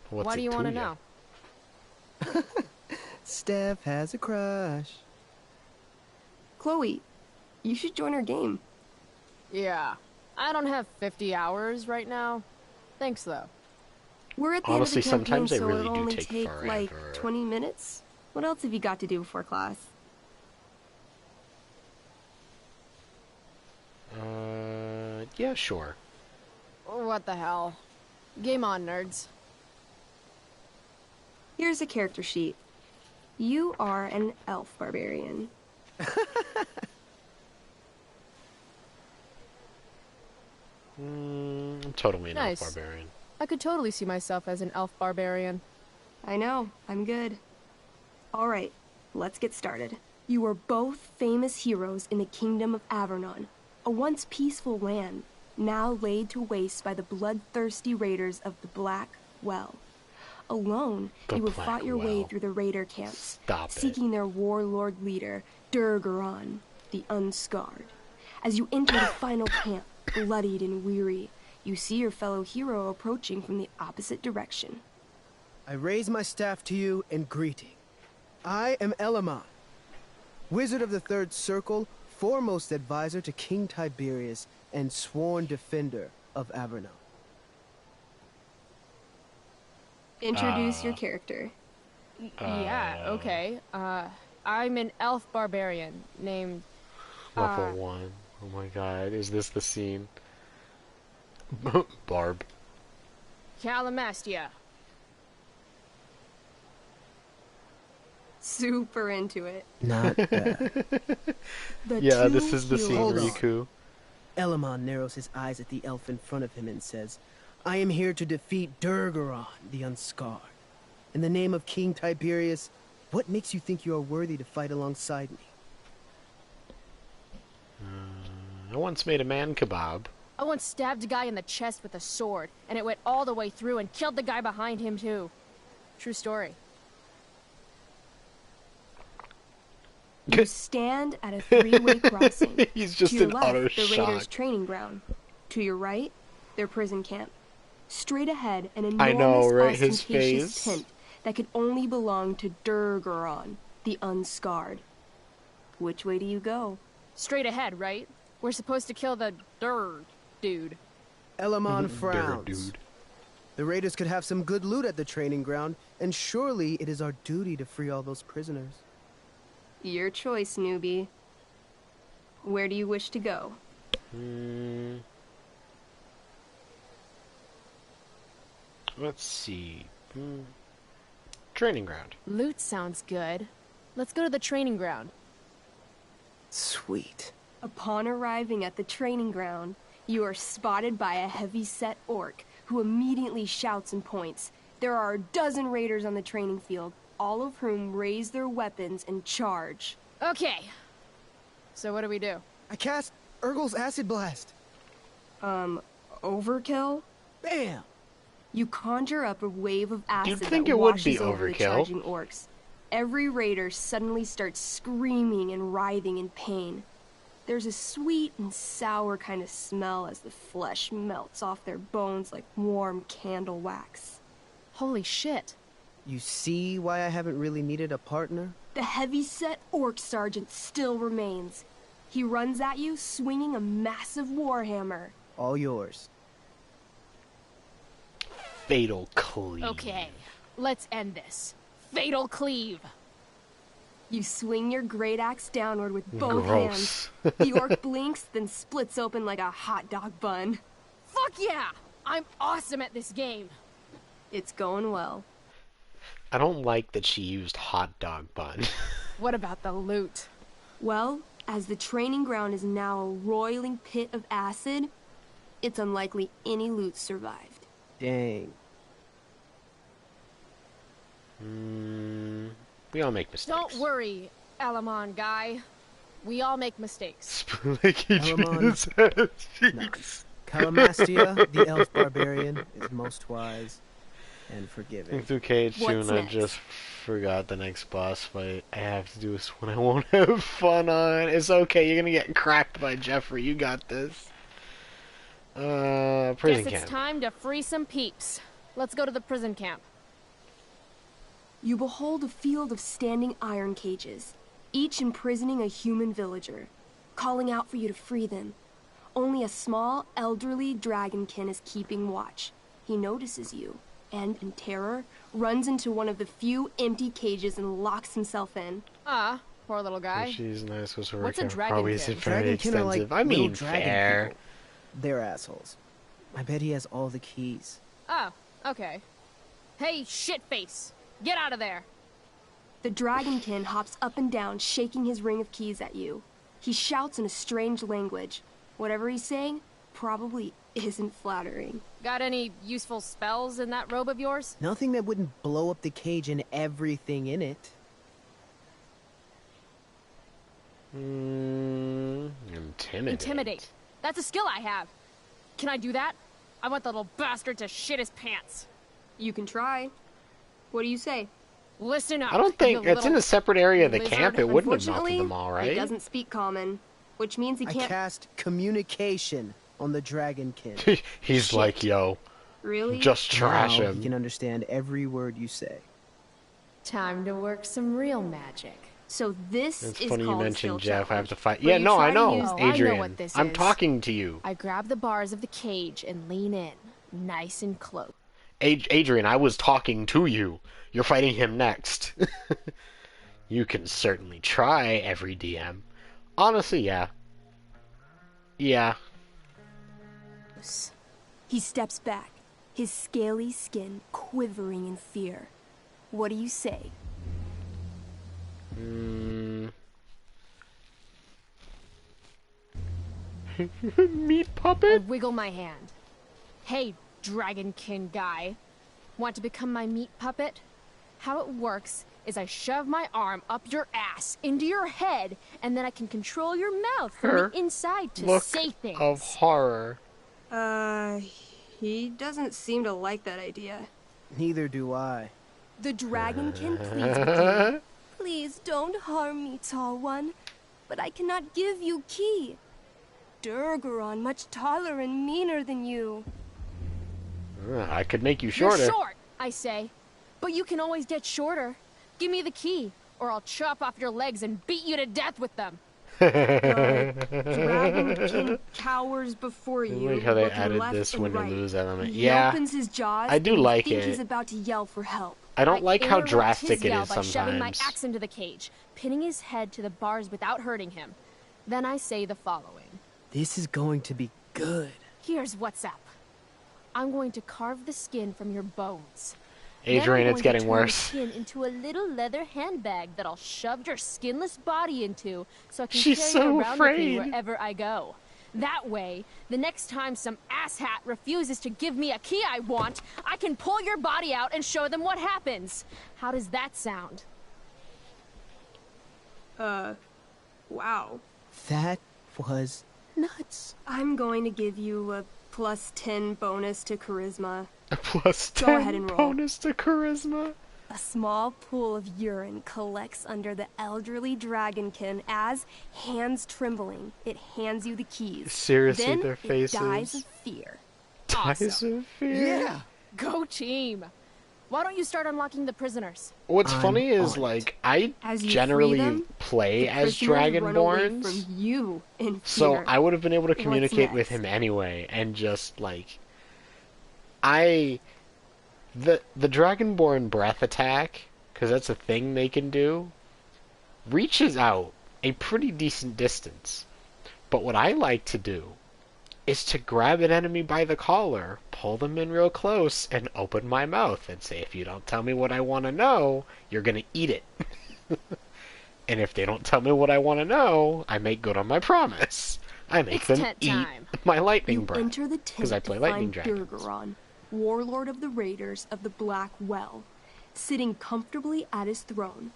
S1: What's
S2: Why do
S1: it
S2: you want to
S1: ya?
S2: know?
S16: Steph has a crush.
S17: Chloe, you should join our game.
S2: Yeah. I don't have 50 hours right now. Thanks, though.
S17: We're at the
S1: Honestly,
S17: end of the campaign,
S1: sometimes they
S17: so
S1: really
S17: it'll
S1: do
S17: only
S1: take
S17: take like
S1: forever.
S17: 20 minutes. What else have you got to do before class?
S1: Yeah, sure.
S2: What the hell? Game on, nerds.
S17: Here's a character sheet. You are an elf barbarian.
S1: I'm totally an elf
S2: Nice.
S1: barbarian.
S2: I could totally see myself as an elf barbarian.
S17: I know, I'm good. Alright, let's get started. You are both famous heroes in the kingdom of Avernon, a once peaceful land, now laid to waste by the bloodthirsty raiders of the Black Well. Alone,
S1: The
S17: you have
S1: Black
S17: fought your way
S1: Well.
S17: through the raider camps,
S1: Stop it.
S17: seeking their warlord leader, Durgaron, the Unscarred. As you enter the final camp, bloodied and weary, you see your fellow hero approaching from the opposite direction.
S16: I raise my staff to you in greeting. I am Elamon, Wizard of the Third Circle, foremost advisor to King Tiberius, and sworn defender of Averno.
S17: Introduce your character.
S2: Yeah, okay. I'm an elf barbarian named...
S1: Level 1. Oh my god, is this the scene? Barb.
S2: Calamastia.
S17: Super into it.
S16: Not bad.
S1: Yeah, this is the scene,
S16: Hold on.
S1: Riku.
S16: Elamon narrows his eyes at the elf in front of him and says, I am here to defeat Durgaron, the Unscarred. In the name of King Tiberius, what makes you think you are worthy to fight alongside me?
S1: I once made a man kebab.
S5: I once stabbed a guy in the chest with a sword, and it went all the way through and killed the guy behind him, too. True story.
S17: You stand at a three-way crossing.
S1: He's just
S17: to your
S1: in
S17: left,
S1: utter
S17: the raiders'
S1: shock.
S17: training ground. To your right, their prison camp. Straight ahead, an enormous,
S1: I know, right? His
S17: ostentatious
S1: face.
S17: tent that could only belong to Durgaron, the Unscarred. Which way do you go?
S5: Straight ahead, right? We're supposed to kill the dude.
S16: Elamon
S1: Durr
S16: frowns.
S1: dude.
S16: The raiders could have some good loot at the training ground, and surely it is our duty to free all those prisoners.
S17: Your choice, newbie. Where do you wish to go?
S1: Let's see. training ground.
S2: Loot sounds good. Let's go to the training ground.
S16: Sweet.
S17: Upon arriving at the training ground, you are spotted by a heavy-set orc who immediately shouts and points. There are a dozen raiders on the training field, all of whom raise their weapons and charge.
S2: Okay. So what do we do?
S16: I cast Urgel's Acid Blast.
S17: Overkill?
S16: Bam!
S17: You conjure up a wave of acid
S1: You'd think
S17: that
S1: it would be
S17: washes over the
S1: overkill.
S17: charging orcs. Every raider suddenly starts screaming and writhing in pain. There's a sweet and sour kind of smell as the flesh melts off their bones like warm candle wax.
S2: Holy shit.
S16: You see why I haven't really needed a partner?
S17: The heavy-set orc sergeant still remains. He runs at you swinging a massive warhammer.
S16: All yours.
S1: Fatal cleave.
S2: Okay, let's end this. Fatal cleave.
S17: You swing your great axe downward with both
S1: Gross.
S17: hands. The orc blinks, then splits open like a hot dog bun.
S2: Fuck yeah! I'm awesome at this game.
S17: It's going well.
S1: I don't like that she used hot dog bun.
S2: What about the loot?
S17: Well, as the training ground is now a roiling pit of acid, it's unlikely any loot survived.
S16: Dang.
S1: We all make mistakes.
S2: Don't worry, Alamon guy. We all make mistakes.
S16: Calamastia, the elf barbarian, is most wise and forgiving.
S1: It's okay, June. I just forgot the next boss fight. I have to do this when I won't have fun on. It's okay. You're gonna get cracked by Jeffrey. You got this. Prison
S2: Guess
S1: camp.
S2: it's time to free some peeps. Let's go to the prison camp.
S17: You behold a field of standing iron cages, each imprisoning a human villager, calling out for you to free them. Only a small, elderly dragonkin is keeping watch. He notices you, and in terror, runs into one of the few empty cages and locks himself in.
S2: Ah, poor little guy.
S1: She's nice with her
S2: What's a
S1: workout.
S2: dragon
S1: Probably
S2: kid?
S1: isn't very
S16: Dragonkin are like
S1: extensive. I mean,
S16: little dragon
S1: fair.
S16: people. They're assholes. I bet he has all the keys.
S2: Oh, okay. Hey, shitface! Get out of there!
S17: The dragonkin hops up and down, shaking his ring of keys at you. He shouts in a strange language. Whatever he's saying probably isn't flattering.
S2: Got any useful spells in that robe of yours?
S16: Nothing that wouldn't blow up the cage and everything in it.
S1: Intimidate.
S2: Intimidate. That's a skill I have. Can I do that? I want the little bastard to shit his pants.
S17: You can try. What do you say?
S2: Listen up.
S1: I don't think
S2: you
S1: it's in
S2: little
S1: a separate area of the
S2: lizard.
S1: camp. It wouldn't have melted
S17: Unfortunately,
S1: them all, right?
S17: he doesn't speak common, which means he
S16: I
S17: can't...
S16: cast communication on the dragonkin.
S1: He's like, yo,
S17: Really?
S1: just trash
S16: Now
S1: him.
S16: He can understand every word you say.
S10: Time to work some real magic.
S17: So this
S1: It's
S17: is
S1: funny you
S17: called
S1: mentioned
S17: skill
S1: Jeff. I have to fight.
S17: Where
S1: Yeah,
S17: you
S1: no,
S17: try
S1: I
S17: to
S1: know,
S17: use-
S2: Oh, I know
S1: Adrian.
S2: what this
S1: I'm
S2: is.
S1: talking to you.
S2: I grab the bars of the cage and lean in, nice and close.
S1: Adrian, I was talking to you. You're fighting him next. You can certainly try, every DM. Honestly, yeah. Yeah.
S17: He steps back, his scaly skin quivering in fear. What do you say?
S1: Meat puppet?
S2: I wiggle my hand. Hey, dragonkin guy. Want to become my meat puppet? How it works is I shove my arm up your ass into your head, and then I can control your mouth from
S1: Her
S2: the inside to
S1: Look
S2: say things.
S1: of horror.
S17: He doesn't seem to like that idea.
S16: Neither do I.
S17: The dragonkin pleads with you. Please don't harm me, tall one. But I cannot give you key. Durgaron much taller and meaner than you.
S1: I could make you
S2: You're
S1: shorter.
S2: short, I say. But you can always get shorter. Give me the key, or I'll chop off your legs and beat you to death with them.
S17: Dragonkin cowers before
S1: I
S17: you.
S1: like how they
S17: looking
S1: added
S17: left
S1: this
S17: and
S1: when you
S17: right.
S1: lose element.
S17: He
S1: Yeah,
S17: opens his jaws.
S1: I do
S17: and you
S1: like
S17: think
S1: it.
S17: He's about to yell for help.
S1: I don't like how
S2: interrupt
S1: drastic
S2: his
S1: it
S2: yell
S1: is
S2: by shoving my
S1: sometimes.
S2: axe into the cage, pinning his head to the bars without hurting him. Then I say the following.
S16: This is going to be good.
S2: Here's what's up. I'm going to carve the skin from your bones.
S1: Adrian, it's getting worse.
S5: Then I'm going to turn your skin into a little leather handbag that I'll shove your skinless body into so I can
S1: She's
S5: carry
S1: so
S5: it around with me
S1: afraid.
S5: wherever I go. That way, the next time some asshat refuses to give me a key I want, I can pull your body out and show them what happens. How does that sound?
S17: Wow.
S16: That was nuts.
S17: I'm going to give you a +10 bonus to charisma.
S1: A +10
S17: Go ahead and roll.
S1: bonus to charisma.
S17: A small pool of urine collects under the elderly dragonkin as, hands trembling, it hands you the keys.
S1: Seriously,
S17: then
S1: their faces.
S17: It dies of fear.
S1: Dies of fear.
S17: Yeah.
S5: Go team! Why don't you start unlocking the prisoners?
S1: What's funny is, like, I
S17: As you free
S1: generally
S17: them,
S1: play
S17: the
S1: as
S17: prisoners run away
S1: Dragonborns,
S17: from you in
S1: so
S17: fear.
S1: I would have been able to
S17: What's
S1: communicate with
S17: next?
S1: him anyway, and just, like, the Dragonborn breath attack, because that's a thing they can do, reaches out a pretty decent distance. But what I like to do is to grab an enemy by the collar, pull them in real close, and open my mouth and say, if you don't tell me what I want to know, you're going to eat it. And if they don't tell me what I want to know, I make good on my promise. I make
S17: It's
S1: them
S17: tent
S1: eat
S17: time.
S1: my lightning
S17: You
S1: breath.
S17: enter the
S1: Because I
S17: tent
S1: play
S17: to
S1: lightning
S17: find
S1: dragon.
S17: Durgaron, warlord of the raiders of the Black Well, sitting comfortably at his throne.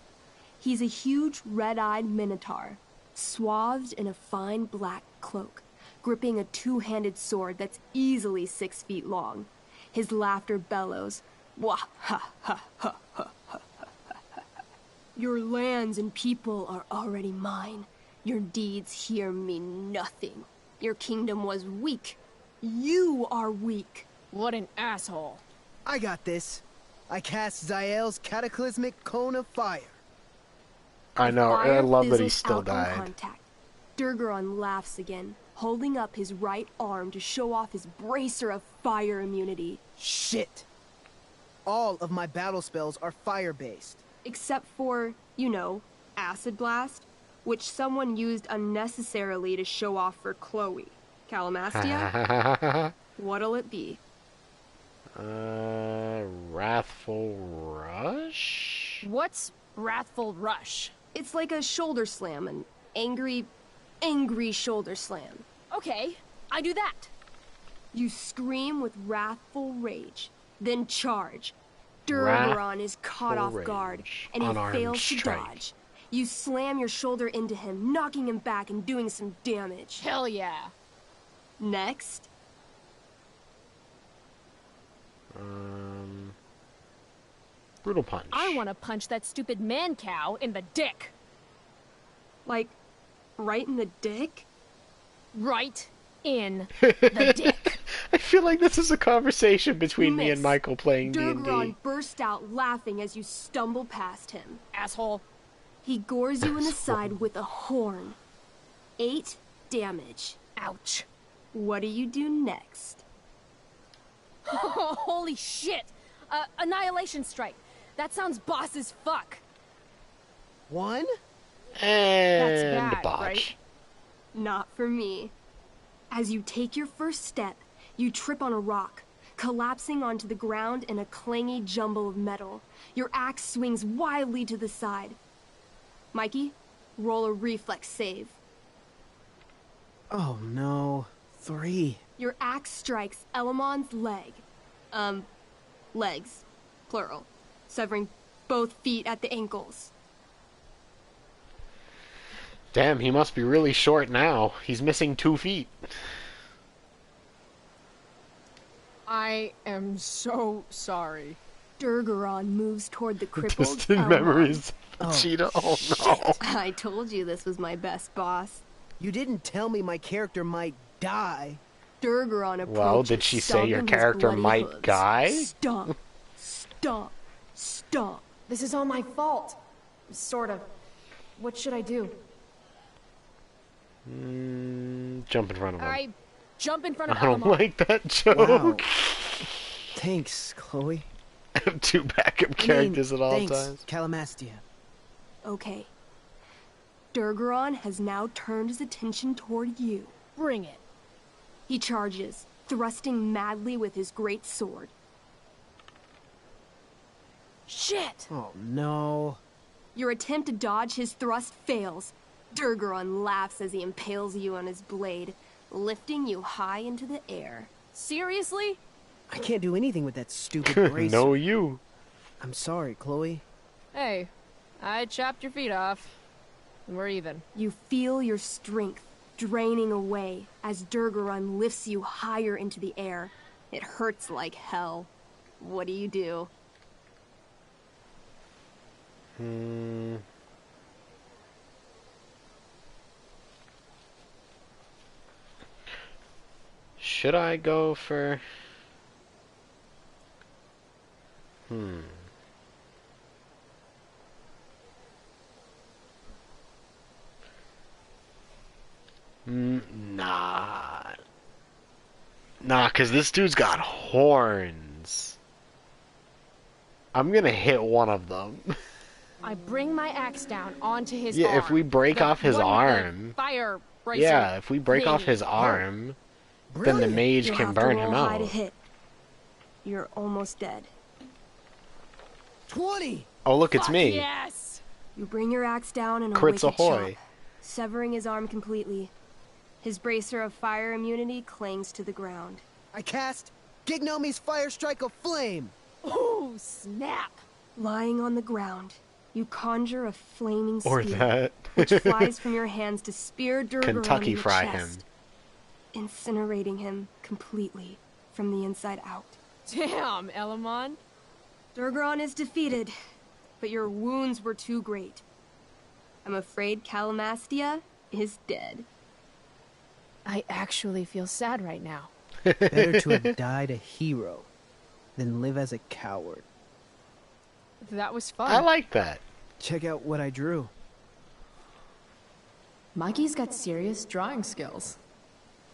S17: He's a huge red-eyed minotaur, swathed in a fine black cloak, gripping a two-handed sword that's easily 6 feet long. His laughter bellows, "Wah ha ha ha ha ha ha ha. Your lands and people are already mine. Your deeds here mean nothing. Your kingdom was weak. You are weak."
S5: What an asshole.
S16: I got this. I cast Zael's cataclysmic cone of fire.
S1: I know, and I
S17: Fire
S1: love that he
S17: fizzles
S1: still
S17: out on
S1: died.
S17: contact. Durgaron laughs again, holding up his right arm to show off his bracer of fire immunity.
S16: Shit. All of my battle spells are fire-based.
S17: Except for, you know, Acid Blast, which someone used unnecessarily to show off for Chloe. Calamastia? What'll it be?
S1: Wrathful Rush?
S5: What's Wrathful Rush?
S17: It's like a shoulder slam, an angry shoulder slam.
S5: Okay, I do that.
S17: You scream with wrathful rage, then charge. Durgaron is caught off guard, and he
S1: Unarmed
S17: fails to
S1: strike.
S17: dodge. You slam your shoulder into him, knocking him back and doing some damage.
S5: Hell yeah.
S17: Next,
S1: Brutal Punch.
S5: I want to punch that stupid man cow in the dick.
S17: like, right in the dick?
S5: Right in the dick.
S1: I feel like this is a conversation between me and
S17: Miss.
S1: Michael playing
S17: Durgaron
S1: D&D.
S17: burst out laughing as you stumble past him.
S5: Asshole.
S17: He gores you in the side with a horn. 8 damage.
S5: Ouch.
S17: What do you do next?
S5: Holy shit. Annihilation Strike. That sounds boss as fuck.
S16: One?
S1: And
S5: That's bad,
S1: botch.
S5: right?
S17: Not for me. As you take your first step, you trip on a rock, collapsing onto the ground in a clangy jumble of metal. Your axe swings wildly to the side. Mikey, roll a reflex save.
S16: Oh no. 3.
S17: Your axe strikes Elamon's leg. Legs. Plural. Severing both feet at the ankles.
S1: Damn, he must be really short now. He's missing 2 feet.
S5: I am so sorry.
S17: Durgaron moves toward the crippled
S1: Distant
S17: Elmon.
S1: memories of Cheetah. Oh no.
S17: I told you this was my best boss.
S16: You didn't tell me my character might die.
S17: Durgaron approaches,
S1: Well, did she say your
S17: stomping his
S1: character
S17: bloody
S1: might
S17: hooves.
S1: die?
S17: Stomp, stomp, stomp.
S2: This is all my fault. Sort of. What should I do?
S1: Jump in front of him.
S5: I jump in front of
S1: I don't
S5: Elamon.
S1: like that joke.
S16: Wow. Thanks, Chloe.
S1: I have 2 backup
S16: I mean,
S1: characters at all
S16: thanks,
S1: times.
S16: Calamastia.
S17: Okay. Durgaron has now turned his attention toward you.
S5: Bring it.
S17: He charges, thrusting madly with his great sword. Shit!
S16: Oh, no.
S17: Your attempt to dodge his thrust fails. Durgaron laughs as he impales you on his blade, lifting you high into the air.
S5: Seriously?
S16: I can't do anything with that stupid bracer.
S1: No, you.
S16: I'm sorry, Chloe.
S2: Hey, I chopped your feet off. We're even.
S17: You feel your strength draining away as Durgaron lifts you higher into the air. It hurts like hell. What do?
S1: Should I go for... Nah. Nah, because this dude's got horns. I'm gonna hit one of them.
S5: I bring my axe down onto his
S1: Yeah,
S5: arm.
S1: if we break off his arm...
S5: Fire bracer
S1: Yeah, if we break off
S5: thingy.
S1: his arm, then the mage
S17: You'll
S1: can
S17: have
S1: burn
S17: to roll
S1: him
S17: high
S1: out.
S17: to hit. You're almost dead.
S16: 20!
S1: Oh, look, it's me.
S5: Yes!
S17: You bring your axe down and a
S1: Crits
S17: wicked
S1: ahoy.
S17: chop, severing his arm completely. His bracer of fire immunity clings to the ground.
S16: I cast Gignomi's Fire Strike of Flame!
S5: Ooh, snap!
S17: Lying on the ground, you conjure a flaming
S1: Or
S17: spear,
S1: that.
S17: which flies from your hands to spear Durgaron
S1: Kentucky
S17: in the
S1: fry
S17: chest, incinerating him completely from the inside out.
S5: Damn, Elamon.
S17: Durgaron is defeated, but your wounds were too great. I'm afraid Calamastia is dead.
S2: I actually feel sad right now.
S16: Better to have died a hero than live as a coward.
S2: That was fun.
S1: I like that.
S16: Check out what I drew.
S2: Mikey's got serious drawing skills.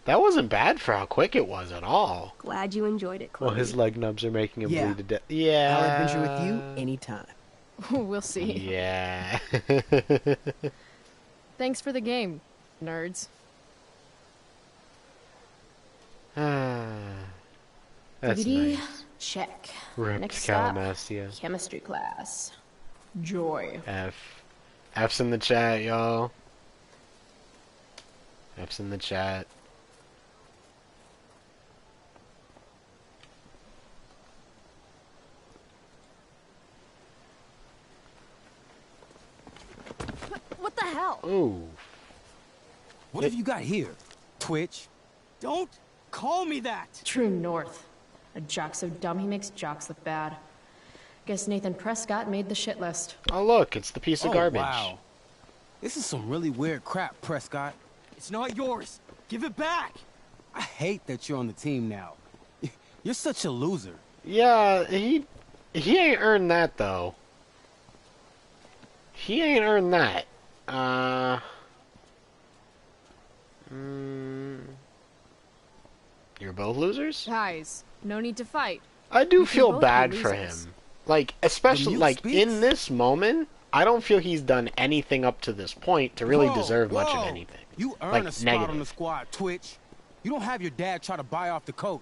S1: That wasn't bad for how quick it was at all.
S17: Glad you enjoyed it, Chloe.
S1: Well, his leg nubs are making him
S16: Yeah.
S1: bleed to death. Yeah.
S16: I'll adventure with you anytime.
S2: We'll see.
S1: Yeah.
S2: Thanks for the game, nerds.
S1: That's
S2: DVD,
S1: nice.
S2: check.
S1: Ripped
S2: Next stop,
S1: Calamastia.
S2: chemistry class. Joy.
S1: F. F's in the chat, y'all. F's in the chat.
S5: What the hell?
S1: Ooh.
S3: What have you got here? Twitch? Don't call me that!
S2: True North. A jock so dumb he makes jocks look bad. Guess Nathan Prescott made the shit list.
S1: Oh, look, it's the piece of garbage.
S3: Wow. This is some really weird crap, Prescott. It's not yours. Give it back. I hate that you're on the team now. You're such a loser.
S1: Yeah, he ain't earned that, though. He ain't earned that. You're both losers?
S2: Guys, no need to fight.
S1: I do
S2: You can
S1: feel
S2: both
S1: bad
S2: be
S1: for
S2: losers.
S1: him. Like, especially,
S3: mute
S1: like,
S3: speaks.
S1: in this moment, I don't feel he's done anything up to this point to really
S3: Whoa,
S1: deserve much of
S3: whoa.
S1: anything.
S3: You earn
S1: Like,
S3: a spot
S1: negative.
S3: on the squad, Twitch. You don't have your dad try to buy off the coach.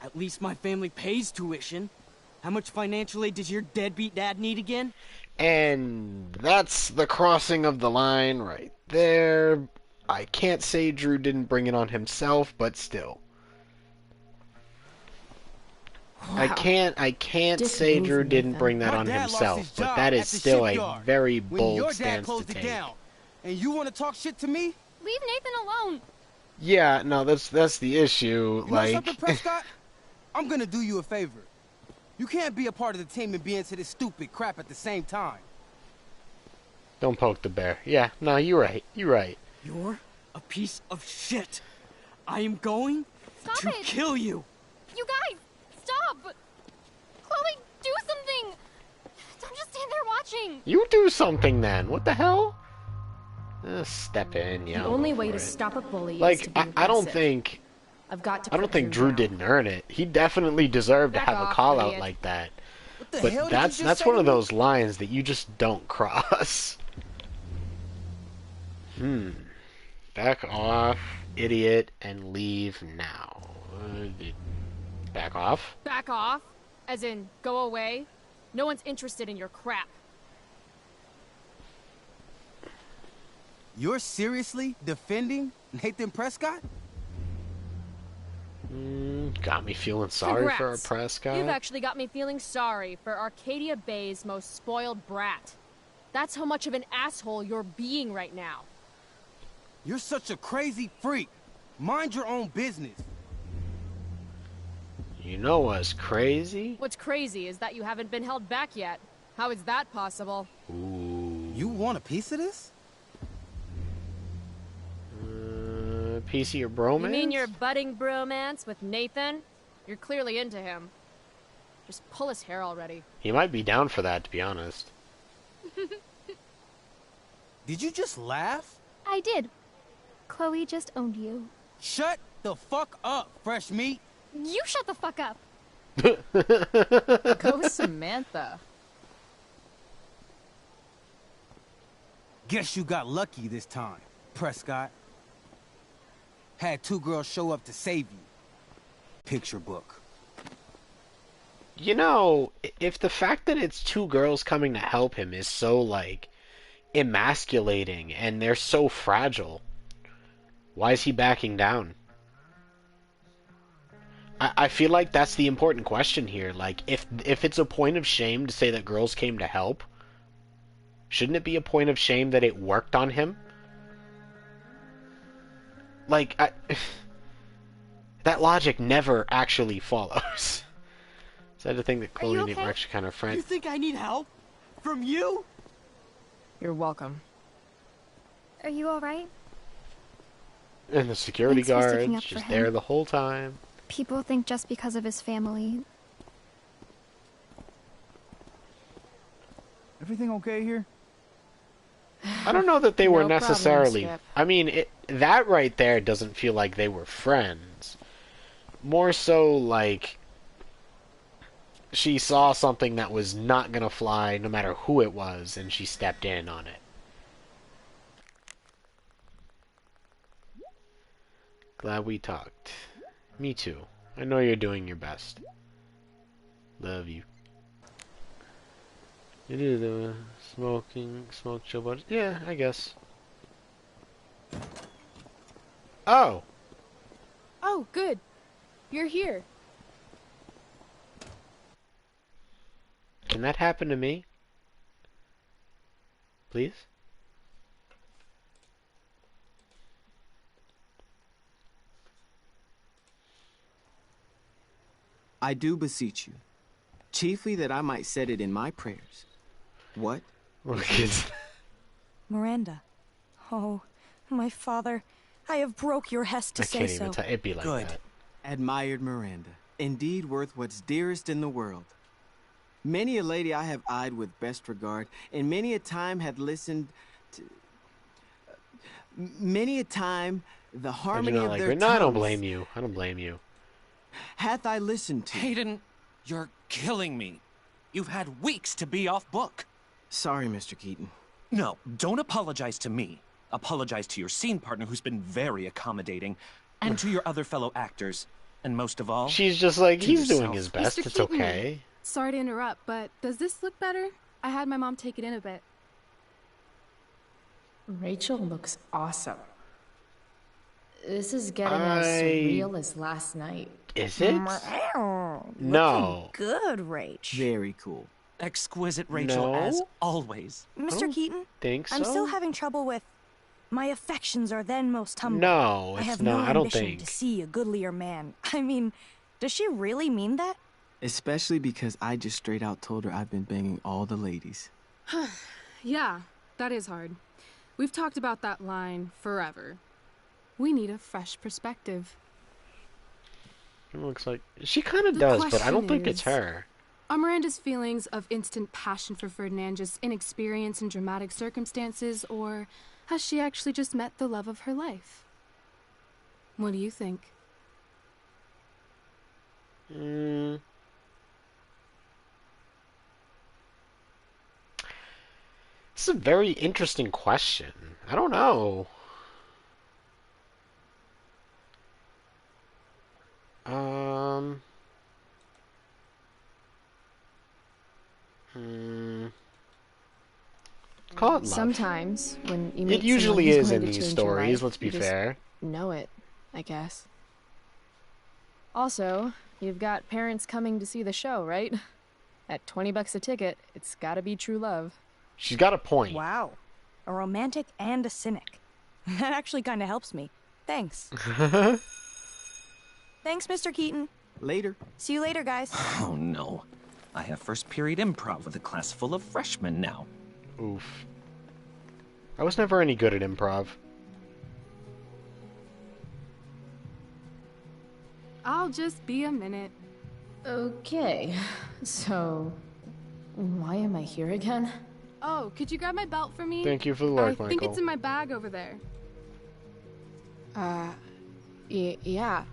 S18: At least my family pays tuition. How much financial aid does your deadbeat dad need again?
S1: And that's the crossing of the line right there. I can't say Drew didn't bring it on himself, but still. I can't
S2: Dick
S1: say
S2: move,
S1: Drew didn't
S2: Nathan.
S1: bring that
S3: My
S1: on
S3: dad lost
S1: himself,
S3: his
S1: but
S3: job
S1: that
S3: at
S1: is
S3: the
S1: still a
S3: shipyard
S1: very
S3: when
S1: bold
S3: your dad
S1: stance to
S3: closed it
S1: take.
S3: down. And you want to talk shit to me?
S5: Leave Nathan alone.
S1: Yeah, no, that's the issue.
S3: You know
S1: Like,
S3: something, Prescott? I'm gonna do you a favor. You can't be a part of the team and be into this stupid crap at the same time.
S1: don't poke the bear. Yeah, no, you're right. You're right.
S18: You're a piece of shit. I am going
S5: Stop
S18: to
S5: it.
S18: kill you.
S5: You guys, stop. Chloe, do something. Don't just stand there watching.
S1: You do something then. What the hell? Step in, yeah.
S2: The
S1: I'll
S2: only
S1: go
S2: way
S1: for
S2: to
S1: it.
S2: stop a bully is
S1: Like,
S2: to be
S1: I don't
S2: aggressive.
S1: think.
S2: I've got to
S1: I don't
S2: put
S1: think Drew
S2: down.
S1: didn't earn it. He definitely deserved to
S5: Back
S1: have a
S5: off,
S1: call out
S5: idiot.
S1: like that.
S3: What the
S1: But
S3: hell did
S1: that's
S3: you just say
S1: one
S3: to
S1: of
S3: me?
S1: those lines that you just don't cross. Back off, idiot, and leave now. Back off?
S5: Back off. As in, go away? No one's interested in your crap.
S3: You're seriously defending Nathan Prescott?
S1: Got me feeling sorry for our
S5: Congrats.
S1: Prescott.
S5: You've actually got me feeling sorry for Arcadia Bay's most spoiled brat. That's how much of an asshole you're being right now.
S3: You're such a crazy freak. Mind your own business.
S1: You know what's crazy?
S5: What's crazy is that you haven't been held back yet. How is that possible?
S1: Ooh.
S3: You want a piece of this?
S1: Piece of your bromance?
S5: You mean your budding bromance with Nathan? You're clearly into him. Just pull his hair already.
S1: He might be down for that, to be honest.
S3: Did you just laugh?
S14: I did. Chloe just owned you.
S3: Shut the fuck up, fresh meat.
S14: You shut the fuck up.
S11: Go Samantha.
S3: Guess you got lucky this time, Prescott. Had two girls show up to save you. Picture book.
S1: You know, if the fact that it's two girls coming to help him is so, like, emasculating and they're so fragile, why is he backing down? I feel like that's the important question here. Like, if it's a point of shame to say that girls came to help, shouldn't it be a point of shame that it worked on him? Like, that logic never actually follows. Is that a thing that Chloe and Nate were actually kind of friends?
S18: You think I need help? From you?
S2: You're welcome.
S14: Are you alright?
S1: And the security
S14: Thanks for sticking
S1: guard's
S14: up for
S1: just
S14: him.
S1: there the whole time.
S14: People think just because of his family.
S12: Everything okay here?
S1: I don't know that they were
S2: No problem,
S1: necessarily...
S2: Skip.
S1: I mean, that right there doesn't feel like they were friends. More so like... she saw something that was not gonna fly no matter who it was, and she stepped in on it. Glad we talked. Me too. I know you're doing your best. Love you. It is smoke chill budget. Yeah, I guess. Oh!
S5: Oh, good. You're here.
S1: Can that happen to me? Please?
S19: I do beseech you, chiefly that I might set it in my prayers. What?
S20: Miranda. Oh, my father, I have broke your hest to
S1: I
S20: say
S1: can't
S20: so.
S1: even it'd be like
S19: Good.
S1: that.
S19: Admired Miranda. Indeed worth what's dearest in the world. Many a lady I have eyed with best regard, and many a time had listened to... Many a time the
S1: I do
S19: harmony
S1: not
S19: of
S1: like
S19: their
S1: her.
S19: tongues...
S1: No, I don't blame you. I don't blame you.
S19: Hath I listened to...
S6: Hayden, you're killing me. You've had weeks to be off book.
S19: Sorry, Mr. Keaton.
S6: No, don't apologize to me. Apologize to your scene partner, who's been very accommodating, and to your other fellow actors. And most of all,
S1: She's just like,
S6: to
S1: he's doing
S6: yourself.
S1: his best.
S21: Mr.
S1: It's
S21: Keaton.
S1: okay.
S21: Sorry to interrupt, but does this look better? I had my mom take it in a bit.
S2: Rachel looks awesome. This is getting as surreal as last night.
S1: Is it? No.
S20: Good, Rach.
S19: Very cool.
S6: Exquisite Rachel,
S1: No?
S6: as always.
S20: Mr. Keaton,
S1: think
S20: I'm
S1: so.
S20: still having trouble with... My affections are then most humble.
S1: No,
S20: I
S1: it's
S20: have
S1: not.
S20: no
S1: I don't
S20: ambition
S1: think.
S20: to see a goodlier man. I mean, does she really mean that?
S19: Especially because I just straight out told her I've been banging all the ladies.
S21: Yeah, that is hard. We've talked about that line forever. We need a fresh perspective.
S1: It looks like she kind of
S21: The
S1: does, but I don't
S21: question
S1: think it's
S21: is,
S1: her.
S21: Are Miranda's feelings of instant passion for Ferdinand just inexperience in dramatic circumstances, or has she actually just met the love of her life? What do you think?
S1: It's a very interesting question. I don't know. call it love.
S2: Sometimes, when you meet
S1: It usually
S2: someone who's
S1: is
S2: going
S1: in
S2: to
S1: these
S2: change your
S1: stories,
S2: life,
S1: let's be
S2: you just
S1: fair.
S2: know it, I guess. Also, you've got parents coming to see the show, right? At $20 a ticket, it's gotta be true love.
S1: She's got a point.
S20: Wow. A romantic and a cynic. That actually kind of helps me. Thanks. Thanks, Mr. Keaton.
S12: Later.
S20: See you later, guys.
S8: Oh no. I have first period improv with a class full of freshmen now.
S1: Oof. I was never any good at improv.
S21: I'll just be a minute.
S2: Okay, so why am I here again?
S21: Oh, could you grab my belt for me?
S1: Thank you for the work,
S21: I think
S1: Michael.
S21: it's in my bag over there.
S2: Yeah.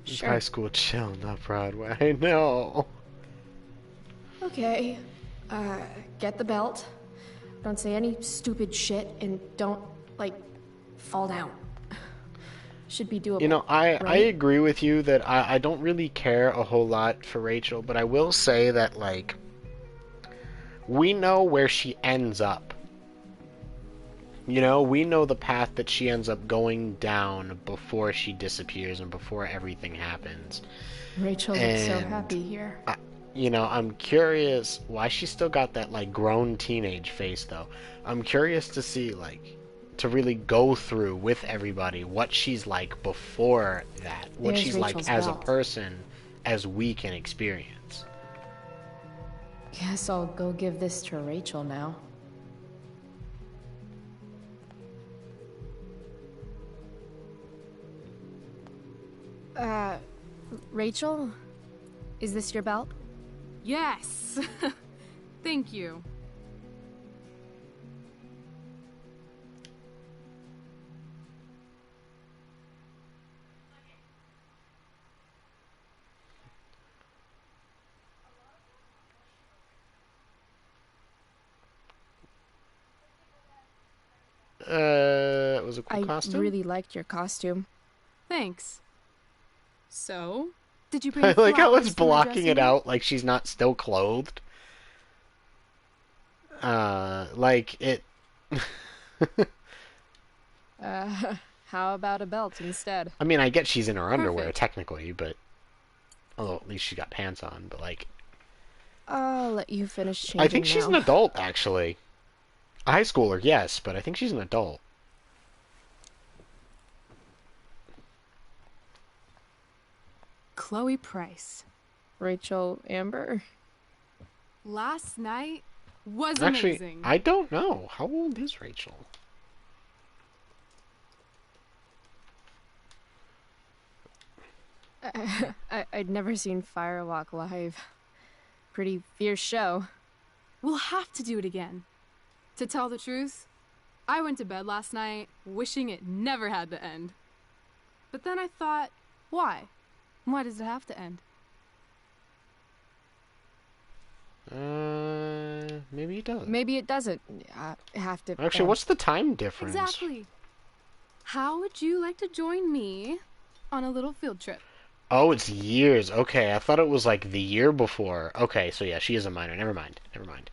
S1: It's
S2: Sure.
S1: high school chill, not Broadway. I know.
S2: Okay. Get the belt. Don't say any stupid shit, and don't, like, fall down. Should be doable.
S1: You know, I
S2: right?
S1: agree with you that I don't really care a whole lot for Rachel, but I will say that, like, we know where she ends up. You know, we know the path that she ends up going down before she disappears and before everything happens.
S2: Rachel looks so
S1: And
S2: happy here.
S1: You know, I'm curious why she still got that, like, grown teenage face, though. I'm curious to see, like, to really go through with everybody what she's like before that. What
S2: There's
S1: she's
S2: Rachel's
S1: like as a
S2: belt.
S1: person, as we can experience.
S2: Guess I'll go give this to Rachel now. Rachel? Is this your belt?
S21: Yes! Thank you.
S1: It was a cool
S2: I
S1: costume.
S2: really liked your costume.
S21: Thanks. So, did you bring
S1: I like how
S21: flowers
S1: it's
S21: for my
S1: blocking it
S21: dressing?
S1: out like she's not still clothed. Like it.
S2: How about a belt instead?
S1: I mean, I get she's in her underwear
S2: Perfect.
S1: technically, but although at least she got pants on. But like,
S2: I'll let you finish changing
S1: I think she's
S2: now.
S1: an adult actually. A high schooler, yes, but I think she's an adult.
S21: Chloe Price.
S2: Rachel Amber?
S21: Last night was
S1: Actually,
S21: amazing.
S1: I don't know. How old is Rachel?
S2: I'd never seen Firewalk live. Pretty fierce show.
S21: We'll have to do it again. To tell the truth, I went to bed last night wishing it never had to end. But then I thought, why? Why does it have to end?
S1: Maybe it doesn't.
S2: Maybe it doesn't have to.
S1: Actually, what's the time difference?
S21: Exactly. How would you like to join me on a little field trip?
S1: Oh, it's years. Okay, I thought it was like the year before. Okay, so yeah, she is a minor. Never mind. Never mind.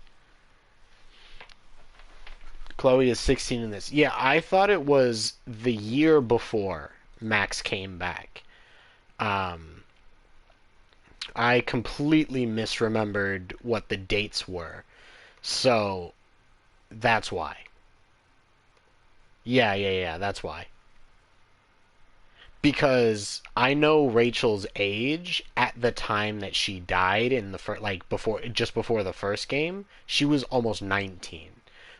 S1: Chloe is 16 in this. Yeah, I thought it was the year before Max came back. I completely misremembered what the dates were. So, that's why. Yeah, that's why. Because I know Rachel's age at the time that she died in the just before the first game, she was almost 19.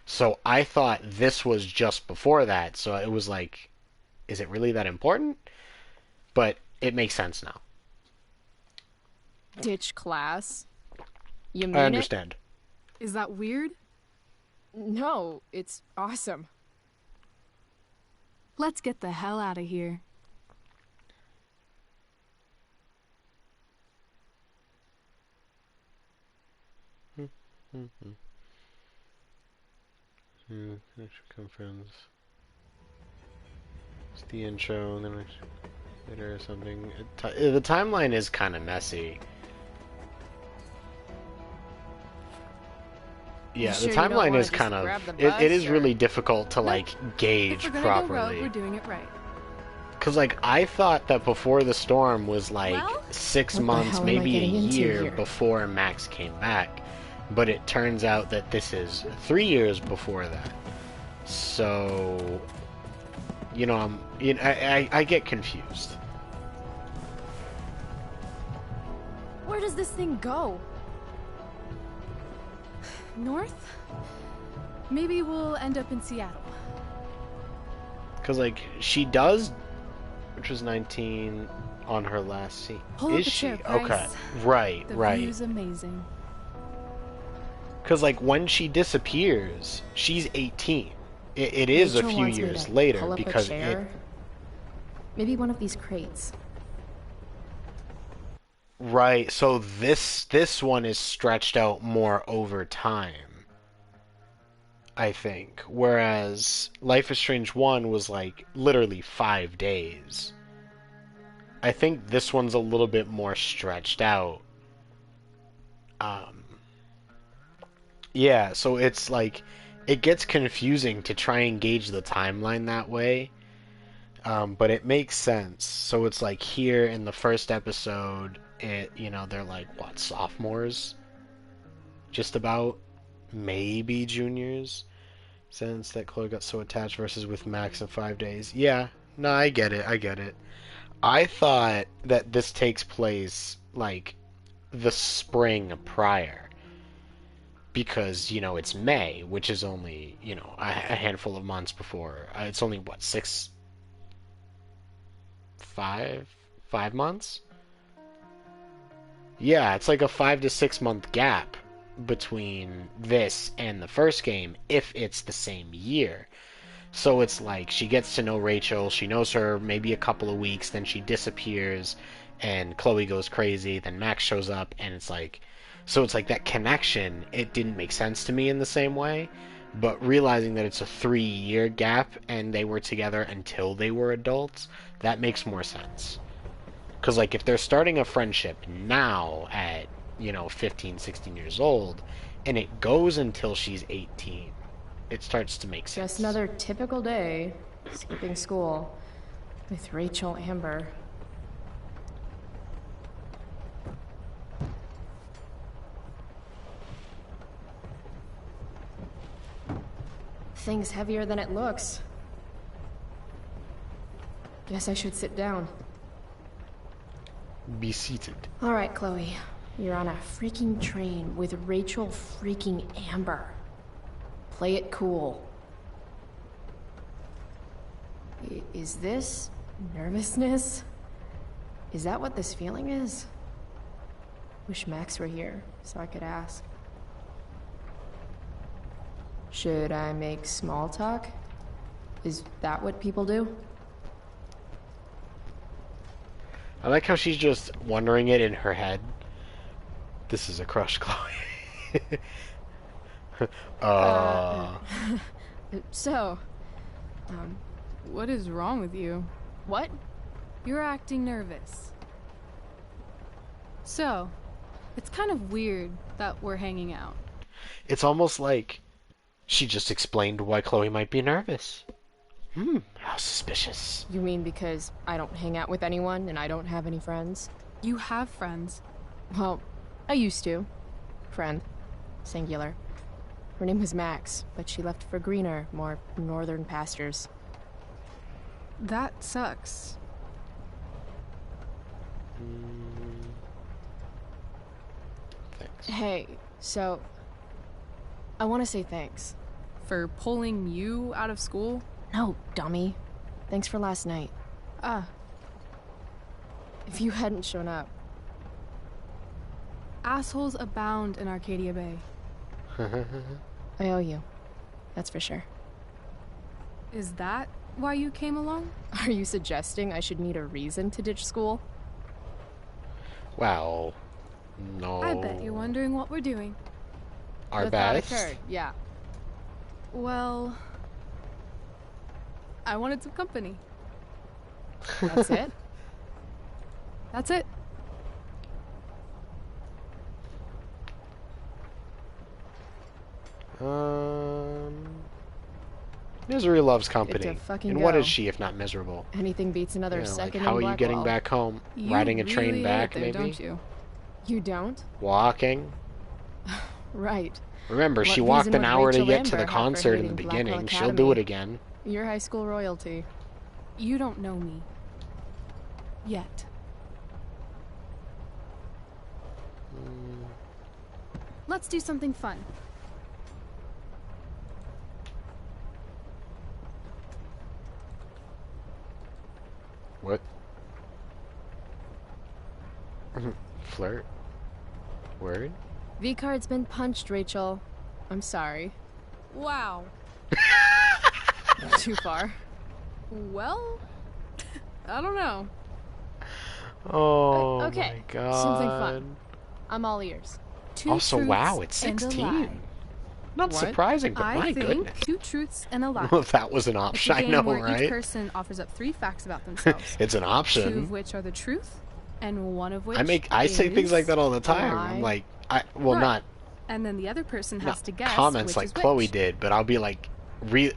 S1: So I thought this was just before that, so it was like, is it really that important? But it makes sense now.
S2: Ditch class. You mean
S1: I understand.
S21: Is that weird?
S2: No, it's awesome.
S21: Let's get the hell out of here.
S1: Circumference. It's the intro, and then later or something. The timeline is kind of messy. Yeah,
S21: sure
S1: the
S21: you don't
S1: timeline
S21: wanna
S1: is
S21: just
S1: kind of
S21: grab the
S1: it is
S21: bus, or-
S1: really difficult to
S21: No,
S1: like gauge
S21: If we're gonna go
S1: properly.
S21: rogue, we're doing it right.
S1: Cause like I thought that before the storm was like
S21: Well,
S1: 6
S2: what the
S1: months,
S2: hell am I
S1: maybe a
S2: getting into
S1: year
S2: here?
S1: before Max came back, but it turns out that this is 3 years before that. So, I get confused.
S5: Where does this thing go?
S21: North? Maybe we'll end up in Seattle.
S1: Cause like she does, which was 19 on her last scene.
S21: Pull up
S1: Is
S21: a
S1: she?
S21: chair, Bryce.
S1: Okay, right,
S21: The
S1: right.
S21: view's amazing.
S1: Cause like when she disappears, she's 18. It is a
S2: Rachel
S1: few
S2: wants me
S1: years
S2: to
S1: later
S2: pull up a
S1: because
S2: chair. Maybe one of these crates.
S1: right. So this one is stretched out more over time, I think. Whereas Life is Strange 1 was like literally 5 days. I think this one's a little bit more stretched out. Yeah, so it's like it gets confusing to try and gauge the timeline that way. But it makes sense. So it's like here in the first episode, they're like what, sophomores? Just about, maybe juniors. Since that Chloe got so attached versus with Max in 5 days. Yeah, no, I get it. I thought that this takes place like the spring prior. Because, it's May, which is only, a handful of months before. It's only, what, 5 months? Yeah, it's like a 5 to 6 month gap between this and the first game, if it's the same year. So it's like she gets to know Rachel, she knows her maybe a couple of weeks, then she disappears, and Chloe goes crazy, then Max shows up, and it's like... So it's like that connection, it didn't make sense to me in the same way, but realizing that it's a 3-year gap and they were together until they were adults, that makes more sense. Because like if they're starting a friendship now at, 15, 16 years old, and it goes until she's 18, it starts to make sense.
S2: Just another typical day, skipping school, with Rachel Amber. Thing's heavier than it looks. Guess I should sit down.
S1: Be seated.
S2: All right, Chloe. You're on a freaking train with Rachel freaking Amber. Play it cool. Is this nervousness? Is that what this feeling is? Wish Max were here so I could ask. Should I make small talk? Is that what people do?
S1: I like how she's just wondering it in her head. This is a crush, Chloe.
S21: So, what is wrong with you?
S5: What?
S21: You're acting nervous. So, it's kind of weird that we're hanging out.
S1: It's almost like she just explained why Chloe might be nervous. How suspicious.
S2: You mean because I don't hang out with anyone and I don't have any friends?
S21: You have friends.
S2: Well, I used to. Friend. Singular. Her name was Max, but she left for greener, more northern pastures.
S21: That sucks.
S1: Thanks.
S2: Hey, so... I want to say thanks.
S21: For pulling you out of school?
S2: No, dummy. Thanks for last night. If you hadn't shown up...
S21: Assholes abound in Arcadia Bay.
S2: I owe you. That's for sure.
S21: Is that why you came along?
S2: Are you suggesting I should need a reason to ditch school?
S1: Well, no.
S21: I bet you're wondering what we're doing.
S1: Our
S2: The
S1: best?
S2: thought occurred, yeah.
S21: Well... I wanted some company.
S2: That's it?
S21: That's it.
S1: Misery loves
S2: Good
S1: company.
S2: to fucking
S1: And what
S2: go.
S1: is she if not miserable?
S2: Anything beats another
S1: Yeah, like,
S2: second
S1: how
S2: in
S1: are you getting
S2: Blackwall.
S1: back home?
S21: You
S1: Riding a train
S21: really
S1: back,
S21: hate it there,
S1: maybe?
S21: don't you?
S2: You don't?
S1: Walking?
S2: Right.
S1: Remember,
S2: What
S1: she walked
S2: reason
S1: an
S2: would
S1: hour to
S2: Rachel
S1: get to the
S2: Amber have for
S1: concert in the
S2: hating Blackwell
S1: beginning. She'll do it
S2: Academy?
S1: again.
S2: You're high school royalty.
S21: You don't know me. Yet. Let's do something fun.
S1: What? Flirt? Word?
S2: V-card's been punched, Rachel. I'm sorry.
S21: Wow.
S2: Too far.
S21: Well, I don't know.
S1: Oh
S2: Okay,
S1: my god.
S2: something fun. I'm all ears.
S21: Two
S1: Also,
S21: truths
S1: wow, it's
S21: and a
S1: 16.
S21: lie.
S1: Not
S21: What?
S1: surprising, but
S21: I
S1: my
S21: think
S1: goodness.
S21: 2 truths and a lie.
S1: Well, if that was an
S21: It's
S1: option,
S21: a
S1: I
S21: game
S1: know,
S21: where
S1: right?
S21: each person offers up 3 facts about themselves.
S1: It's an
S21: 2
S1: option.
S21: of which are the truth, and 1 of which
S1: I say things like that all the
S21: a
S1: time.
S21: lie.
S1: I'm like,
S21: Right.
S1: not
S21: And then the other person has
S1: not
S21: to guess
S1: comments
S21: which
S1: like
S21: is
S1: Chloe
S21: which.
S1: did, but I'll be like,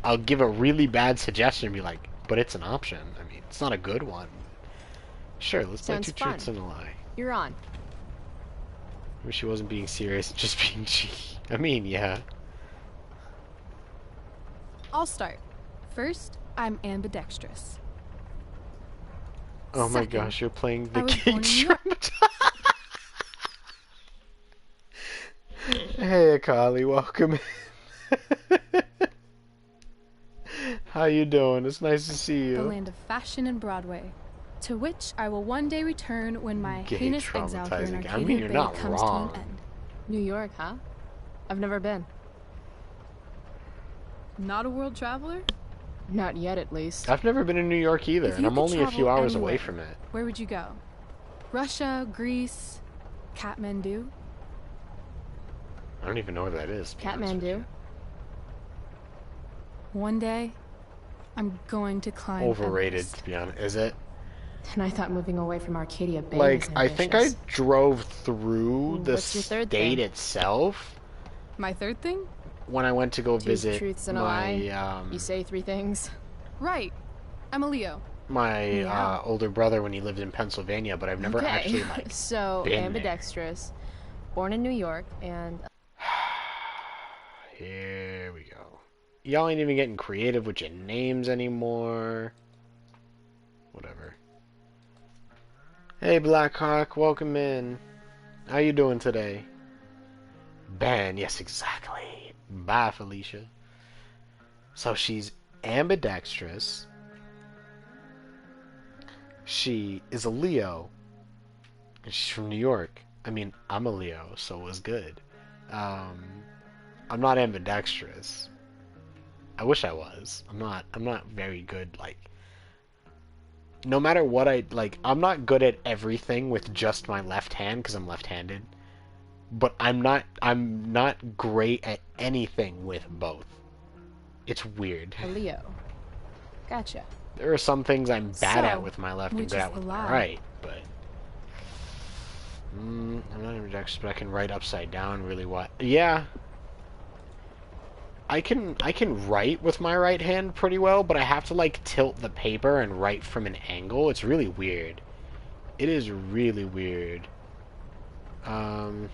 S1: I'll give a really bad suggestion and be like, but it's an option. I mean, it's not a good one. Sure, let's play
S2: Sounds
S1: 2
S2: fun.
S1: truths and a lie.
S2: You're on.
S1: I wish she wasn't being serious, just being cheeky. I mean, yeah.
S21: I'll start. First, I'm ambidextrous.
S1: Oh my
S21: Second,
S1: gosh, you're playing
S21: I
S1: the
S21: was
S1: King
S21: born in New York.
S1: Hey, Akali, welcome in. How you doing? It's nice to see you.
S21: The land of fashion and Broadway, to which I will one day return when my
S1: Gay
S21: heinous exile here in
S1: traumatizing. I
S21: Arcadia
S1: mean, you're
S21: Bay
S1: not
S21: comes
S1: wrong.
S21: to an end.
S2: New York, huh? I've never been.
S21: Not a world traveler?
S2: Not yet, at least.
S1: I've never been in New York either,
S21: If
S1: and
S21: you
S1: I'm
S21: could
S1: only a few
S21: travel
S1: hours away
S21: anywhere,
S1: from it.
S21: Where would you go? Russia, Greece, Kathmandu?
S1: I don't even know where that is. to be honest with
S2: Kathmandu?
S21: One day, I'm going to climb
S1: you. Overrated,
S21: Everest.
S1: to be honest. Is it?
S2: And I thought moving away from Arcadia Bay
S1: Like,
S2: was
S1: I think I
S2: ambitious.
S1: drove through the
S2: What's your third
S1: state
S2: thing?
S1: itself
S21: My third thing?
S1: when I went to go
S2: 2
S1: visit
S2: truths and a
S1: my
S2: lie. You say 3 things.
S21: Right. I'm a Leo.
S1: my
S2: Yeah.
S1: older brother when he lived in Pennsylvania, but I've never
S2: Okay.
S1: actually like
S2: So,
S1: been there.
S2: ambidextrous, born in New York, and
S1: Here we go. Y'all ain't even getting creative with your names anymore. Whatever. Hey Blackhawk, welcome in. How you doing today? Ben, yes, exactly. Bye, Felicia. So she's ambidextrous. She is a Leo. And she's from New York. I mean, I'm a Leo, so it was good. I'm not ambidextrous. I wish I was. I'm not very good, like, no matter what I'm not good at everything with just my left hand because I'm left-handed. But I'm not great at anything with both. It's weird.
S2: a Leo. Gotcha.
S1: There are some things I'm bad at
S21: So,
S1: with my left and
S21: which
S1: good
S21: is
S1: at
S21: the
S1: with my
S21: lie?
S1: right, but I'm not ambidextrous, but I can write upside down really well. Yeah. I can write with my right hand pretty well, but I have to like tilt the paper and write from an angle. It's really weird. It is really weird. What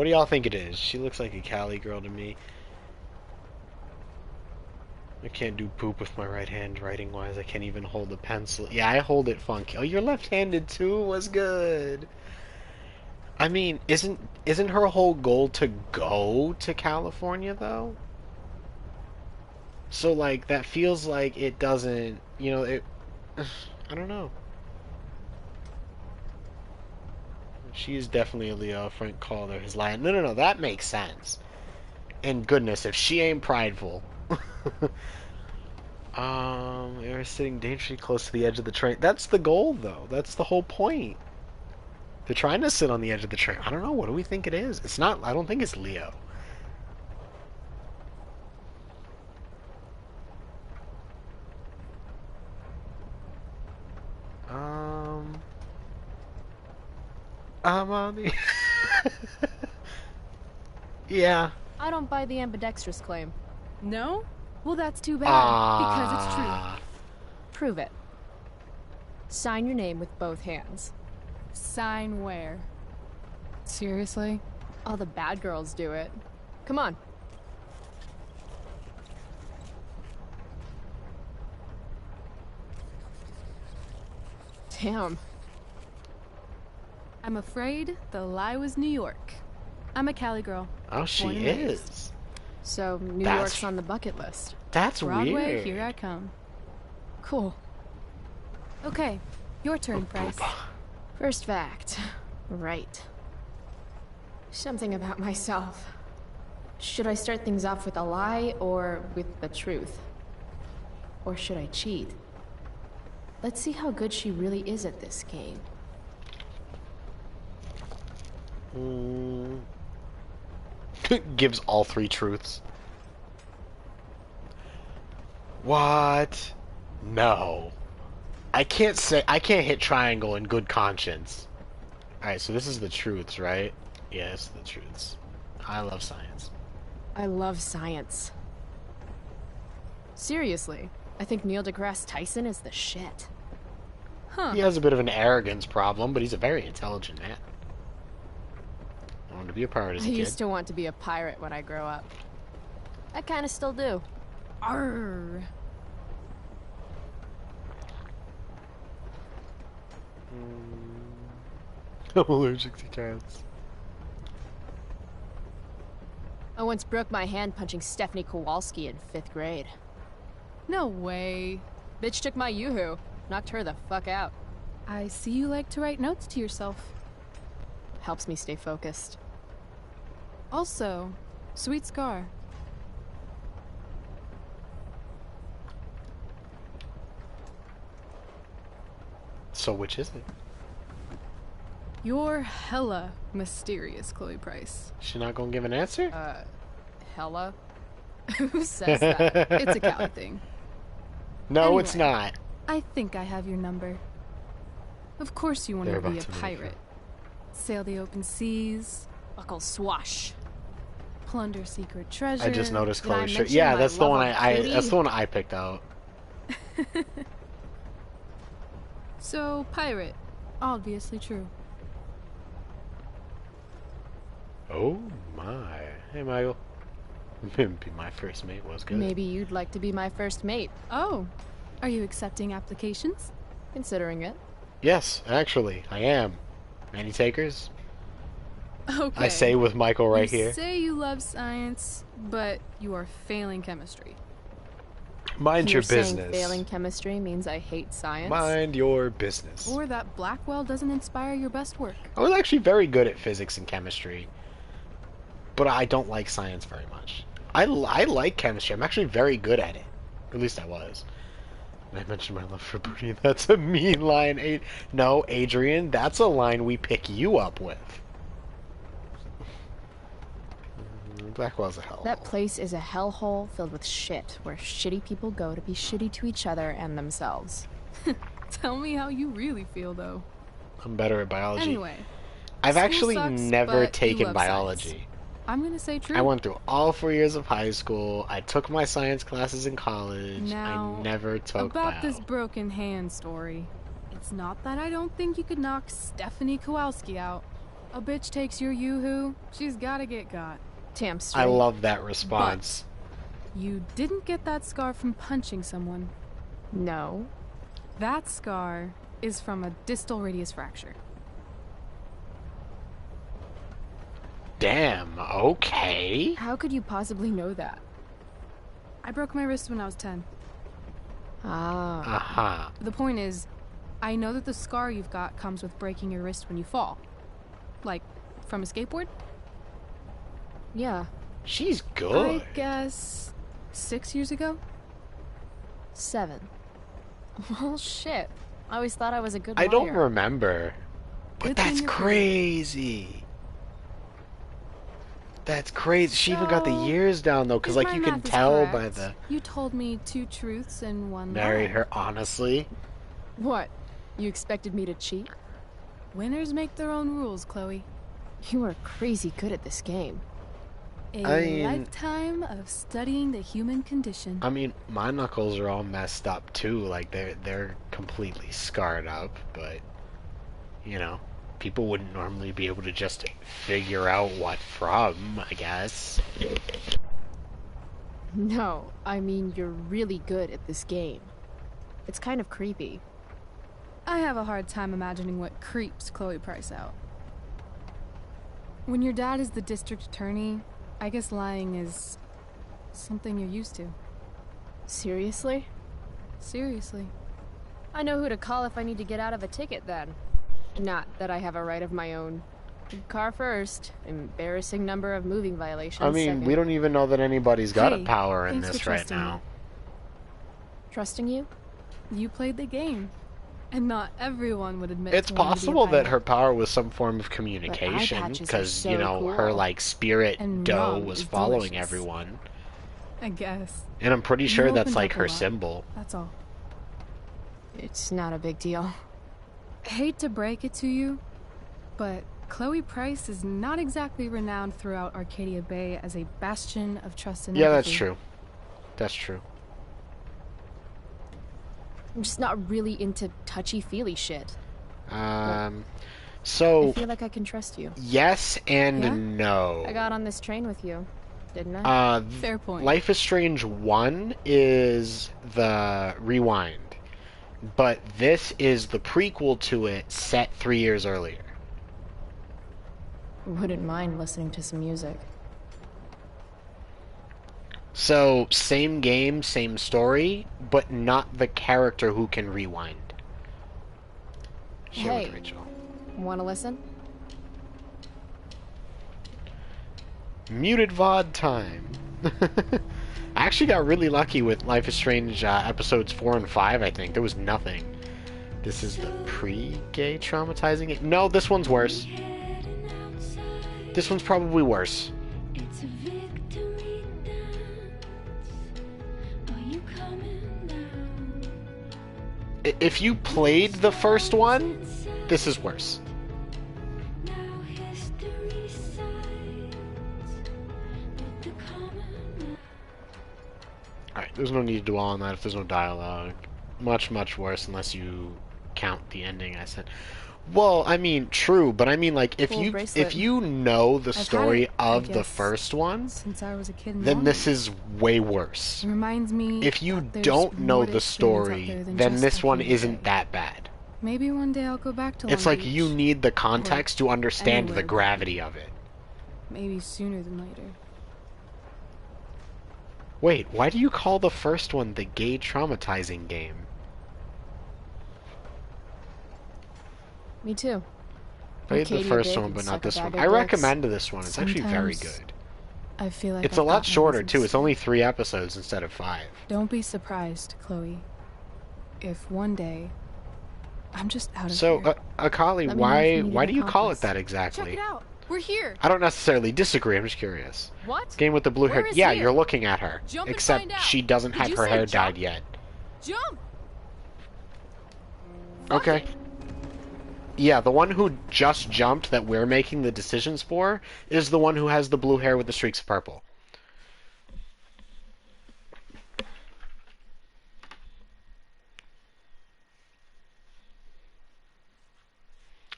S1: do y'all think it is? She looks like a Cali girl to me. I can't do poop with my right hand writing wise. I can't even hold a pencil. Yeah, I hold it funky. Oh, you're left-handed too? What's good? I mean, isn't her whole goal to go to California though? So like that feels like it doesn't, it I don't know. She is definitely a Leo. Frank called her his lion. No, that makes sense. And goodness, if she ain't prideful. They were sitting dangerously close to the edge of the train. That's the goal, though. That's the whole point. They're trying to sit on the edge of the train. I don't know. What do we think it is? It's not. I don't think it's Leo. I'm on the... Yeah.
S5: I don't buy the ambidextrous claim.
S21: No? Well, that's too bad, because it's true.
S5: Prove it. Sign your name with both hands.
S21: Sign where? Seriously?
S5: All the bad girls do it. Come on. Damn.
S21: I'm afraid the lie was New York. I'm a Cali girl.
S1: Oh, she
S21: born and raised.
S1: is.
S5: So New
S1: That's-
S5: York's on the bucket list.
S1: That's
S21: Broadway,
S1: weird.
S21: here I come.
S5: Cool.
S21: Okay, your turn, Price.
S5: First fact. Right. Something about myself. Should I start things off with a lie or with the truth? Or should I cheat? Let's see how good she really is at this game.
S1: Gives all three truths. What? No. I can't hit triangle in good conscience. Alright, so this is the truths, right? Yes, the truths. I love science.
S5: I love science. Seriously, I think Neil deGrasse Tyson is the shit. Huh.
S1: He has a bit of an arrogance problem, but he's a very intelligent man. I wanted to be a pirate as a
S5: I
S1: kid.
S5: used to want to be a pirate when I grow up. I kinda still do.
S21: Arr.
S1: I'm allergic to cats.
S5: I once broke my hand punching Stephanie Kowalski in 5th grade.
S21: No way.
S5: Bitch took my yoo-hoo. Knocked her the fuck out.
S21: I see you like to write notes to yourself.
S5: Helps me stay focused.
S21: Also, sweet scar.
S1: So which is it?
S21: You're hella mysterious, Chloe Price.
S1: She not gonna give an answer?
S5: Hella?
S21: Who says that? It's a Cali thing.
S1: No,
S21: Anyway,
S1: it's not.
S21: I think I have your number. Of course you want
S1: They're
S21: to be
S1: about
S21: a
S1: to make
S21: pirate. Sail the open seas.
S5: Buckle swash.
S21: Plunder secret treasure.
S1: I just noticed
S5: Did I
S1: Chloe's shirt.
S5: mention
S1: Yeah,
S5: my
S1: that's the
S5: love
S1: one
S5: of
S1: I
S5: beauty?
S1: that's the one I picked out.
S21: So, pirate. Obviously true.
S1: Oh my. Hey Michael. Be my first mate was good.
S5: Maybe you'd like to be my first mate.
S21: Oh, are you accepting applications?
S5: Considering it.
S1: Yes, actually, I am. Any takers?
S21: Okay.
S1: I say with Michael right
S21: you
S1: here.
S21: say you love science, but you are failing chemistry.
S1: Mind
S5: You're
S1: your
S5: saying
S1: business.
S5: failing chemistry means I hate science?
S1: Mind your business.
S21: Or that Blackwell doesn't inspire your best work.
S1: I was actually very good at physics and chemistry, but I don't like science very much. I like chemistry. I'm actually very good at it. At least I was. And I mentioned my love for Bernie. That's a mean line. No, Adrian, that's a line we pick you up with. Blackwell's a hell.
S5: That place is a hellhole filled with shit, where shitty people go to be shitty to each other and themselves.
S21: Tell me how you really feel, though.
S1: I'm better at biology.
S21: Anyway,
S1: I've
S21: school
S1: actually
S21: sucks,
S1: never
S21: but you
S1: taken
S21: love
S1: biology.
S21: science. I'm gonna say true.
S1: I went through all 4 years of high school. I took my science classes in college.
S21: Now,
S1: I never took
S21: about
S1: bio.
S21: this broken hand story. It's not that I don't think you could knock Stephanie Kowalski out. A bitch takes your yoo-hoo, she's gotta get got.
S5: Damn straight.
S1: I love that response.
S21: But you didn't get that scar from punching someone.
S5: No.
S21: That scar is from a distal radius fracture.
S1: Damn, okay.
S5: How could you possibly know that?
S21: I broke my wrist when I was 10.
S5: Ah.
S1: Uh-huh.
S21: The point is, I know that the scar you've got comes with breaking your wrist when you fall. Like, from a skateboard?
S5: Yeah.
S1: She's good.
S21: I guess 6 years ago?
S5: 7. Well, shit. I always thought I was a good
S1: I
S5: liar.
S1: don't remember. But
S21: Good thing
S1: that's
S21: you're
S1: crazy. That's crazy. She even got the
S21: So,
S1: years down, though, because,
S21: if
S1: like,
S21: my
S1: you can
S21: math is
S1: tell by
S21: correct,
S1: the...
S21: You told me 2 truths and 1 lie.
S1: Marry her honestly.
S5: What? You expected me to cheat?
S21: Winners make their own rules, Chloe.
S5: You are crazy good at this game.
S21: A lifetime of studying the human condition.
S1: I mean, my knuckles are all messed up too. Like they're completely scarred up, but you know, people wouldn't normally be able to just figure out what from, I guess.
S10: No, I mean, you're really good at this game. It's kind of creepy.
S21: I have a hard time imagining what creeps Chloe Price out. When your dad is the district attorney, I guess lying is something you're used to.
S10: Seriously?
S21: Seriously.
S10: I know who to call if I need to get out of a ticket then. Not that I have a right of my own. Car first, embarrassing number of moving violations.
S1: I mean,
S10: second.
S1: we don't even know that anybody's got a
S21: Hey,
S1: power in
S21: thanks
S1: this
S21: for
S1: right
S21: trusting
S1: now.
S21: me.
S10: Trusting you?
S21: You played the game. And not everyone would admit
S1: It's
S21: to wanting to be a
S1: possible that
S21: pilot.
S1: her power was some form of communication,
S10: patches are
S1: because,
S10: so
S1: you know, her,
S10: cool.
S1: like, spirit
S21: And
S1: dough
S21: rum
S1: was
S21: is
S1: following
S21: delicious.
S1: everyone.
S21: I guess.
S1: And I'm pretty
S21: You
S1: sure that's,
S21: opened
S1: like,
S21: up a
S1: her
S21: lot.
S1: symbol.
S21: That's all.
S10: It's not a big deal.
S21: Hate to break it to you, but Chloe Price is not exactly renowned throughout Arcadia Bay as a bastion of trust and
S1: Yeah, that's
S21: empathy.
S1: true. That's true.
S10: I'm just not really into touchy-feely shit.
S1: So...
S10: I feel like I can trust you.
S1: Yes and
S10: Yeah?
S1: no.
S10: I got on this train with you, didn't I?
S21: Fair point.
S1: Life is Strange 1 is the rewind, but this is the prequel to it set 3 years earlier.
S10: Wouldn't mind listening to some music.
S1: So, same game, same story, but not the character who can rewind. Share
S10: Hey,
S1: with Rachel.
S10: wanna listen?
S1: Muted VOD time. I actually got really lucky with Life is Strange episodes 4 and 5, I think. There was nothing. This is the pre-gay traumatizing it. No, this one's worse. This one's probably worse. If you played the first one, this is worse. Alright, there's no need to dwell on that if there's no dialogue. Much, much worse unless you count the ending I said. Well, I mean, true, but I mean, like, if
S21: Full
S1: you
S21: bracelet.
S1: know the
S21: I've had
S1: story
S21: it, I
S1: of the
S21: guess,
S1: first one,
S21: since I was a kid.
S1: then this is way worse.
S21: It reminds me.
S1: If you
S21: that there's
S1: don't know
S21: more to
S1: the
S21: experience out
S1: story,
S21: there than
S1: then
S21: just
S1: this one
S21: Arcadia
S1: isn't
S21: Bay.
S1: that bad.
S21: Maybe one day I'll go back to.
S1: It's
S21: Long
S1: like
S21: Beach.
S1: you need the context to understand the
S21: anywhere.
S1: gravity of it.
S21: Maybe sooner than later.
S1: Wait, why do you call the first one the gay traumatizing game?
S10: Me too.
S1: Played the
S10: Arcadia
S1: first
S10: Bay
S1: one,
S10: can
S1: but
S10: suck
S1: not
S10: a
S1: this
S10: bag
S1: one.
S10: of
S1: I
S10: dicks.
S1: recommend this one. It's actually very
S21: Sometimes
S1: good.
S21: I feel like
S1: It's a
S21: I've
S1: lot
S21: got my
S1: shorter,
S21: reasons.
S1: too. It's only 3 episodes instead of 5.
S21: Don't be surprised, Chloe. If one day I'm just out of
S1: So,
S21: here.
S1: Akali,
S21: Let me know if you need
S1: why
S21: an
S1: do you call it
S21: accomplice.
S1: that exactly?
S21: Check it out. We're here.
S1: I don't necessarily disagree. I'm just curious.
S21: What?
S1: Game with the blue
S21: Where
S1: hair.
S21: is
S1: Yeah,
S21: here?
S1: you're looking at her.
S21: Jump and
S1: Except
S21: find out.
S1: she doesn't
S21: Did
S1: have
S21: you
S1: her
S21: say
S1: hair
S21: jump?
S1: dyed yet.
S21: Jump.
S1: Okay. Yeah, the one who just jumped that we're making the decisions for is the one who has the blue hair with the streaks of purple.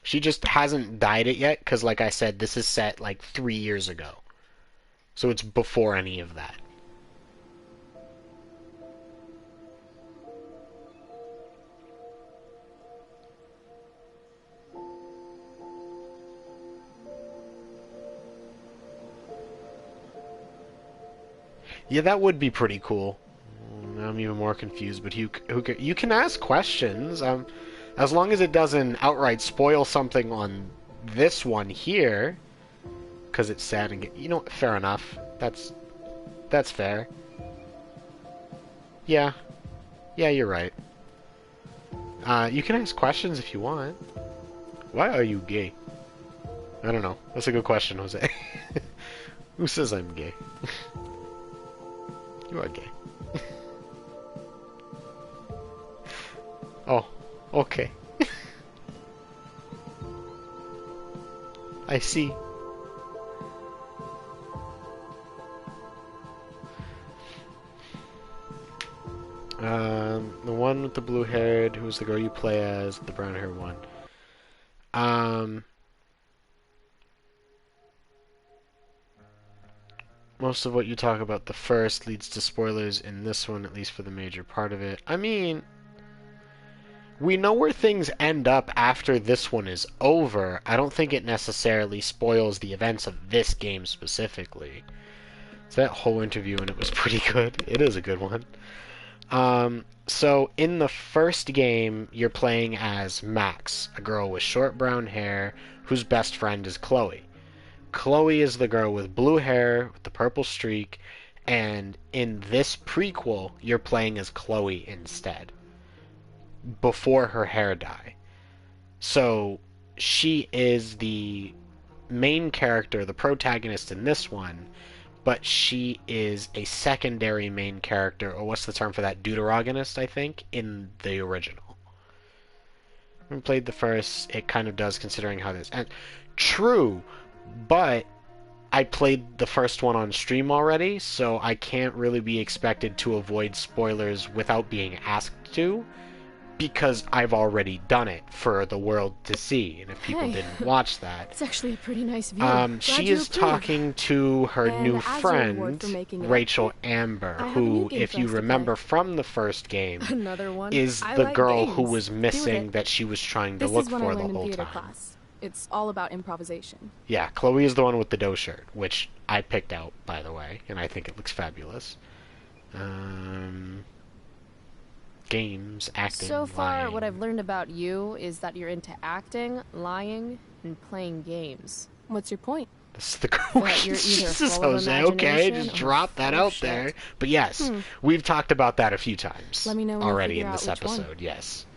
S1: She just hasn't dyed it yet, because like I said, this is set like 3 years ago. So it's before any of that. Yeah, that would be pretty cool. Now I'm even more confused, but you can ask questions. As long as it doesn't outright spoil something on this one here, because it's sad and you know what, fair enough. That's fair. Yeah, you're right. You can ask questions if you want. Why are you gay? I don't know. That's a good question, Jose. Who says I'm gay? You are gay. Oh, okay. I see. The one with the blue haired, who's the girl you play as, the brown haired one. Most of what you talk about the first leads to spoilers in this one, at least for the major part of it. I mean, we know where things end up after this one is over. I don't think it necessarily spoils the events of this game specifically. So that whole interview, and it was pretty good. It is a good one. So in the first game, you're playing as Max, a girl with short brown hair whose best friend is Chloe. Chloe is the girl with blue hair with the purple streak, and in this prequel, you're playing as Chloe instead, before her hair dye. So she is the main character, the protagonist in this one, but she is a secondary main character, or what's the term for that? Deuteragonist, I think, in the original. I haven't played the first, it kind of does, considering how this ends. True, but I played the first one on stream already, so I can't really be expected to avoid spoilers without being asked to, because I've already done it for the world to see, and if people didn't watch that.
S10: It's actually a pretty nice view.
S1: She is talking to her new friend, Rachel Amber, who, if you remember from the first game,
S21: Another one.
S1: is
S21: I
S1: the
S21: like
S1: girl
S21: games.
S1: who was
S21: Do
S1: missing
S21: it.
S1: that she was trying to
S21: This
S1: look
S21: is what
S1: for
S21: I
S1: the
S21: learned in
S1: whole
S21: theater
S1: time.
S21: class. It's all about improvisation.
S1: Yeah, Chloe is the one with the dough shirt, which I picked out, by the way, and I think it looks fabulous. Games, acting,
S10: So far,
S1: lying.
S10: what I've learned about you is that you're into acting, lying, and playing games.
S21: What's your point?
S1: This is the girl.
S10: That you're either
S1: Jesus,
S10: full of
S1: Jose, okay,
S10: imagination
S1: just
S10: or
S1: drop that
S10: full of
S1: out there.
S10: shit.
S1: But yes,
S21: Hmm.
S1: we've talked about that a few times
S21: Let me know when you
S1: already
S21: figure
S1: in
S21: out
S1: this
S21: which one.
S1: episode, yes.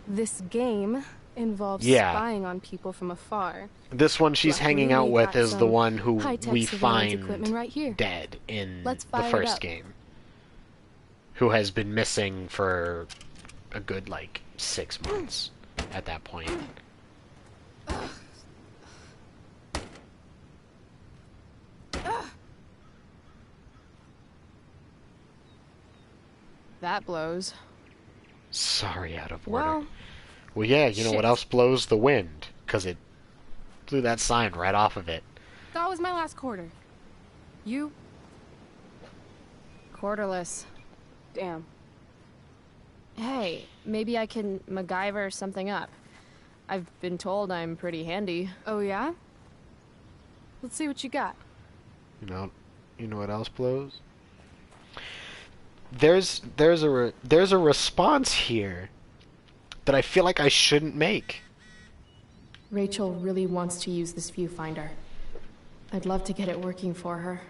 S21: This game involves
S1: Yeah.
S21: spying on people from afar.
S1: This one she's
S21: Luckily,
S1: hanging out
S21: we've
S1: with
S21: got
S1: is the
S21: some
S1: one who
S21: high-tech
S1: we
S21: surveillance
S1: find
S21: equipment right here.
S1: dead in
S21: Let's
S1: the
S21: fire it
S1: first
S21: up.
S1: game. Who has been missing for a good, 6 months at that point.
S10: That blows.
S1: Sorry, out of order.
S10: Well,
S1: Well, yeah, you know what
S10: shit.
S1: else blows? The wind. Because it blew that sign right off of it.
S21: That was my last quarter. You?
S10: Quarterless.
S21: Damn.
S10: Hey, maybe I can MacGyver something up. I've been told I'm pretty handy.
S21: Oh, yeah? Let's see what you got.
S1: You know what else blows? There's a response here that I feel like I shouldn't make.
S10: Rachel really wants to use this viewfinder. I'd love to get it working for her.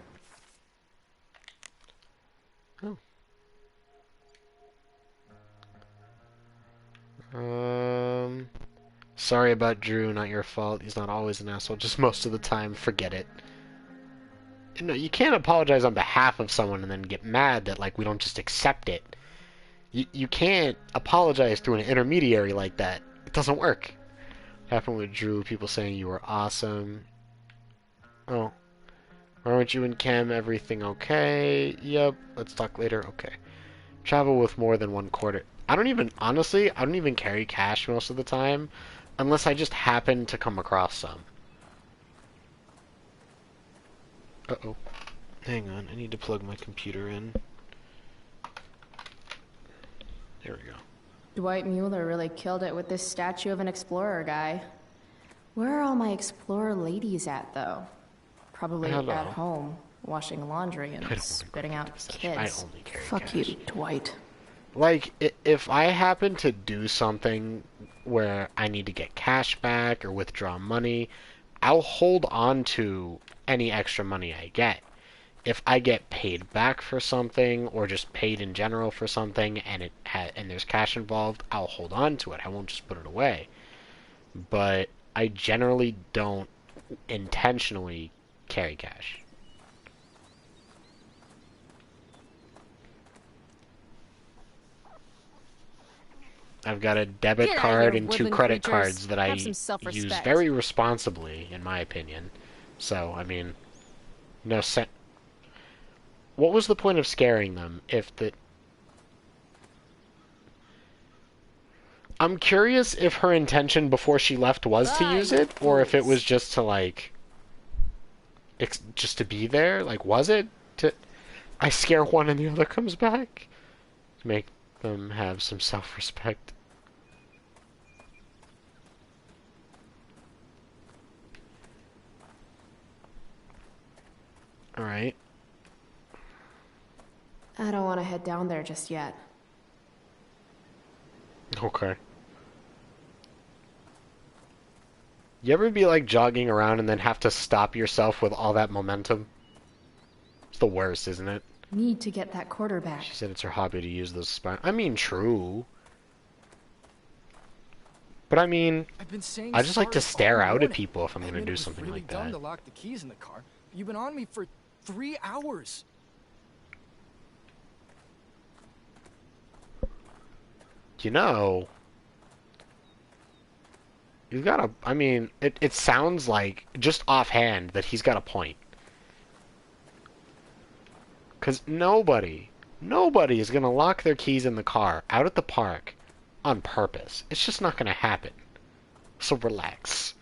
S1: Sorry about Drew, not your fault. He's not always an asshole, just most of the time. Forget it. No, you can't apologize on behalf of someone and then get mad that, we don't just accept it. You can't apologize through an intermediary like that. It doesn't work. Happened with Drew, people saying you were awesome. Oh. Why aren't you and Cam? Everything okay? Yep. Let's talk later. Okay. Travel with more than 1/4. Honestly, I don't even carry cash most of the time, unless I just happen to come across some. Uh-oh. Hang on, I need to plug my computer in. There we go.
S10: Dwight Mueller really killed it with this statue of an explorer guy. Where are all my explorer ladies at, though? Probably
S1: Hello.
S10: at home, washing laundry
S1: I
S10: and
S1: don't
S10: spitting out
S1: I
S10: kids.
S1: only carry
S10: Fuck
S1: cash.
S10: you, Dwight.
S1: If I happen to do something where I need to get cash back or withdraw money, I'll hold on to any extra money I get. If I get paid back for something, or just paid in general for something, and there's cash involved, I'll hold on to it. I won't just put it away. But I generally don't intentionally carry cash. I've got a debit
S21: Get outta
S1: card
S21: here,
S1: and 2
S21: woodland
S1: credit
S21: creatures.
S1: cards that I
S21: Have some
S1: use
S21: self-respect.
S1: very responsibly, in my opinion. So, I mean, no sense. What was the point of scaring them if the... I'm curious if her intention before she left was to use it, or if it was just to, like, just to be there. Like, was it to... I scare one and the other comes back? To make them have some self-respect. Alright.
S10: I don't want to head down there just yet.
S1: Okay. You ever be like jogging around and then have to stop yourself with all that momentum? It's the worst, isn't it?
S10: Need to get that quarterback.
S1: She said it's her hobby to use those spine. I mean, true. But I mean, I just like to stare out at people if I'm going to do something
S6: really
S1: like
S6: dumb
S1: that.
S6: to lock the keys in the car. You've been on me for 3 hours.
S1: You know, he's got a... I mean, it sounds like, just offhand, that he's got a point. Because nobody is going to lock their keys in the car out at the park on purpose. It's just not going to happen. So relax.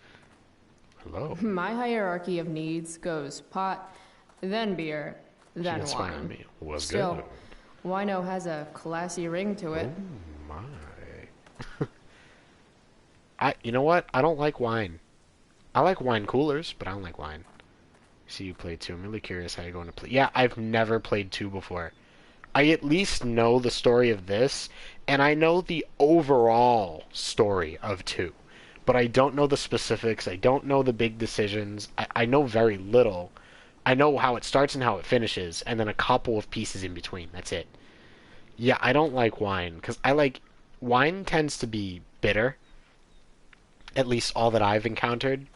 S1: Hello.
S10: My hierarchy of needs goes pot, then beer, then
S1: That's fine with
S10: wine.
S1: me. Was
S10: Still,
S1: good.
S10: wino has a classy ring to it.
S1: Oh my. You know what? I don't like wine. I like wine coolers, but I don't like wine. See you play 2. I'm really curious how you're going to play. Yeah, I've never played 2 before. I at least know the story of this, and I know the overall story of 2. But I don't know the specifics. I don't know the big decisions. I know very little. I know how it starts and how it finishes, and then a couple of pieces in between. That's it. Yeah, I don't like wine, because wine tends to be bitter. At least all that I've encountered.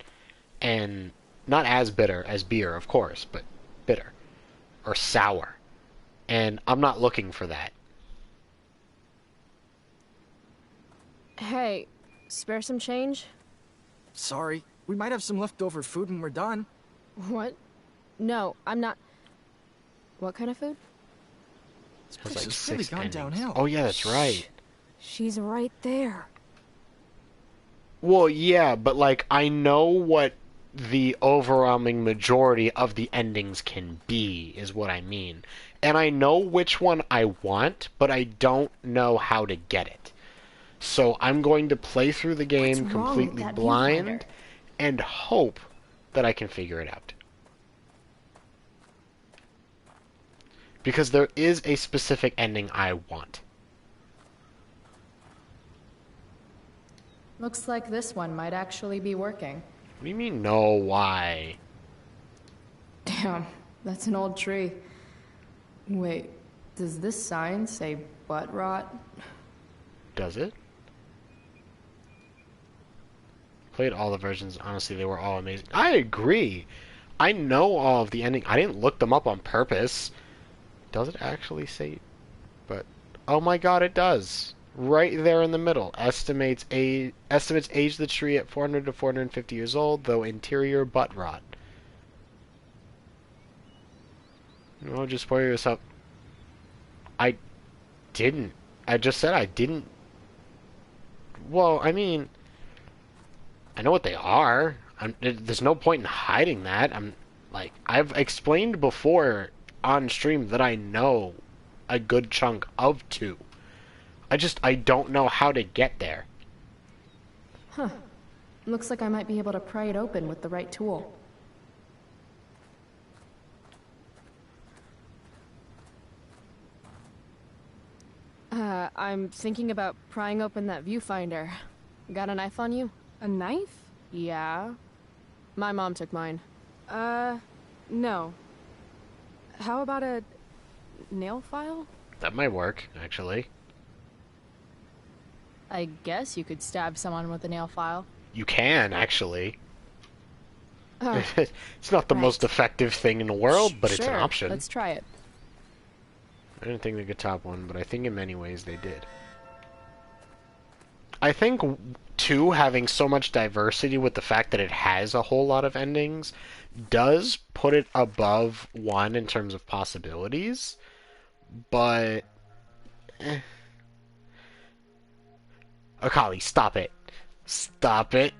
S1: And not as bitter as beer, of course, but bitter. Or sour. And I'm not looking for that.
S10: Hey, spare some change?
S6: Sorry, we might have some leftover food when we're done.
S10: What? No, I'm not... What kind of food?
S6: This
S1: Has
S6: place
S1: like
S6: has really
S1: 6
S6: gone
S1: endings.
S6: downhill.
S1: Oh yeah, that's right.
S20: She's right there.
S1: Well, yeah, but like, I know what the overwhelming majority of the endings can be, is what I mean. And I know which one I want, but I don't know how to get it. So I'm going to play through the game
S10: What's wrong with
S1: completely
S10: that
S1: blind
S10: viewfinder?
S1: and hope that I can figure it out. Because there is a specific ending I want.
S10: Looks like this one might actually be working.
S1: What do you mean, no, why?
S10: Damn, that's an old tree. Wait, does this sign say butt rot?
S1: Does it? Played all the versions. Honestly, they were all amazing. I agree. I know all of the ending. I didn't look them up on purpose. Does it actually say? But oh my god, it does. Right there in the middle. Estimates age the tree at 400 to 450 years old, though interior butt rot. No, just spoil yourself. I didn't. I just said I didn't. Well, I mean, I know what they are. There's no point in hiding that. I've explained before on stream that I know a good chunk of 2. I don't know how to get there.
S10: Huh. Looks like I might be able to pry it open with the right tool. I'm thinking about prying open that viewfinder. Got a knife on you?
S21: A knife?
S10: Yeah. My mom took mine.
S21: No. How about a nail file?
S1: That might work, actually.
S10: I guess you could stab someone with a nail file.
S1: You can, actually.
S10: Oh,
S1: It's not the most effective thing in the world, but it's an
S10: sure,
S1: option.
S10: let's try it.
S1: I didn't think they could top 1, but I think in many ways they did. I think 2 having so much diversity with the fact that it has a whole lot of endings does put it above 1 in terms of possibilities, but Akali, stop it. Stop it.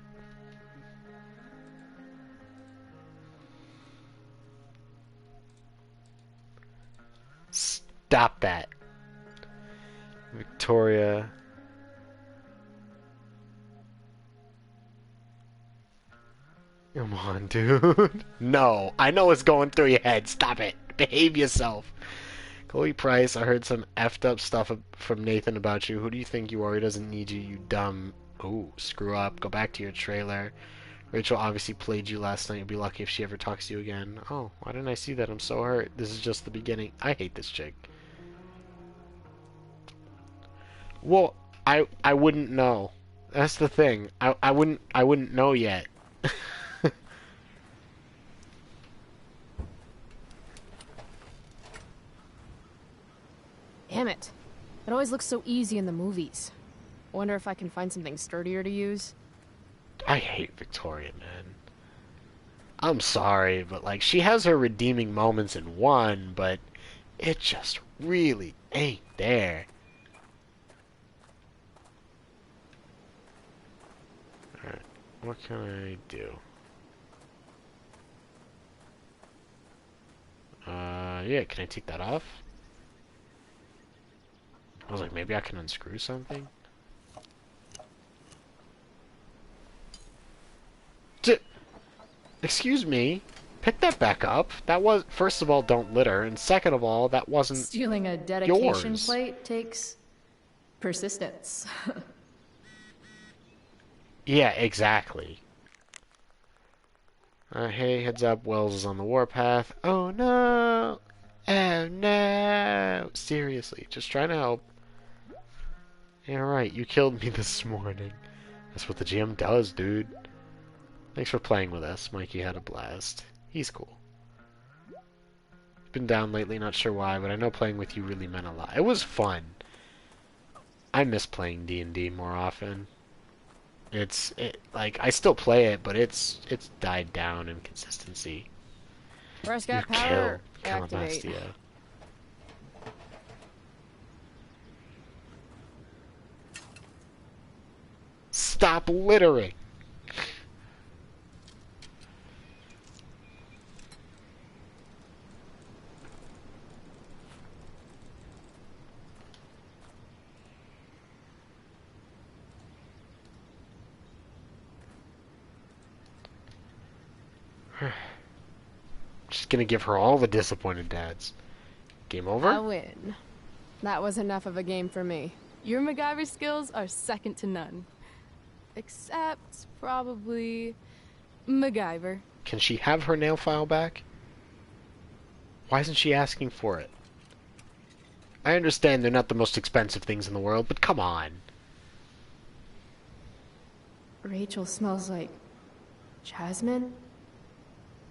S1: Stop that. Victoria. Come on, dude. No, I know what's going through your head. Stop it. Behave yourself. Chloe Price, I heard some effed up stuff from Nathan about you. Who do you think you are? He doesn't need you, you dumb... Ooh, screw up. Go back to your trailer. Rachel obviously played you last night. You'll be lucky if she ever talks to you again. Oh, why didn't I see that? I'm so hurt. This is just the beginning. I hate this chick. Well, I wouldn't know. That's the thing. I wouldn't know yet.
S10: Damn it. It always looks so easy in the movies. Wonder if I can find something sturdier to use.
S1: I hate Victoria, man. I'm sorry, but like she has her redeeming moments in 1, but it just really ain't there. Alright, what can I do? Yeah, can I take that off? I was like, maybe I can unscrew something? Excuse me? Pick that back up. That was, first of all, don't litter, and second of all, that wasn't
S2: Stealing a dedication
S1: yours.
S2: plate takes persistence.
S1: Yeah, exactly. Hey, heads up, Wells is on the warpath. Oh no! Oh no! Seriously, just trying to help. Yeah, right, you killed me this morning. That's what the GM does, dude. Thanks for playing with us. Mikey had a blast. He's cool. Been down lately, not sure why, but I know playing with you really meant a lot. It was fun. I miss playing D&D more often. Like I still play it, but it's died down in consistency.
S10: First got
S1: Your
S10: power.
S1: kill,
S10: Activate.
S1: Calabastia. Stop littering. Just gonna give her all the disappointed dads. Game over?
S21: I win. That was enough of a game for me. Your MacGyver skills are second to none. Except, probably, MacGyver.
S1: Can she have her nail file back? Why isn't she asking for it? I understand they're not the most expensive things in the world, but come on.
S10: Rachel smells like... Jasmine?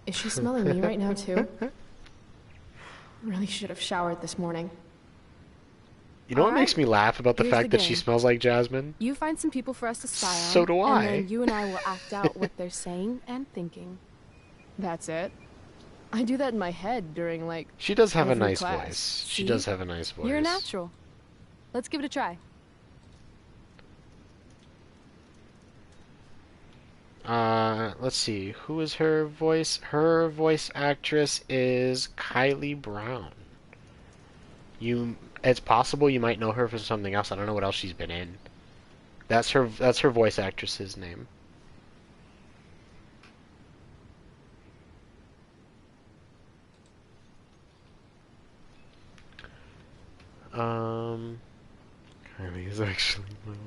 S10: Is she smelling me right now, too? Really should have showered this morning.
S1: You know what makes me laugh about the
S21: Here's
S1: fact
S21: the
S1: that she
S21: game.
S1: smells like Jasmine?
S21: You find some people for us to spy on.
S1: So do I.
S21: And then you and I will act out what they're saying and thinking.
S10: That's it? I do that in my head during, like,
S1: She does have a
S10: every
S1: nice
S10: class.
S1: voice. She
S21: See?
S1: does have a nice voice.
S21: You're a natural. Let's give it a try.
S1: Let's see. Who is her voice? Her voice actress is Kylie Brown. It's possible you might know her from something else. I don't know what else she's been in. That's her voice actress's name. Kylie is actually my wife.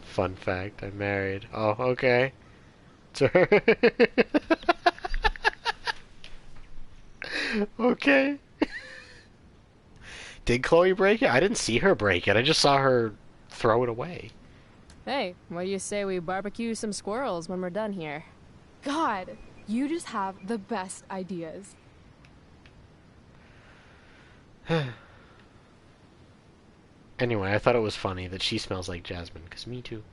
S1: Fun fact, I'm married. Oh, okay. To her. Okay. Did Chloe break it? I didn't see her break it. I just saw her throw it away.
S10: Hey, what do you say we barbecue some squirrels when we're done here?
S21: God, you just have the best ideas.
S1: Anyway, I thought it was funny that she smells like Jasmine, because me too.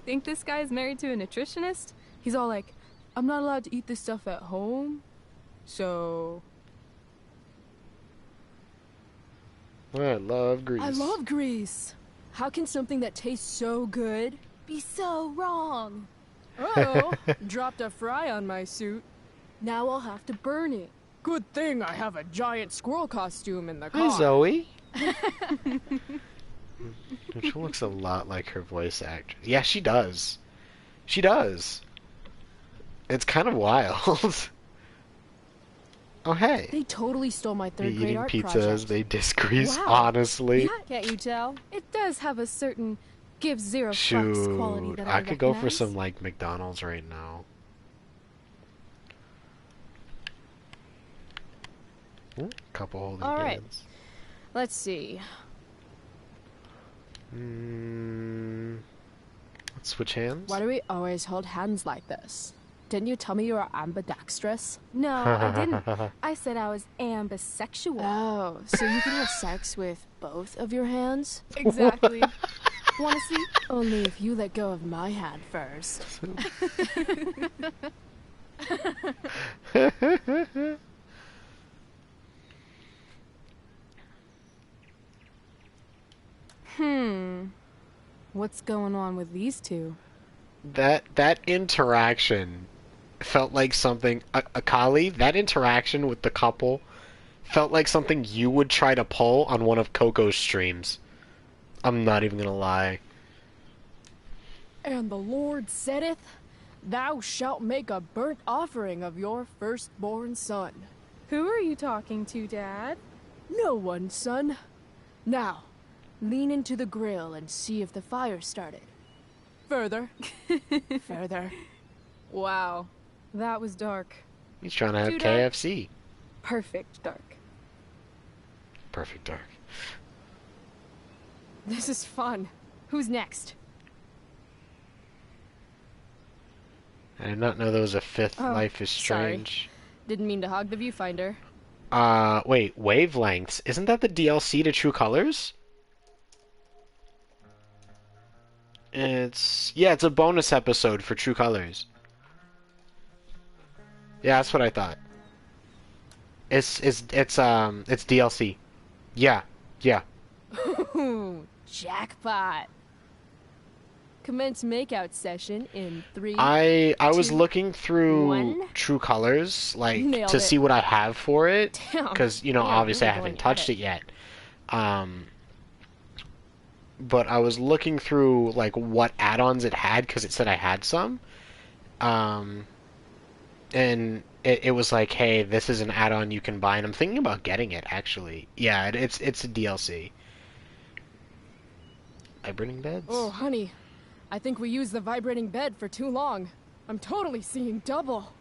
S21: Think this guy's married to a nutritionist? He's all like, I'm not allowed to eat this stuff at home, so...
S1: I love grease.
S21: I love grease. How can something that tastes so good be so wrong? Oh, dropped a fry on my suit. Now I'll have to burn it. Good thing I have a giant squirrel costume in the car.
S1: Hi, Zoe. She looks a lot like her voice actress. Yeah, she does. She does. It's kind of wild. Oh, hey.
S21: They totally stole my third grade
S1: Eating
S21: art
S1: pizza
S21: project.
S1: as they disgrease,
S21: Wow.
S1: honestly.
S21: Can't you tell? It does have a certain give zero fucks
S1: Shoot,
S21: quality that
S1: I could go for
S21: recognize.
S1: some, like, McDonald's right now. Ooh, couple holding
S10: All right.
S1: hands.
S10: Let's see.
S1: Let's switch hands.
S21: Why do we always hold hands like this? Didn't you tell me you were ambidextrous?
S20: No, I didn't. I said I was ambisexual.
S10: Oh, so you can have sex with both of your hands?
S21: Exactly. Wanna see? Only if you let go of my hand first. What's going on with these two?
S1: That interaction felt like something... Akali, that interaction with the couple felt like something you would try to pull on one of Coco's streams. I'm not even gonna lie.
S21: And the Lord saith, Thou shalt make a burnt offering of your firstborn son.
S20: Who are you talking to, Dad?
S21: No one, son. Now, lean into the grill and see if the fire started. Further. Further.
S20: Wow, that was dark.
S1: He's trying to have
S20: Too dark.
S1: KFC.
S20: Perfect dark.
S1: Perfect dark.
S21: This is fun. Who's next?
S1: I did not know there was a fifth
S21: Oh,
S1: Life is
S21: sorry.
S1: Strange.
S21: Didn't mean to hog the viewfinder.
S1: Wait, Wavelengths. Isn't that the DLC to True Colors? It's a bonus episode for True Colors. Yeah, that's what I thought. It's DLC. Yeah.
S21: Ooh, jackpot. Commence makeout session in 3.
S1: I was
S21: 2,
S1: looking through
S21: 1.
S1: True Colors, like,
S21: Nailed
S1: to
S21: it.
S1: see what I have for it,
S21: Damn,
S1: because,
S21: we are
S1: obviously I
S21: really
S1: haven't
S21: going at
S1: touched
S21: it.
S1: it yet. But I was looking through, like, what add-ons it had, because it said I had some. And it was like, hey, this is an add-on you can buy, and I'm thinking about getting it, actually. Yeah, it's a DLC. Vibrating beds?
S21: Oh, honey. I think we used the vibrating bed for too long. I'm totally seeing double.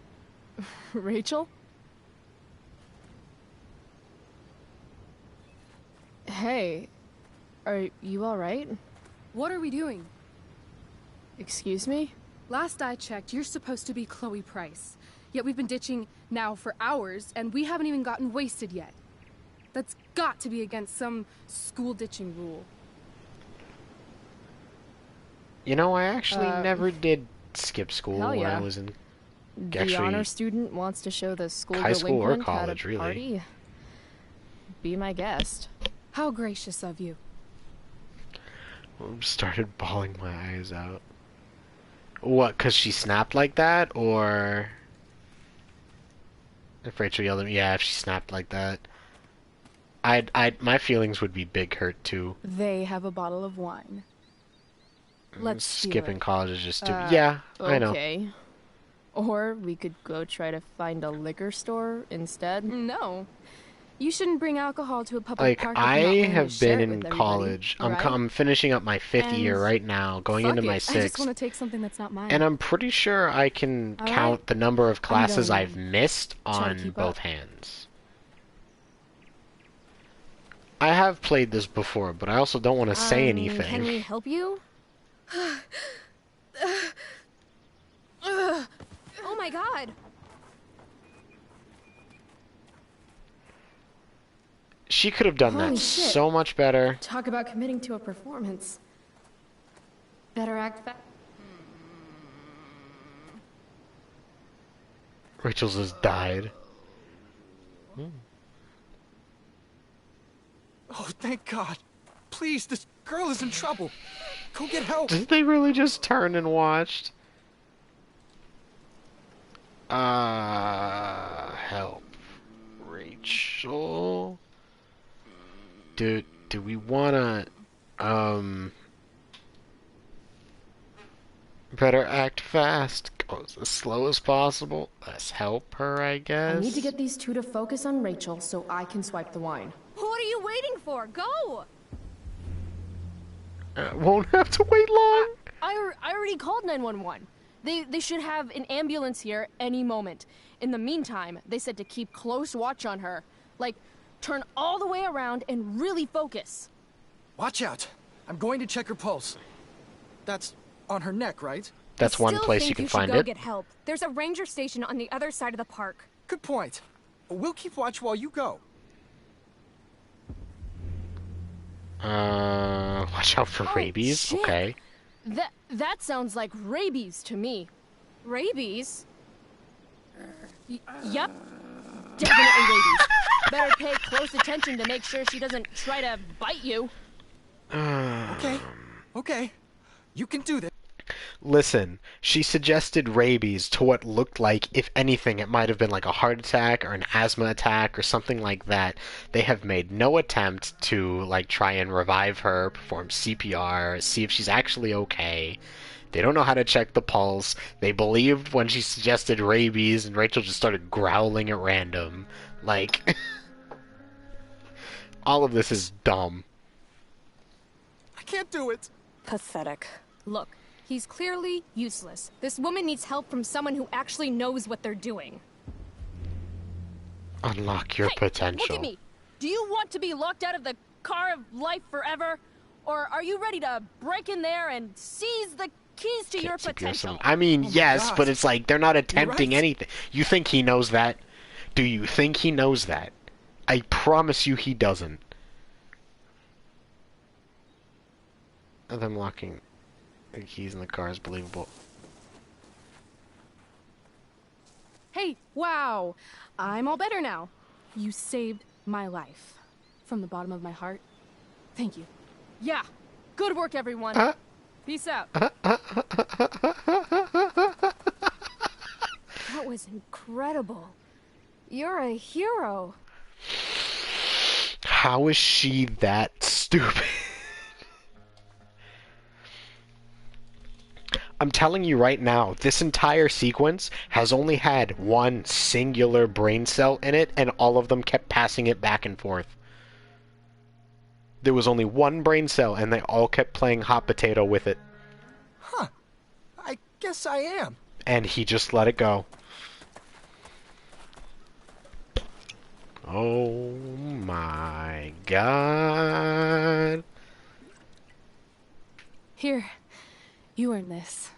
S21: Rachel? Hey, are you alright? What are we doing?
S10: Excuse me?
S21: Last I checked, you're supposed to be Chloe Price. Yet we've been ditching now for hours, and we haven't even gotten wasted yet. That's got to be against some school ditching rule.
S1: I actually never did skip school
S10: hell
S1: when
S10: yeah.
S1: I was in
S10: The honor student wants to show the school
S1: high school or
S10: delinquent
S1: college,
S10: at a
S1: really.
S10: party. Be my guest.
S21: How gracious of you.
S1: Started bawling my eyes out. What, because she snapped like that, or... If Rachel yelled at me, yeah, if she snapped like that. My feelings would be big hurt, too.
S21: They have a bottle of wine. Let's steal
S1: Skipping
S21: it.
S1: college is just stupid. Yeah, I know.
S10: Okay. Or we could go try to find a liquor store instead.
S21: No. You shouldn't bring alcohol to a public
S1: Like,
S21: park if you're not
S1: I
S21: willing to
S1: have
S21: share
S1: been
S21: it
S1: in
S21: with everybody,
S1: college.
S21: right?
S1: I'm finishing up my fifth
S21: And
S1: year right now, going
S21: fuck
S1: into my
S21: it. I just
S1: sixth.
S21: want to take something that's not mine.
S1: And I'm pretty sure I can
S21: All right.
S1: count the number of classes
S21: going
S1: I've missed
S21: Try to
S1: on
S21: keep
S1: both
S21: up.
S1: hands. I have played this before, but I also don't want to say anything.
S10: Can we help you?
S5: Oh my god.
S1: She could have done
S10: Holy
S1: that
S10: shit.
S1: so much better.
S10: Talk about committing to a performance. Better act
S1: Rachel's just died.
S6: Oh, thank God. Please, this girl is in trouble. Go get help.
S1: Did they really just turn and watched? Help. Rachel? Do we wanna, better act fast, go as slow as possible. Let's help her, I guess.
S10: I need to get these two to focus on Rachel so I can swipe the wine.
S5: What are you waiting for? Go!
S1: Won't have to wait long.
S10: I already called 911. They should have an ambulance here any moment. In the meantime, they said to keep close watch on her. Like, turn all the way around and really focus.
S6: Watch out. I'm going to check her pulse. That's on her neck, right?
S1: That's one place you can find it.
S5: Get help. There's a ranger station on the other side of the park.
S6: Good point. We'll keep watch while you go.
S1: Watch out for rabies.
S10: Shit.
S1: Okay.
S10: That sounds like rabies to me.
S5: Rabies?
S10: Yup. Definitely rabies. Better pay close attention to make sure she doesn't try to bite you.
S6: Okay. You can do this.
S1: Listen, she suggested rabies to what looked like, if anything, it might have been like a heart attack or an asthma attack or something like that. They have made no attempt to, like, try and revive her, perform CPR, see if she's actually okay. They don't know how to check the pulse. They believed when she suggested rabies, and Rachel just started growling at random. Like, all of this is dumb.
S6: I can't do it.
S5: Pathetic. Look, he's clearly useless. This woman needs help from someone who actually knows what they're doing.
S1: Unlock your potential.
S10: Look at me. Do you want to be locked out of the car of life forever? Or are you ready to break in there and seize the keys to your potential?
S1: I mean, yes, but it's like they're not attempting anything. You think he knows that? Do you think he knows that? I promise you he doesn't. Them locking the keys in the car is believable.
S21: Hey, wow. I'm all better now. You saved my life. From the bottom of my heart. Thank you.
S10: Yeah. Good work, everyone. Peace out.
S5: That was incredible. You're a hero.
S1: How is she that stupid? I'm telling you right now, this entire sequence has only had one singular brain cell in it, and all of them kept passing it back and forth. There was only one brain cell, and they all kept playing hot potato with it.
S6: Huh. I guess I am.
S1: And he just let it go. Oh my God.
S21: Here. You earned this.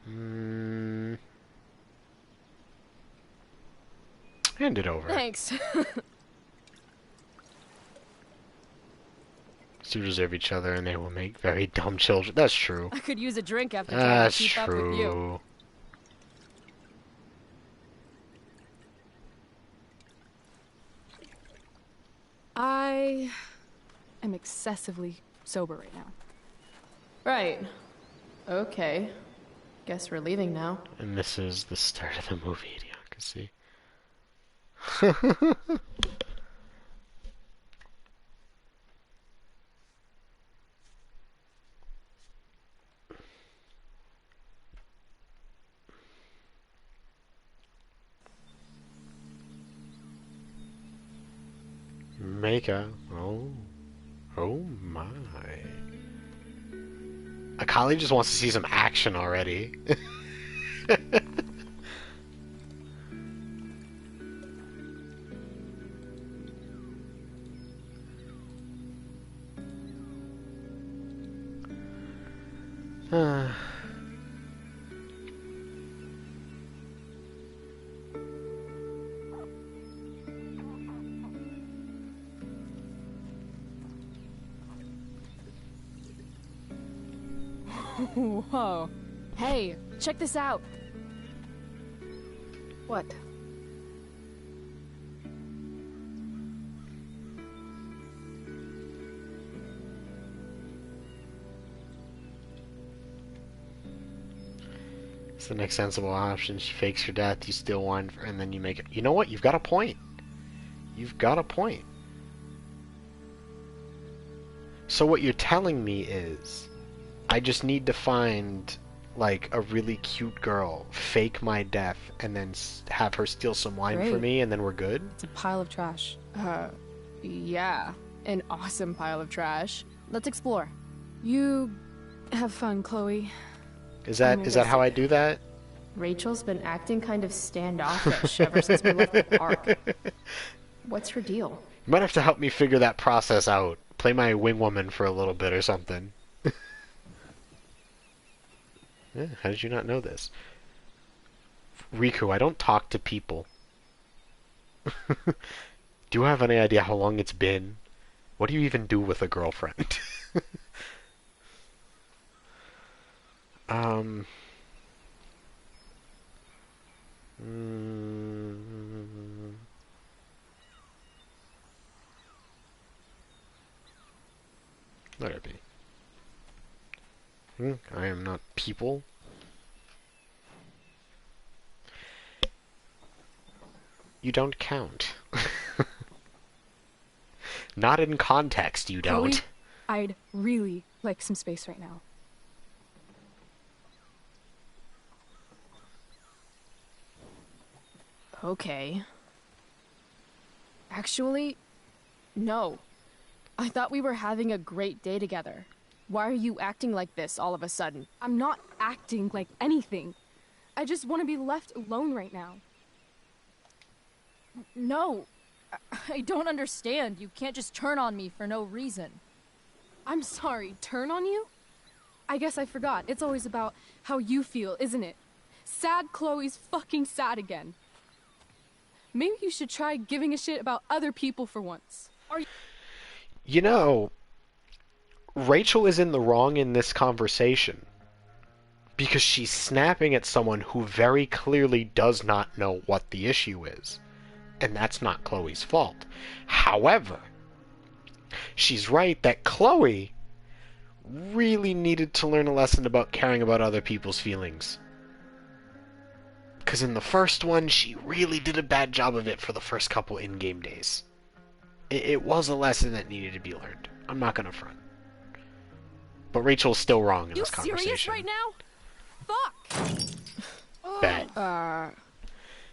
S1: Hand it over.
S10: Thanks.
S1: Two deserve each other, and they will make very dumb children. That's true.
S10: I could use a drink after trying to keep up with you.
S1: True.
S21: I am excessively sober right now.
S10: Right. Okay. Guess we're leaving now.
S1: And this is the start of the movie, you can see. Mecca. Oh my. Akali just wants to see some action already.
S10: Whoa. Hey, check this out.
S21: What?
S1: It's the next sensible option. She fakes her death, you steal wine, and then you make it. You know what? You've got a point. You've got a point. So what you're telling me is, I just need to find, like, a really cute girl, fake my death, and then have her steal some wine for
S2: Great.
S1: me, and then we're good?
S21: It's a pile of trash.
S10: Yeah. An awesome pile of trash. Let's explore.
S21: You have fun, Chloe.
S1: Is that how I do that?
S2: Rachel's been acting kind of standoffish ever since we left the park. What's her deal?
S1: You might have to help me figure that process out. Play my wingwoman for a little bit or something. Yeah, how did you not know this? Riku, I don't talk to people. Do you have any idea how long it's been? What do you even do with a girlfriend? Let it be. I am not people. You don't count. Not in context, you don't.
S21: Chloe, I'd really like some space right now.
S10: Okay. Actually, no. I thought we were having a great day together. Why are you acting like this all of a sudden?
S21: I'm not acting like anything. I just want to be left alone right now.
S10: No. I don't understand. You can't just turn on me for no reason.
S21: I'm sorry, turn on you? I guess I forgot. It's always about how you feel, isn't it? Sad Chloe's fucking sad again. Maybe you should try giving a shit about other people for once.
S1: You know, Rachel is in the wrong in this conversation. Because she's snapping at someone who very clearly does not know what the issue is. And that's not Chloe's fault. However, she's right that Chloe really needed to learn a lesson about caring about other people's feelings. Because in the first one, she really did a bad job of it for the first couple in-game days. It was a lesson that needed to be learned. I'm not gonna front. But Rachel's still wrong in this conversation.
S10: You serious right now? Fuck!
S1: Bet.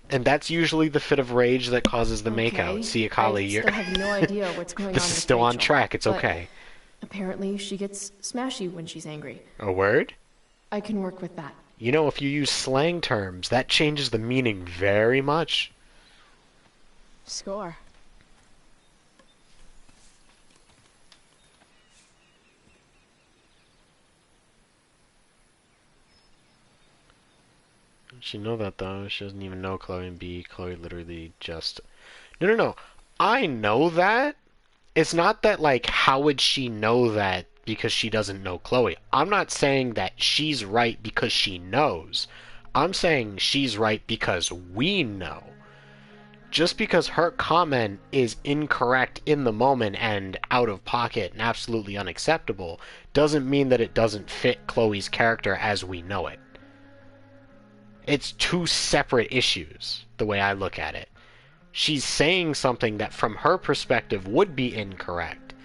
S1: And that's usually the fit of rage that causes the makeout. See, Akali,
S2: I still have no idea what's going on.
S1: This is
S2: with
S1: still on
S2: Rachel,
S1: track. It's
S2: but
S1: okay.
S2: Apparently, she gets smashy when she's angry.
S1: A word?
S2: I can work with that.
S1: You know, if you use slang terms, that changes the meaning very much.
S10: Score.
S1: She know that though. She doesn't even know Chloe and B. Chloe literally just... No. I know that. It's not that, like, how would she know that because she doesn't know Chloe? I'm not saying that she's right because she knows. I'm saying she's right because we know. Just because her comment is incorrect in the moment and out of pocket and absolutely unacceptable doesn't mean that it doesn't fit Chloe's character as we know it. It's two separate issues, the way I look at it. She's saying something that from her perspective would be incorrect,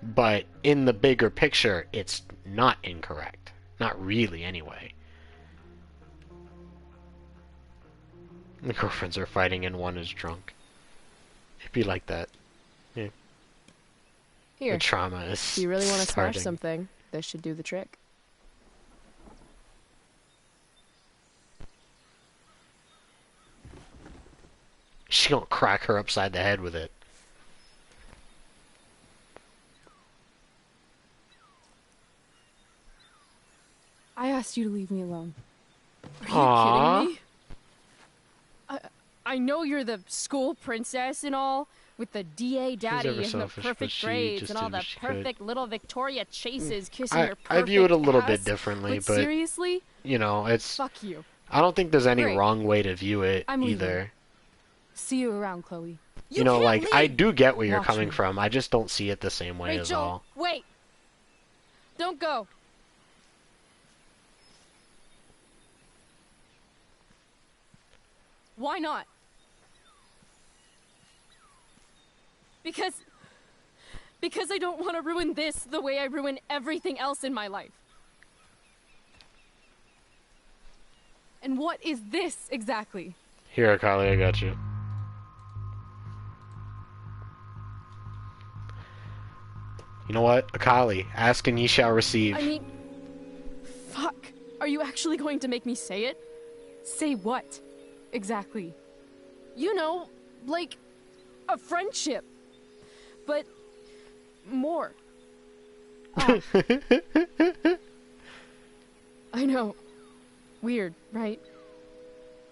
S1: but in the bigger picture, it's not incorrect. Not really, anyway. The girlfriends are fighting and one is drunk. It'd be like that. Yeah.
S10: Here.
S1: The trauma is
S10: If you really want to
S1: starting.
S10: smash something, this should do the trick.
S1: She's gonna crack her upside the head with it.
S21: I asked you to leave me alone.
S10: Are you
S1: Aww.
S10: kidding me? I know you're the school princess and all, with the DA daddy
S1: ever
S10: and the
S1: selfish, but
S10: perfect
S1: she
S10: grades
S1: just
S10: and all
S1: did
S10: the
S1: what she could.
S10: perfect little Victoria chases kissing
S1: I
S10: your perfect
S1: view it a little
S10: ass,
S1: bit differently, but
S10: seriously?
S1: you know, it's...
S10: Fuck you.
S1: I don't think there's any
S21: Great.
S1: wrong way to view it
S21: I'm leaving.
S1: either.
S21: See you around, Chloe.
S1: You know, like, I do get where you're
S21: Watch
S1: coming
S21: me.
S1: from. I just don't see it the same way as all.
S10: Rachel, wait! Don't go.
S21: Why not?
S10: Because I don't want to ruin this the way I ruin everything else in my life.
S21: And what is this exactly?
S1: Here, Akali, I got you. You know what? Akali, ask and ye shall receive.
S10: I mean, fuck. Are you actually going to make me say it?
S21: Say what? Exactly.
S10: You know, like a friendship. But more. I know. Weird, right?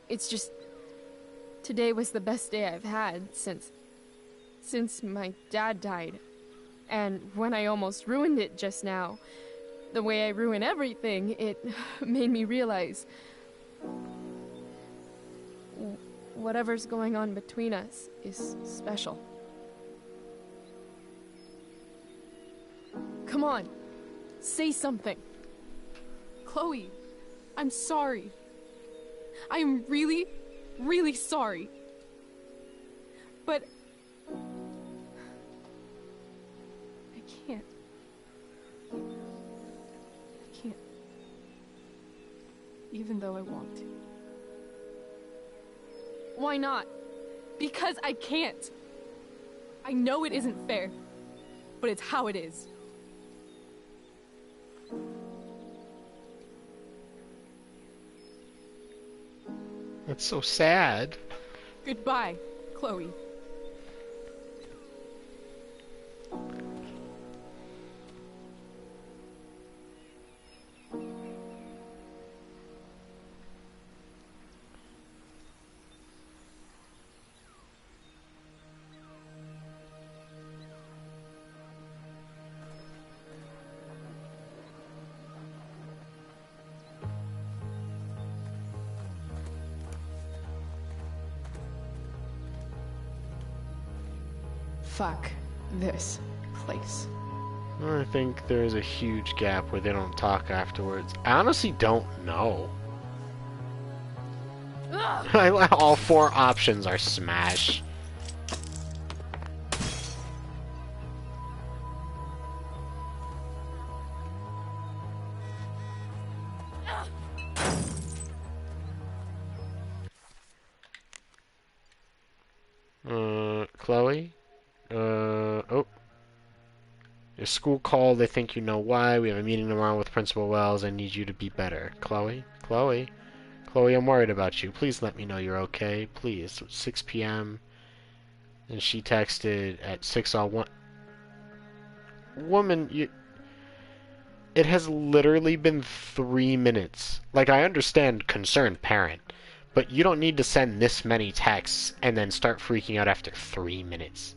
S10: It's just today was the best day I've had since my dad died. And when I almost ruined it just now, the way I ruin everything, it made me realize whatever's going on between us is special. Come on, say something.
S21: Chloe, I'm sorry. I am really, really sorry. But I can't. I can't. Even though I want to.
S10: Why not?
S21: Because I can't. I know it isn't fair, but it's how it is.
S1: That's so sad.
S21: Goodbye, Chloe.
S10: Fuck this place.
S1: I think there's a huge gap where they don't talk afterwards. I honestly don't know. All 4 options are smash. Chloe? Oh. Your school called, they think you know why. We have a meeting tomorrow with Principal Wells. I need you to be better. Chloe? Chloe? Chloe, I'm worried about you. Please let me know you're okay. Please. 6 p.m. And she texted at 6:01. Woman, you... It has literally been 3 minutes. Like, I understand concerned parent, but you don't need to send this many texts and then start freaking out after 3 minutes.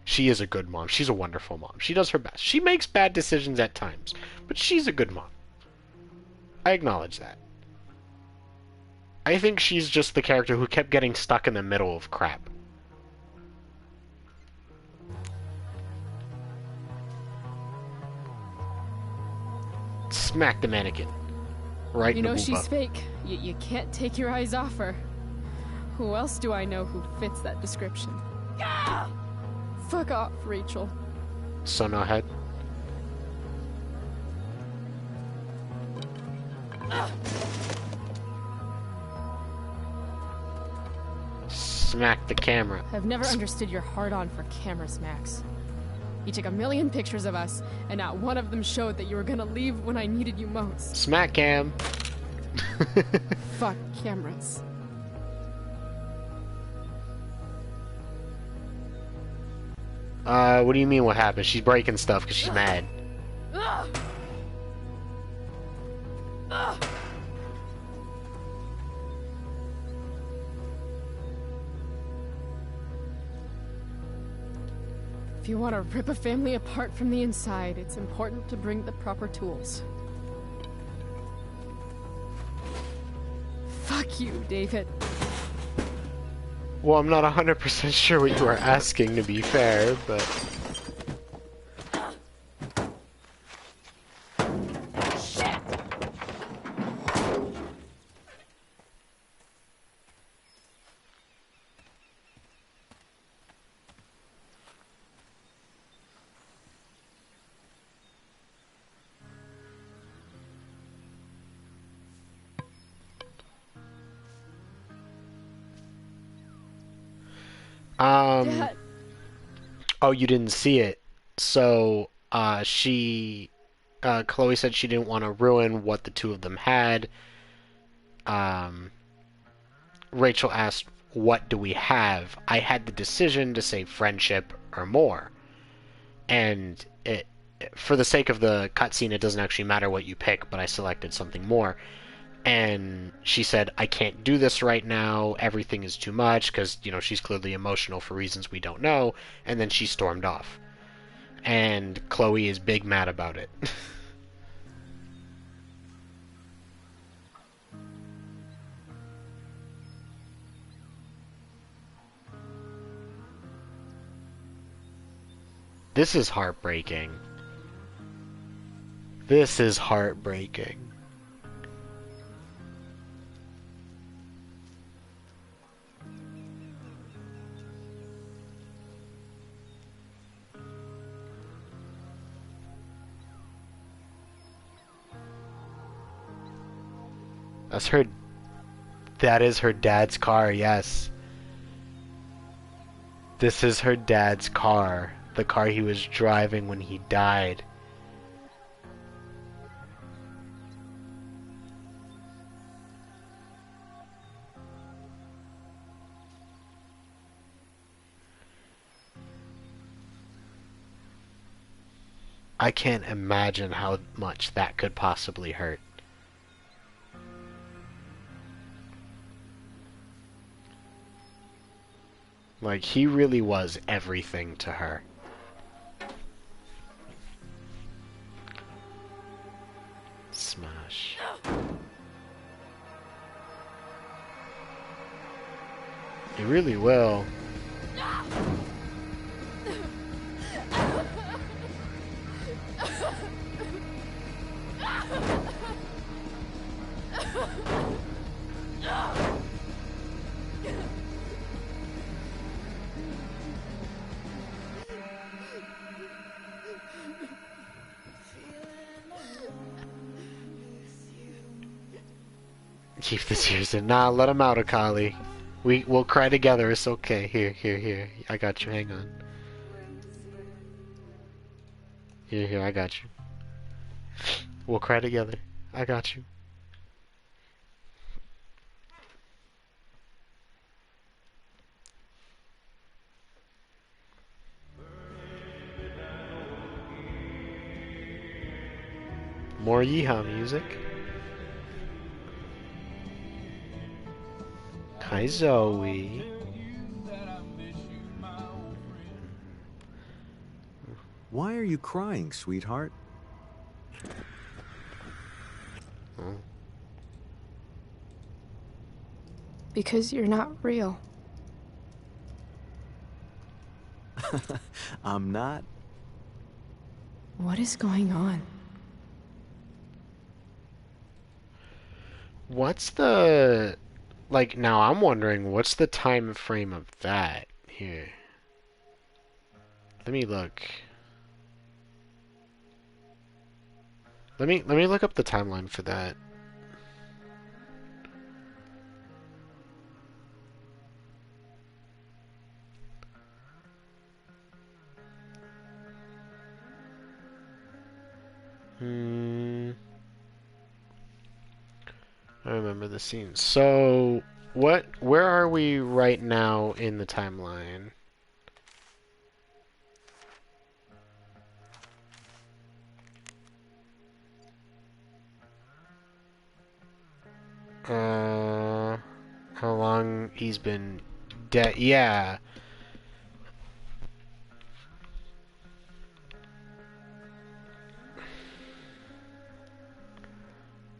S1: She is a good mom. She's a wonderful mom. She does her best. She makes bad decisions at times, but she's a good mom. I acknowledge that. I think she's just the character who kept getting stuck in the middle of crap. Smack the mannequin. Right
S10: You
S1: in the
S10: know
S1: boob
S10: she's
S1: up.
S10: fake. You can't take your eyes off her. Who else do I know who fits that description? Fuck off, Rachel.
S1: So no head. Smack the camera.
S10: I've never understood your hard-on for camera smacks. You took 1,000,000 pictures of us, and not one of them showed that you were gonna leave when I needed you most.
S1: Smack cam.
S10: Fuck cameras.
S1: What do you mean what happened? She's breaking stuff because she's mad.
S10: If you want to rip a family apart from the inside, it's important to bring the proper tools. Fuck.
S21: you, David.
S1: Well, I'm not 100% sure what you are asking, to be fair, but...
S21: Dad.
S1: Oh, you didn't see it. So, Chloe said she didn't want to ruin what the two of them had. Rachel asked, what do we have? I had the decision to say friendship or more. And for the sake of the cutscene, it doesn't actually matter what you pick, but I selected something more. And she said, I can't do this right now, everything is too much, because, she's clearly emotional for reasons we don't know, and then she stormed off. And Chloe is big mad about it. This is heartbreaking. This is heartbreaking. That is her dad's car, yes. This is her dad's car. The car he was driving when he died. I can't imagine how much that could possibly hurt. Like, he really was everything to her. Smash. He really will. Keep the tears in. Nah, let him out, Akali. We'll cry together. It's okay. Here. I got you. Hang on. Here. I got you. We'll cry together. I got you. More Yeehaw music. Hi, Zoe.
S4: Why are you crying, sweetheart?
S5: Because you're not real.
S4: I'm not.
S5: What is going on?
S1: What's the... Like, now I'm wondering, what's the time frame of that here? Let me look. Let me look up the timeline for that. I remember the scene. So, where are we right now in the timeline? How long he's been dead? Yeah.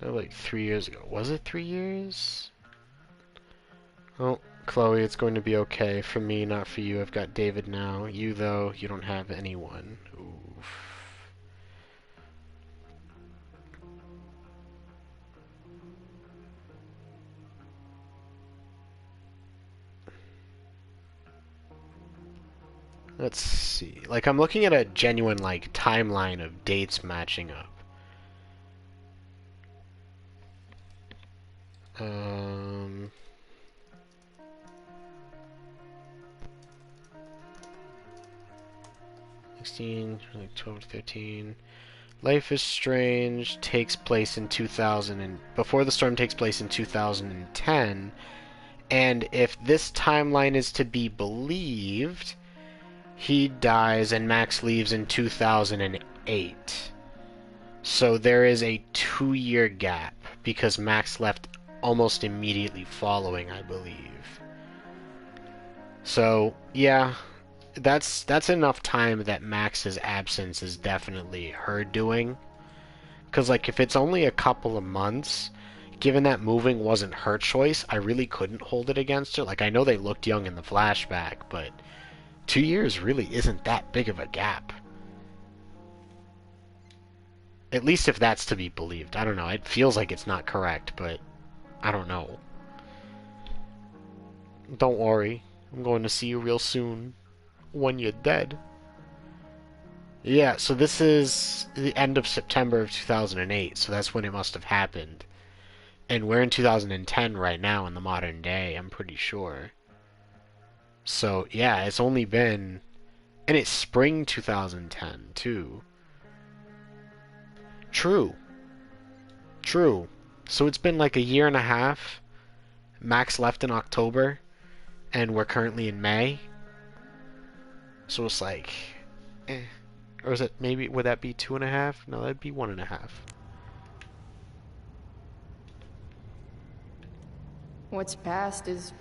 S1: No, like 3 years ago. Was it 3 years? Oh, Chloe, it's going to be okay. For me, not for you. I've got David now. You, though, you don't have anyone. Oof. Let's see. Like, I'm looking at a genuine, like, timeline of dates matching up. 16, like 12 to 13. Life is Strange takes place in 2000 and Before the Storm takes place in 2010, and if this timeline is to be believed, he dies and Max leaves in 2008. So there is a 2-year gap because Max left almost immediately following, I believe. So, yeah, that's enough time that Max's absence is definitely her doing. Because, like, if it's only a couple of months, given that moving wasn't her choice, I really couldn't hold it against her. Like, I know they looked young in the flashback, but 2 years really isn't that big of a gap. At least if that's to be believed. I don't know. It feels like it's not correct, but I don't know. Don't worry. I'm going to see you real soon. When you're dead. Yeah, so this is the end of September of 2008, so that's when it must have happened. And we're in 2010 right now in the modern day, I'm pretty sure. So, yeah, it's only been... And it's spring 2010, too. True. True. So it's been like a year and a half. Max left in October, and we're currently in May. So it's like... Or is it maybe... Would that be 2.5? No, that'd be 1.5.
S2: What's past is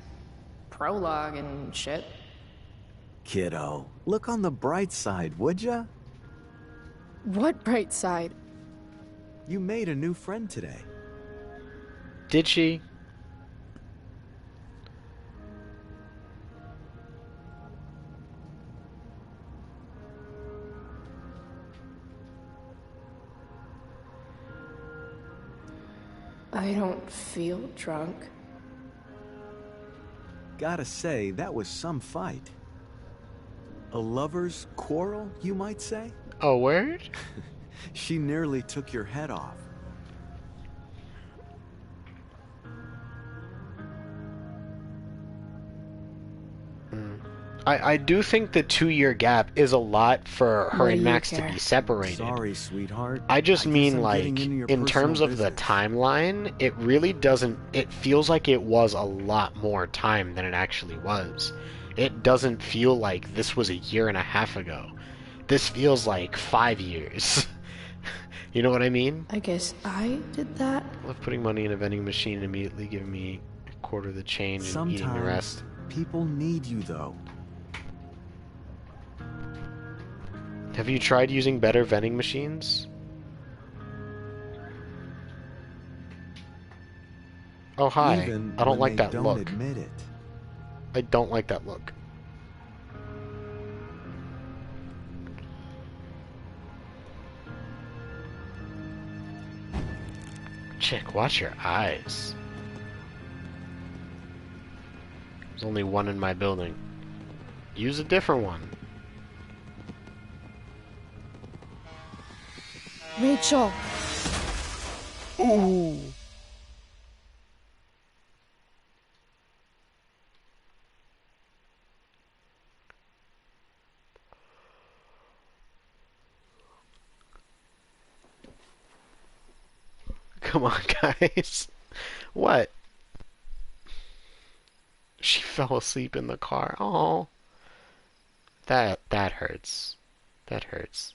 S2: prologue and shit.
S4: Kiddo, look on the bright side, would ya?
S2: What bright side?
S4: You made a new friend today.
S1: Did she?
S2: I don't feel drunk.
S4: Gotta say, that was some fight. A lover's quarrel, you might say?
S1: Oh, word?
S4: She nearly took your head off.
S1: I do think the 2-year gap is a lot for her and Max to be separated.
S4: Sorry, sweetheart.
S1: I just mean,
S4: I'm
S1: like, in terms of the timeline, it really doesn't... It feels like it was a lot more time than it actually was. It doesn't feel like this was a year and a half ago. This feels like 5 years. You know what I mean?
S2: I guess I did that.
S1: Love putting money in a vending machine and immediately giving me a quarter of the change and eating the rest.
S4: People need you, though.
S1: Have you tried using better vending machines? Oh, hi.
S4: Even
S1: I don't
S4: when
S1: like
S4: they
S1: that
S4: don't
S1: look.
S4: admit it.
S1: I don't like that look. Chick, watch your eyes. There's only one in my building. Use a different one.
S10: Rachel.
S1: Ooh. Come on, guys. What? She fell asleep in the car. Oh. That hurts. That hurts.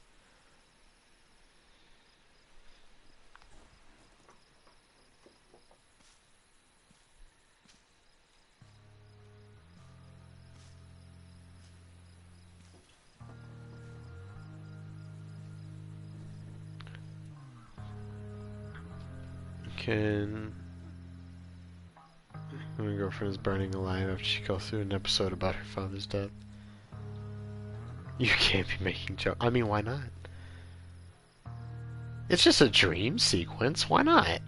S1: My girlfriend is burning alive after she goes through an episode about her father's death. You can't be making jokes. I mean, why not? It's just a dream sequence. Why not?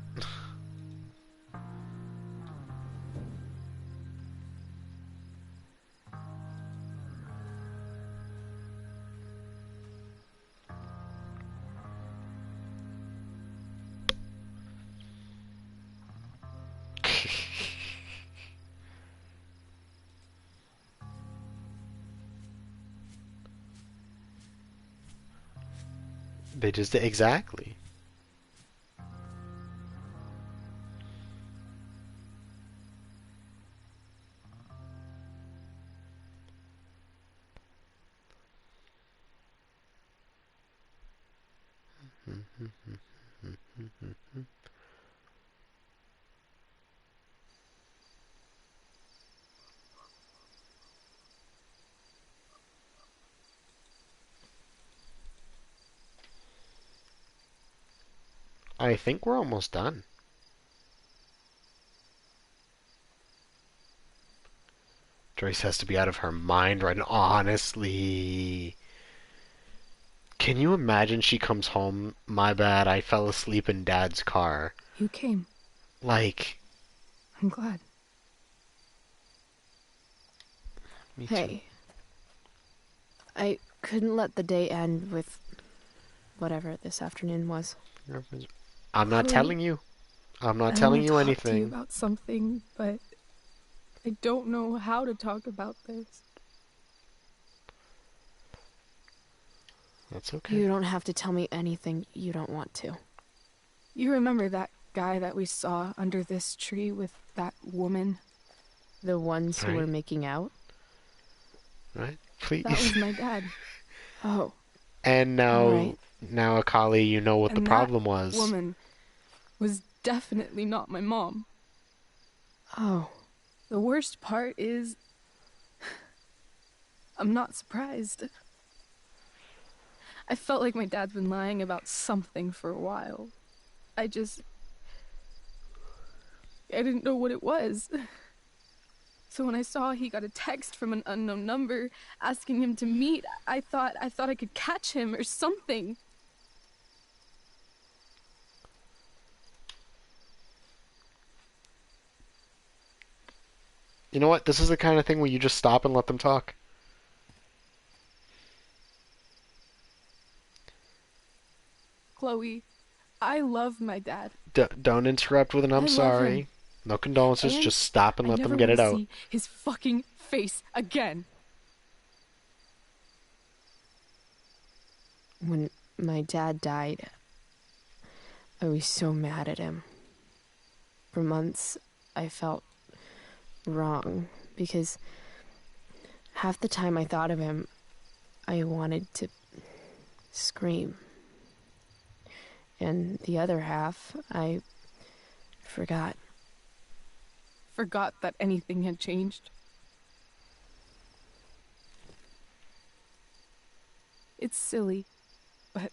S1: They just exactly. I think we're almost done. Joyce has to be out of her mind right now. Honestly. Can you imagine she comes home, my bad, I fell asleep in Dad's car.
S21: You came.
S1: Like...
S21: I'm glad.
S1: Me too.
S5: Hey. I couldn't let the day end with whatever this afternoon was.
S1: I'm not
S21: Chloe,
S1: telling you. I'm not
S21: I
S1: telling
S21: wanna
S1: you
S21: talk to
S1: anything.
S21: you about something, but I don't know how to talk about this.
S1: That's okay.
S5: You don't have to tell me anything you don't want to.
S21: You remember that guy that we saw under this tree with that woman?
S5: The ones who
S1: Right.
S5: were making out?
S1: Right? Please.
S21: That was my dad.
S5: Oh.
S1: And now,
S5: Right.
S1: now, Akali, you know what
S21: And
S1: the problem was.
S21: That woman was definitely not my mom.
S5: Oh.
S21: The worst part is, I'm not surprised. I felt like my dad's been lying about something for a while. I didn't know what it was. So when I saw he got a text from an unknown number asking him to meet, I thought I could catch him or something.
S1: You know what? This is the kind of thing where you just stop and let them talk.
S21: Chloe, I love my dad.
S1: Don't interrupt with an
S21: I
S1: I'm
S21: love
S1: sorry.
S21: him.
S1: No condolences.
S21: And
S1: Just stop and
S21: I
S1: let them
S21: never
S1: get it
S21: wanna
S1: out.
S21: see his fucking face again.
S5: When my dad died, I was so mad at him. For months, I felt wrong because half the time I thought of him, I wanted to scream. And the other half, I forgot.
S21: Forgot that anything had changed. It's silly, but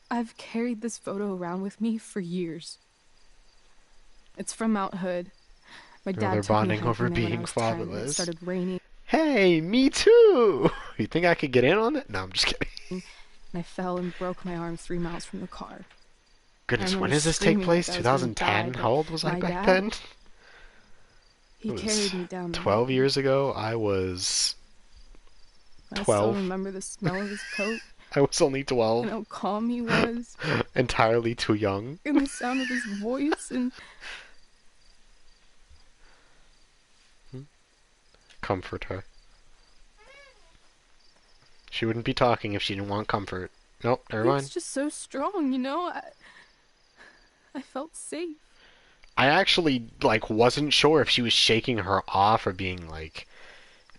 S21: I've carried this photo around with me for years. It's from Mount Hood. My
S1: Oh,
S21: dad
S1: they're
S21: took me
S1: bonding over
S21: hiking there when I
S1: being
S21: was 10 and It
S1: fatherless.
S21: started raining,
S1: Hey, me too. You think I could get in on it? No, I'm just kidding.
S21: and I fell and broke my arm 3 miles from the car.
S1: Goodness,
S21: I
S1: when
S21: remember
S1: does this take
S21: screaming
S1: place?
S21: like I was gonna
S1: 2010?
S21: die,
S1: How old was I
S21: my
S1: back
S21: dad,
S1: then?
S21: He
S1: It was
S21: carried me down the
S1: 12
S21: mountain.
S1: years ago, I was
S21: I still
S1: 12.
S21: remember the smell of his coat
S1: I was only 12.
S21: and how calm he was,
S1: Entirely too young.
S21: and the sound of his voice, and
S1: Comfort her. She wouldn't be talking if she didn't want comfort. Nope, never mind.
S21: it's just so strong, you know? I felt safe.
S1: I actually, wasn't sure if she was shaking her off or being,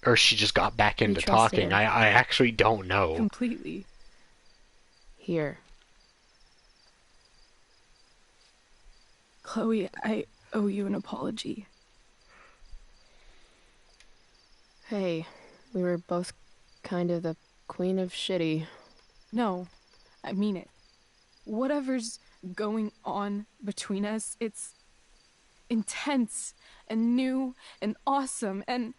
S1: or she just got back into
S5: trusted
S1: talking.
S5: her.
S1: I actually don't know.
S21: Completely.
S5: Here.
S21: Chloe, I owe you an apology.
S5: Hey, we were both kind of the queen of shitty.
S21: No, I mean it. Whatever's going on between us, it's intense and new and awesome, and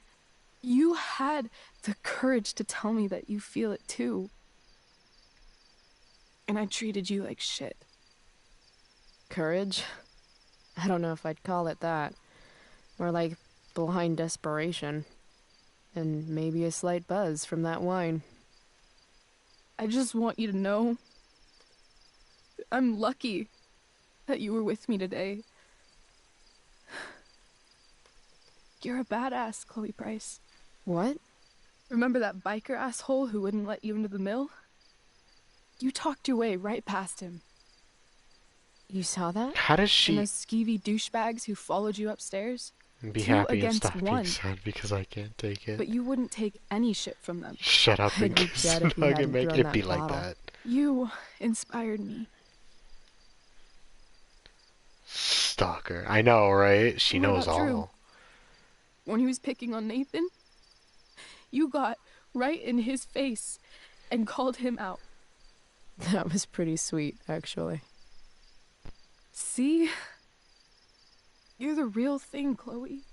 S21: you had the courage to tell me that you feel it too. And I treated you like shit.
S2: Courage? I don't know if I'd call it that. More like blind desperation. And maybe a slight buzz from that wine.
S21: I just want you to know I'm lucky that you were with me today. You're a badass, Chloe Price.
S2: What?
S21: Remember that biker asshole who wouldn't let you into the mill? You talked your way right past him.
S2: You saw that?
S1: How does she...
S21: And those skeevy douchebags who followed you upstairs?
S1: Be
S21: 2
S1: happy and
S21: against
S1: stop
S21: 1.
S1: being sad because I can't take it.
S21: But you wouldn't take any shit from them.
S1: Shut up and kiss and hug and make it be like that.
S21: You inspired me.
S1: Stalker. I know, right? She knows all.
S21: Drew? When he was picking on Nathan, you got right in his face and called him out.
S2: That was pretty sweet, actually.
S21: See? You're the real thing, Chloe.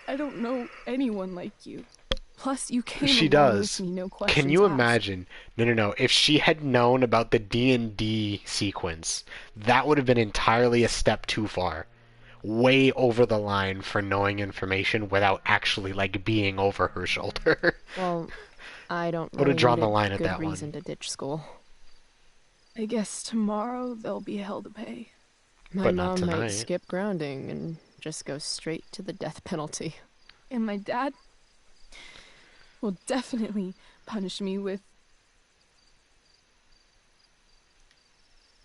S21: I don't know anyone like you. Plus, you came
S1: She
S21: along
S1: does.
S21: with me, no questions
S1: Can you
S21: asked.
S1: imagine? No. If she had known about the D&D sequence, that would have been entirely a step too far. Way over the line for knowing information without actually, like, being over her shoulder.
S2: Well, I don't
S1: Would have
S2: really
S1: drawn
S2: need
S1: the line
S2: a
S1: at
S2: good
S1: that one.
S2: reason to ditch school.
S21: I guess tomorrow there'll be hell to pay.
S2: My
S1: But not
S2: mom might
S1: tonight.
S2: skip grounding and just go straight to the death penalty.
S21: And my dad will definitely punish me with...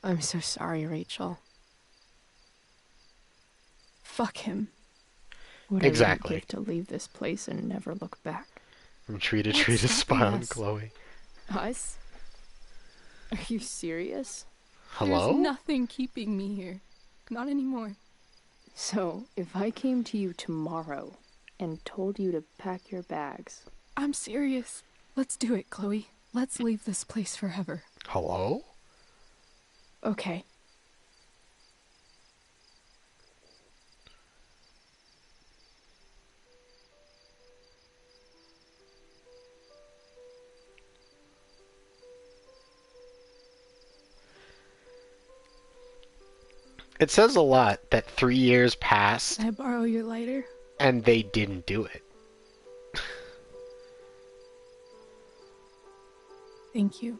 S2: I'm so sorry, Rachel.
S21: Fuck him.
S2: What
S1: Exactly.
S2: I would give to leave this place and never look back.
S1: From tree to
S21: What's
S1: tree to spy
S21: stopping
S1: on
S21: us?
S1: Chloe.
S2: Us? Are you serious?
S1: Hello?
S21: There's nothing keeping me here. Not anymore.
S2: So, if I came to you tomorrow and told you to pack your bags...
S21: I'm serious. Let's do it, Chloe. Let's leave this place forever.
S1: Hello?
S2: Okay.
S1: It says a lot that 3 years passed
S21: Can I borrow your lighter?
S1: and they didn't do it.
S21: Thank you.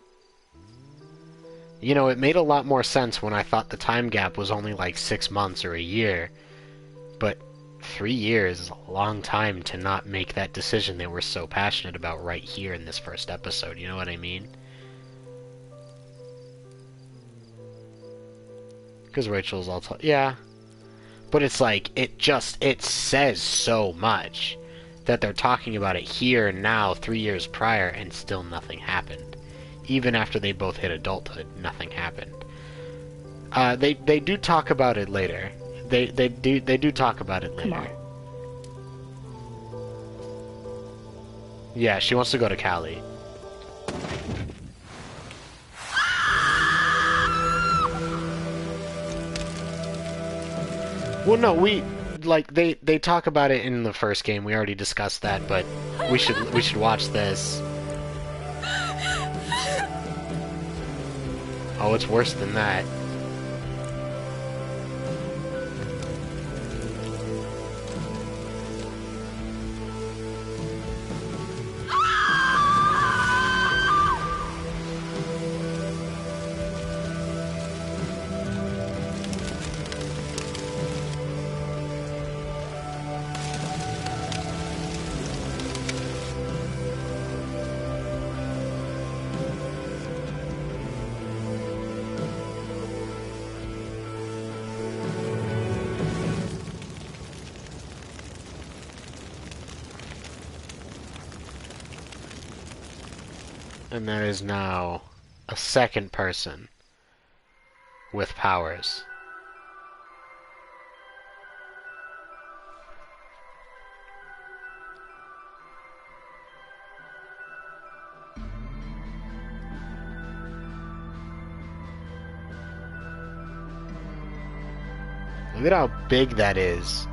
S1: You know, it made a lot more sense when I thought the time gap was only like 6 months or a year. But 3 years is a long time to not make that decision they were so passionate about right here in this first episode, you know what I mean? Because Rachel's all yeah. But it's like, it says so much that they're talking about it here and now, 3 years prior, and still nothing happened. Even after they both hit adulthood, nothing happened. They do talk about it later. They do talk about it later.
S2: Come on.
S1: Yeah, she wants to go to Cali. Well, no, they talk about it in the first game. We already discussed that, but we should watch this. Oh, it's worse than that. And there is now a second person with powers. Look at how big that is.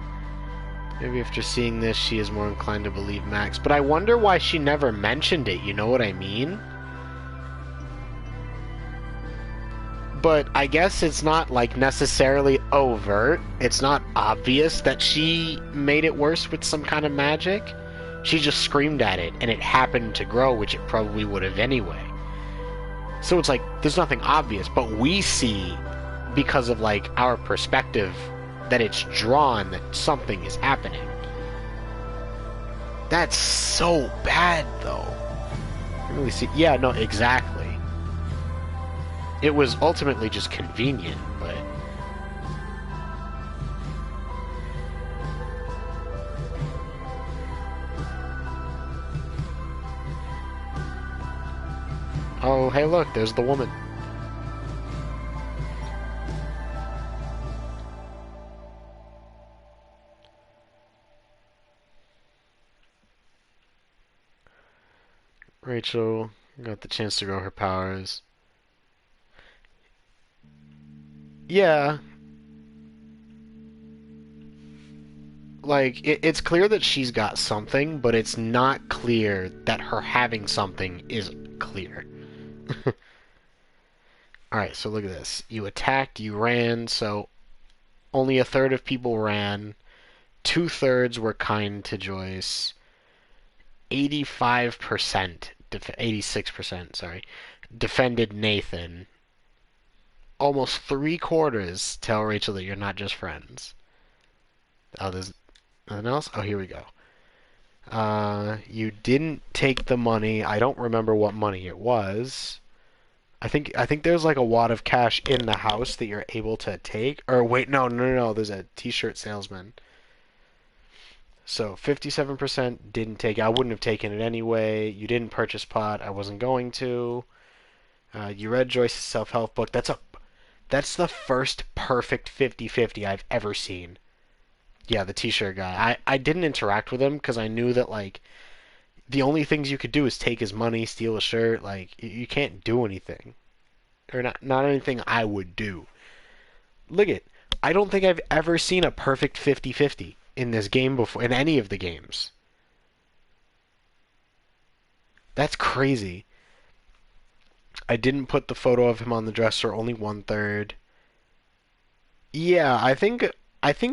S1: Maybe after seeing this, she is more inclined to believe Max. But I wonder why she never mentioned it, you know what I mean? But I guess it's not, like, necessarily overt. It's not obvious that she made it worse with some kind of magic. She just screamed at it, and it happened to grow, which it probably would have anyway. So it's like, there's nothing obvious, but we see, because of, like, our perspective, that it's drawn that something is happening. That's so bad, though. I really see. Yeah, no, exactly. It was ultimately just convenient, but... Oh, hey look, there's the woman. Rachel got the chance to grow her powers. Yeah. Like, it's clear that she's got something, but it's not clear that her having something is clear. Alright, so look at this. You attacked, you ran, so only a third of people ran. 2/3 were kind to Joyce. 85%, 86%, sorry, defended Nathan. Almost 3/4 tell Rachel that you're not just friends. Oh, there's nothing else? Oh, here we go. You didn't take the money. I don't remember what money it was. I think there's like a wad of cash in the house that you're able to take. Or wait, no. There's a t-shirt salesman. So 57% didn't take it. I wouldn't have taken it anyway. You didn't purchase pot. I wasn't going to. You read Joyce's self-help book. That's the first perfect 50-50 I've ever seen. Yeah, the t-shirt guy. I didn't interact with him because I knew that, like, the only things you could do is take his money, steal a shirt. Like, you can't do anything. Or not anything I would do. Look it. I don't think I've ever seen a perfect 50-50 in this game before, in any of the games. That's crazy. I didn't put the photo of him on the dresser, only 1/3. Yeah, I think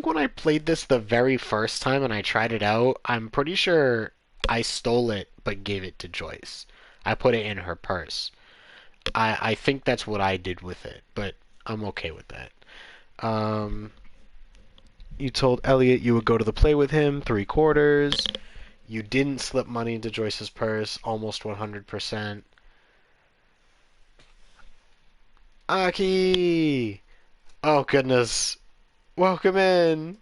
S1: when I played this the very first time and I tried it out, I'm pretty sure I stole it but gave it to Joyce. I put it in her purse. I think that's what I did with it, but I'm okay with that. You told Elliot you would go to the play with him, 3/4. You didn't slip money into Joyce's purse, almost 100%. Aki! Oh, goodness. Welcome in.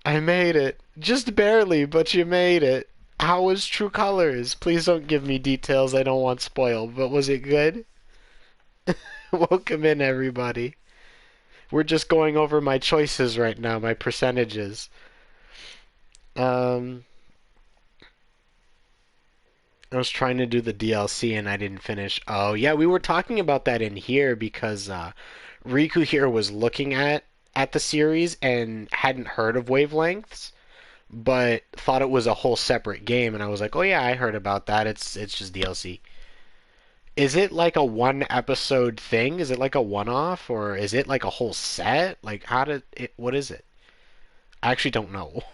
S1: I made it. Just barely, but you made it. How was True Colors? Please don't give me details I don't want spoiled, but was it good? Welcome in, everybody. We're just going over my choices right now, my percentages. I was trying to do the DLC and I didn't finish. Oh, yeah, we were talking about that in here because Riku here was looking at the series and hadn't heard of Wavelengths, but thought it was a whole separate game, and I was like, oh yeah, I heard about that. It's just DLC. Is it like a one episode thing? Is it like a one-off, or is it like a whole set? Like, what is it? I actually don't know.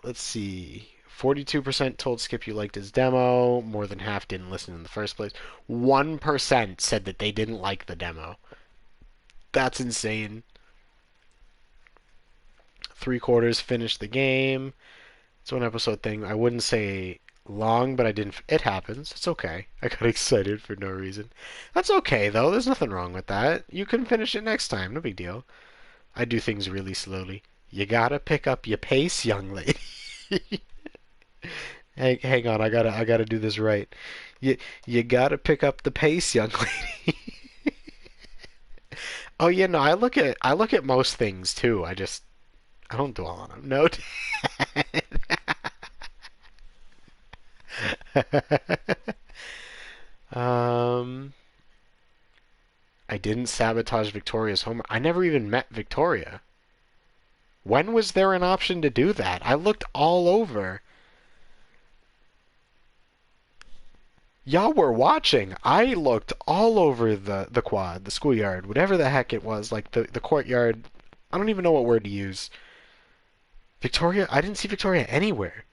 S1: Let's see. 42% told Skip you liked his demo. More than half didn't listen in the first place. 1% said that they didn't like the demo. That's insane. 3/4 finished the game. It's one episode thing. I wouldn't say long, but I didn't. It happens. It's okay. I got excited for no reason. That's okay, though. There's nothing wrong with that. You can finish it next time. No big deal. I do things really slowly. You gotta pick up your pace, young lady. Hang on. I gotta do this right. You gotta pick up the pace, young lady. Oh yeah, no. I look at most things too. I don't dwell on them. No. I didn't sabotage Victoria's homework. I never even met Victoria. When was there an option to do that? I looked all over. Y'all were watching. I looked all over the quad, the schoolyard, whatever the heck it was, like the courtyard. I don't even know what word to use. Victoria, I didn't see Victoria anywhere.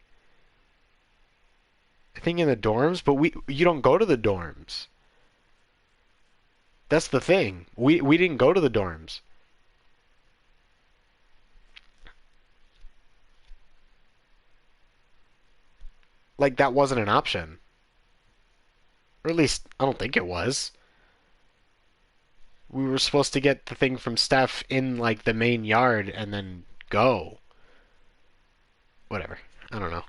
S1: I think in the dorms, but you don't go to the dorms. That's the thing. We didn't go to the dorms. Like, that wasn't an option. Or at least, I don't think it was. We were supposed to get the thing from Steph in, like, the main yard and then go. Whatever. I don't know.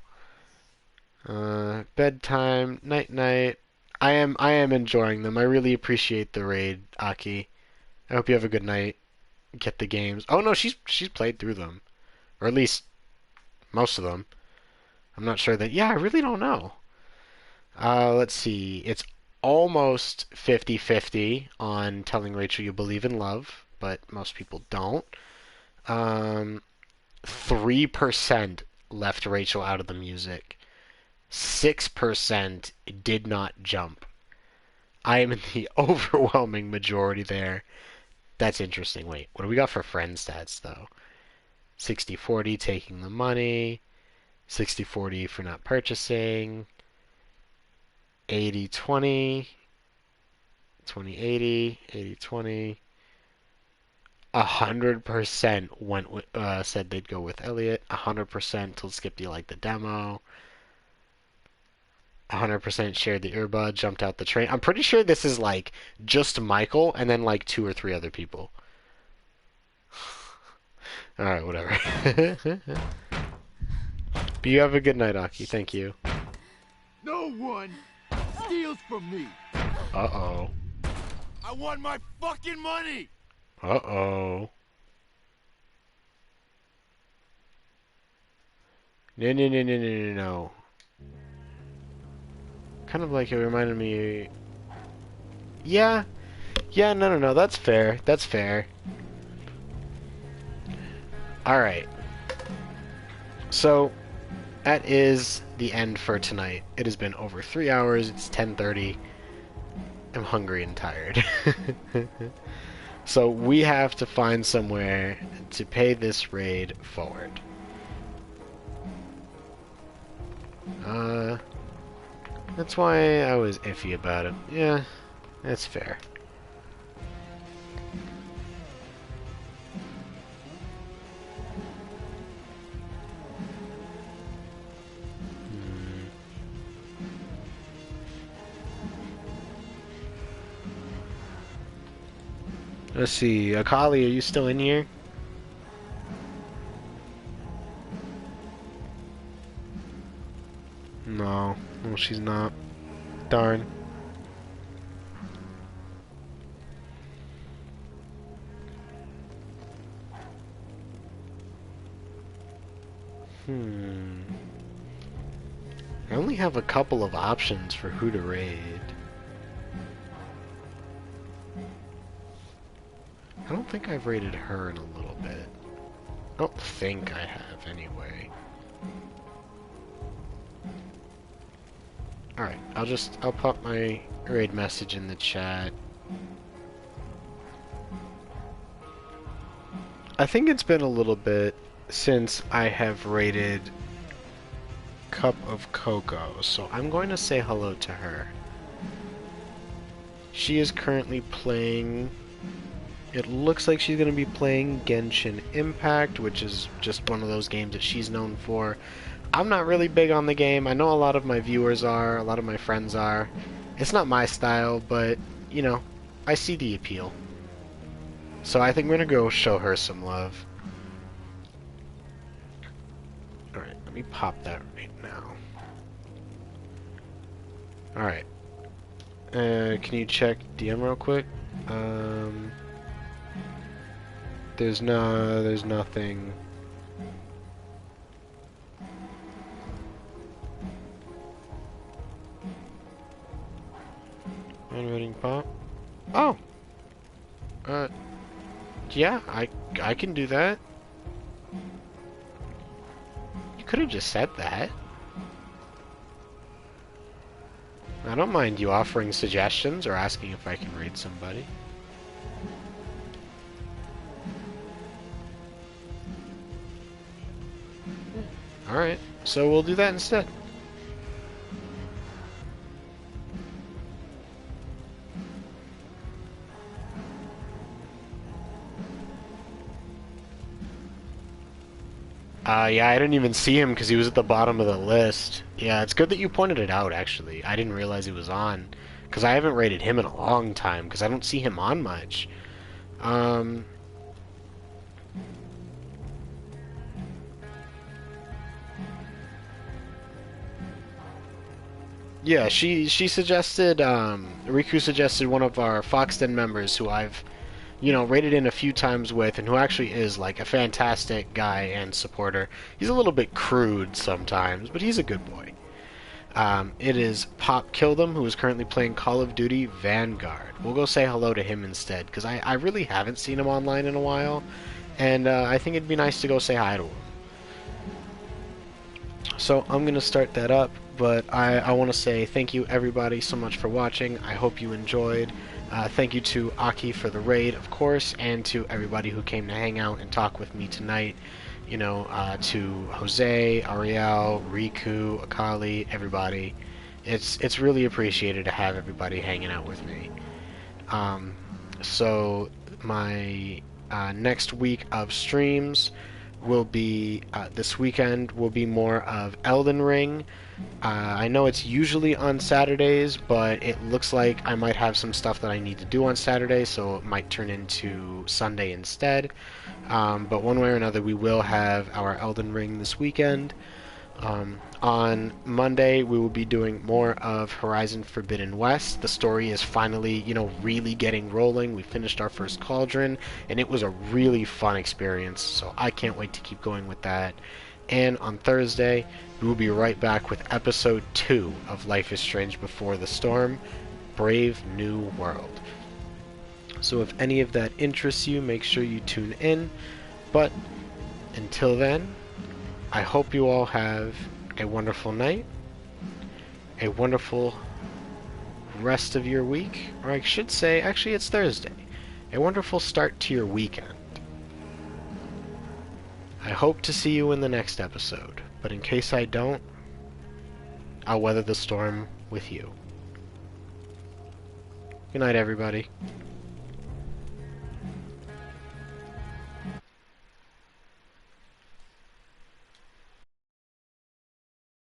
S1: Bedtime, night-night. I am enjoying them. I really appreciate the raid, Aki. I hope you have a good night. Get the games. Oh no, she's played through them. Or at least most of them. I'm not sure that. Yeah, I really don't know. Let's see. It's almost 50-50 on telling Rachel you believe in love, but most people don't. 3% left Rachel out of the music. 6% did not jump. I am in the overwhelming majority there. That's interesting. Wait, what do we got for friend stats, though? 60-40 taking the money. 60-40 for not purchasing. 80-20. 20-80. 80-20. 100% went with, said they'd go with Elliot. 100% told Skip you like the demo. 100% shared the earbud, jumped out the train. I'm pretty sure this is like just Michael and then like 2 or 3 other people. Alright, whatever. But you have a good night, Aki. Thank you.
S9: No one steals from me.
S1: Uh-oh.
S9: I want my fucking money.
S1: Uh-oh. No. Kind of like it reminded me... Yeah. Yeah, no. That's fair. That's fair. Alright. So, that is the end for tonight. It has been over 3 hours. It's 10:30. I'm hungry and tired. So, we have to find somewhere to pay this raid forward. That's why I was iffy about it. Yeah, that's fair. Let's see, Akali, are you still in here? No, she's not. Darn. I only have a couple of options for who to raid. I don't think I've raided her in a little bit. I don't think I have, anyway. Alright, I'll pop my raid message in the chat. I think it's been a little bit since I have raided Cup of Cocoa, so I'm going to say hello to her. She is currently playing... It looks like she's going to be playing Genshin Impact, which is just one of those games that she's known for. I'm not really big on the game. I know a lot of my viewers are, a lot of my friends are. It's not my style, but, you know, I see the appeal. So I think we're going to go show her some love. Alright, let me pop that right now. Alright. Can you check DM real quick? There's nothing. Unrating pop. Oh! Yeah, I can do that. You could have just said that. I don't mind you offering suggestions or asking if I can read somebody. Alright, so we'll do that instead. Yeah, I didn't even see him because he was at the bottom of the list. Yeah, it's good that you pointed it out, actually. I didn't realize he was on. Because I haven't rated him in a long time, because I don't see him on much. Yeah, she suggested, Riku suggested one of our Foxden members who I've, rated in a few times with, and who actually is, like, a fantastic guy and supporter. He's a little bit crude sometimes, but he's a good boy. It is Pop Kill'em, who is currently playing Call of Duty Vanguard. We'll go say hello to him instead, because I really haven't seen him online in a while, and I think it'd be nice to go say hi to him. So I'm going to start that up, but I want to say thank you everybody so much for watching. I hope you enjoyed. Thank you to Aki for the raid, of course, and to everybody who came to hang out and talk with me tonight. To Jose, Ariel, Riku, Akali, everybody. It's really appreciated to have everybody hanging out with me. So my next week of streams will be, this weekend will be more of Elden Ring. I know it's usually on Saturdays, but it looks like I might have some stuff that I need to do on Saturday, so it might turn into Sunday instead. But one way or another, we will have our Elden Ring this weekend. On Monday, we will be doing more of Horizon Forbidden West. The story is finally, really getting rolling. We finished our first Cauldron, and it was a really fun experience, so I can't wait to keep going with that. And on Thursday, we will be right back with Episode 2 of Life is Strange Before the Storm, Brave New World. So if any of that interests you, make sure you tune in. But until then, I hope you all have a wonderful night, a wonderful rest of your week, or I should say, actually it's Thursday, a wonderful start to your weekend. I hope to see you in the next episode, but in case I don't, I'll weather the storm with you. Good night, everybody.